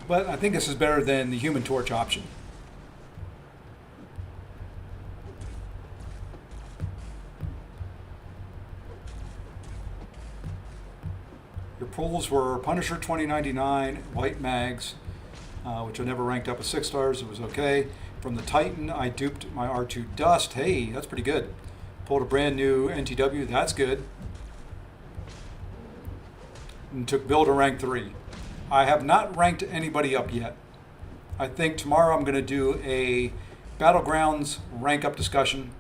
But I think this is better than the Human Torch option. Your pulls were Punisher 2099, White Mags, which I never ranked up with 6 stars. It was okay. From the Titan, I duped my R2 Dust. Hey, that's pretty good. Pulled a brand new NTW. That's good. And took Bill to rank 3. I have not ranked anybody up yet. I think tomorrow I'm going to do a Battlegrounds rank up discussion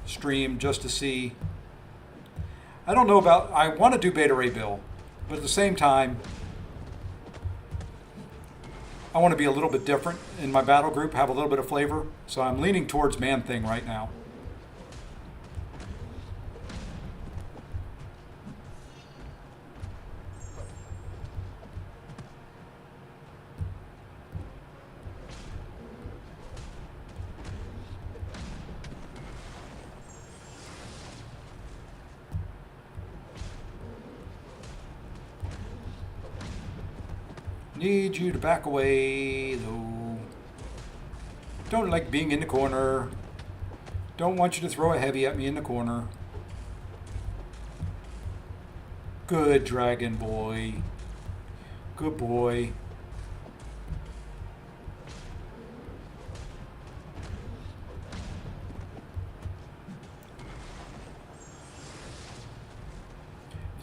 stream just to see. I don't know about, I want to do Beta Ray Bill, but at the same time, I want to be a little bit different in my battle group, have a little bit of flavor. So I'm leaning towards Man Thing right now. Need you to back away, though. Don't like being in the corner. Don't want you to throw a heavy at me in the corner. Good, Dragon Boy. Good boy.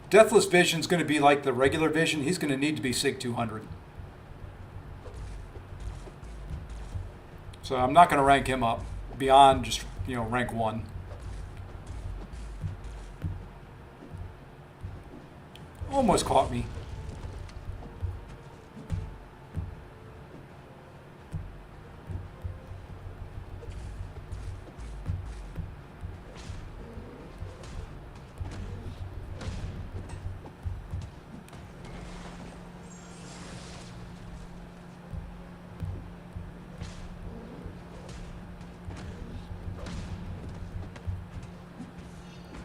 Deathless Vision's going to be like the regular Vision. He's going to need to be SIG 200. So I'm not going to rank him up beyond just, rank 1. Almost caught me.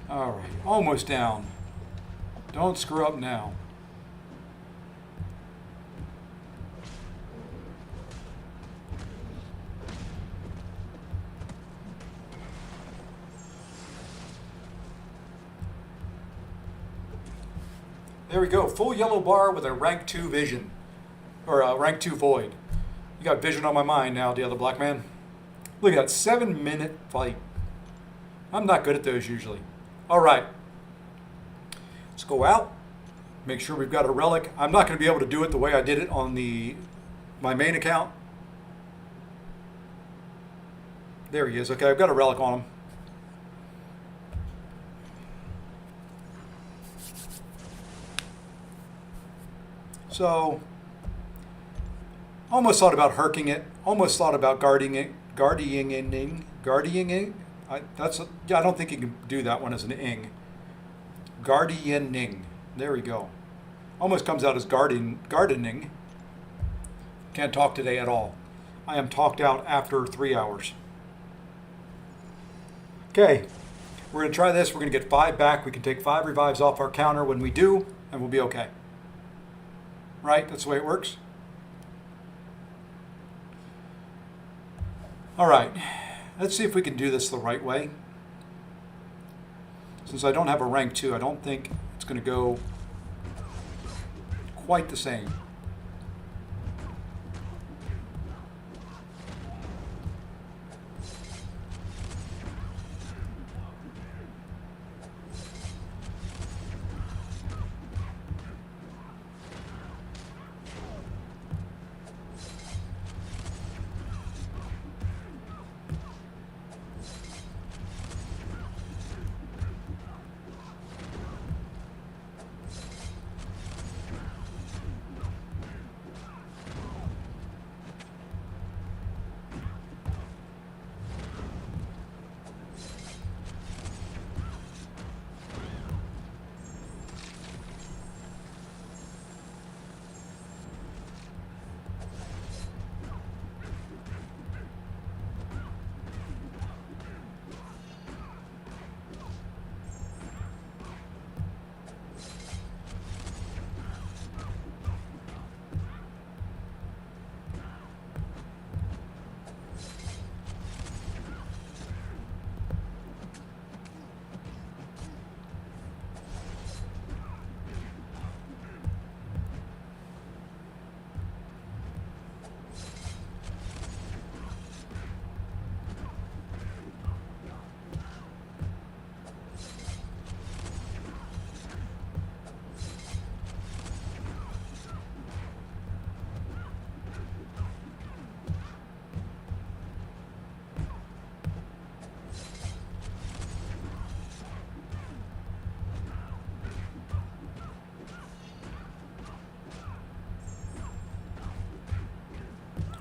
All right, almost down. Don't screw up now. There we go, full yellow bar with a rank 2 vision, or a rank 2 void. You got vision on my mind now, the other black man. Look at that, 7-minute fight. I'm not good at those usually. All right, let's go out, make sure we've got a relic. I'm not going to be able to do it the way I did it on my main account. There he is. Okay, I've got a relic on him. So, almost thought about herking it. Almost thought about guarding I don't think you can do that one as an ing. Guardianing. There we go. Almost comes out as gardening. Can't talk today at all. I am talked out after 3 hours. Okay, we're going to try this. We're going to get 5 back. We can take 5 revives off our counter when we do, and we'll be okay. Right? That's the way it works. All right. Let's see if we can do this the right way. Since I don't have a rank 2, I don't think it's going to go quite the same.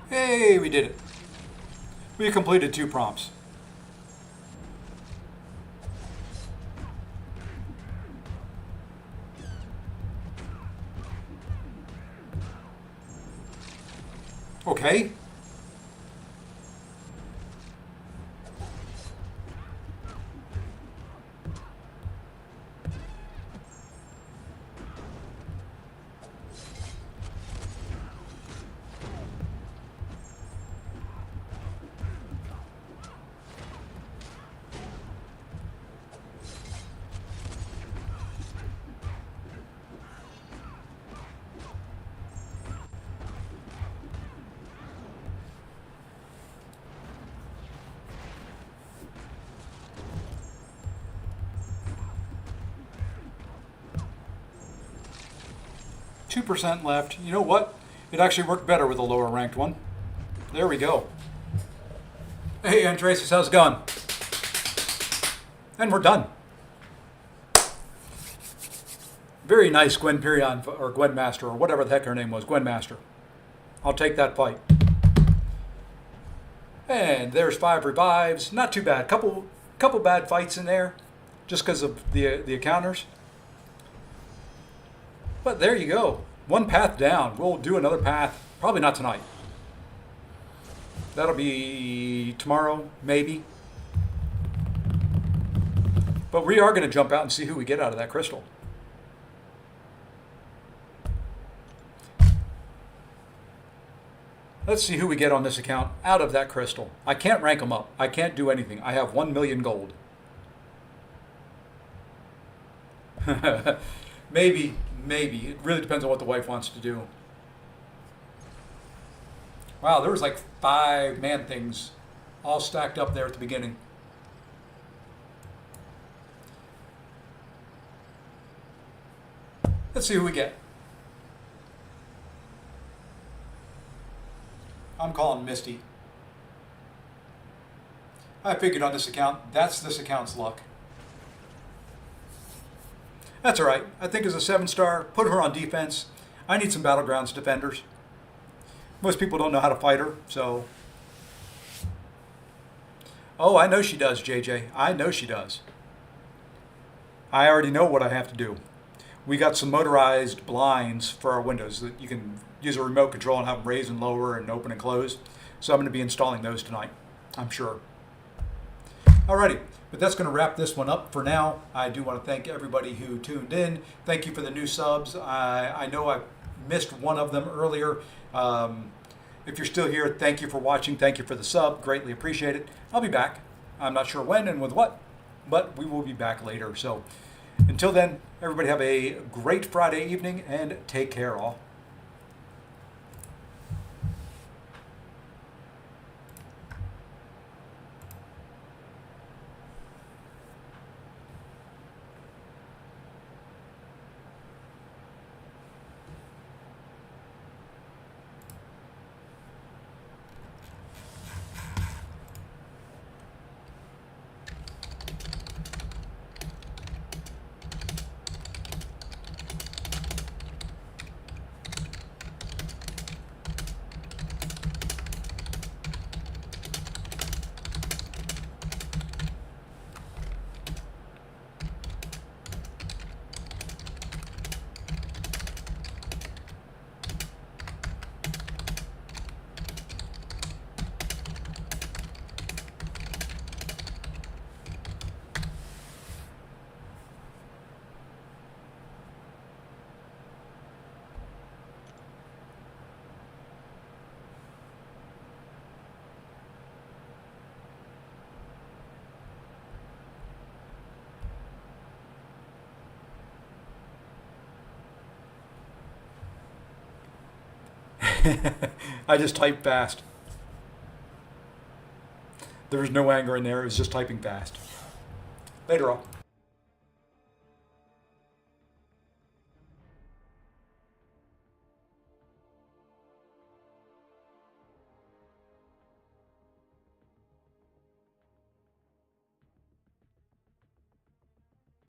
Hey, we did it. We completed 2 prompts. Okay. %, left. You know what? It actually worked better with a lower ranked one. There we go. Hey, Andreas, how's it going? And we're done. Very nice Gwen Perion, or Gwen Master, or whatever the heck her name was, Gwen Master. I'll take that fight. And there's 5 revives. Not too bad. Couple bad fights in there, just because of the encounters. But there you go. 1 path down. We'll do another path. Probably not tonight. That'll be tomorrow, maybe. But we are going to jump out and see who we get out of that crystal. Let's see who we get on this account out of that crystal. I can't rank them up. I can't do anything. I have 1 million gold. Maybe. It really depends on what the wife wants to do. Wow, there was like 5 man things all stacked up there at the beginning. Let's see who we get. I'm calling Misty. I figured on this account, that's this account's luck. That's all right. I think as a 7-star, put her on defense. I need some Battlegrounds defenders. Most people don't know how to fight her, so. Oh, I know she does, JJ. I know she does. I already know what I have to do. We got some motorized blinds for our windows that you can use a remote control and have them raise and lower and open and close. So I'm going to be installing those tonight, I'm sure. Alrighty, but that's going to wrap this one up for now. I do want to thank everybody who tuned in. Thank you for the new subs. I know I missed one of them earlier. If you're still here, thank you for watching. Thank you for the sub. Greatly appreciate it. I'll be back. I'm not sure when and with what, but we will be back later. So until then, everybody have a great Friday evening and take care all. I just typed fast. There was no anger in there. It was just typing fast. Later all.